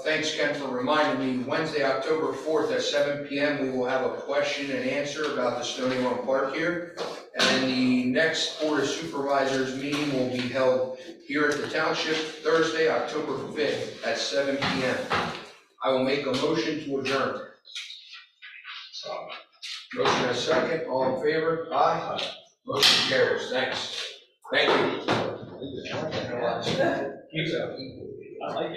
[SPEAKER 1] thanks Ken for reminding me, Wednesday, October 4th at 7 PM, we will have a question and answer about the Stony Run Park here. And the next Board of Supervisors meeting will be held here at the Township Thursday, October 5th at 7 PM. I will make a motion to adjourn. Motion and second, all in favor? Aye. Motion carries, thanks. Thank you.
[SPEAKER 5] I like it.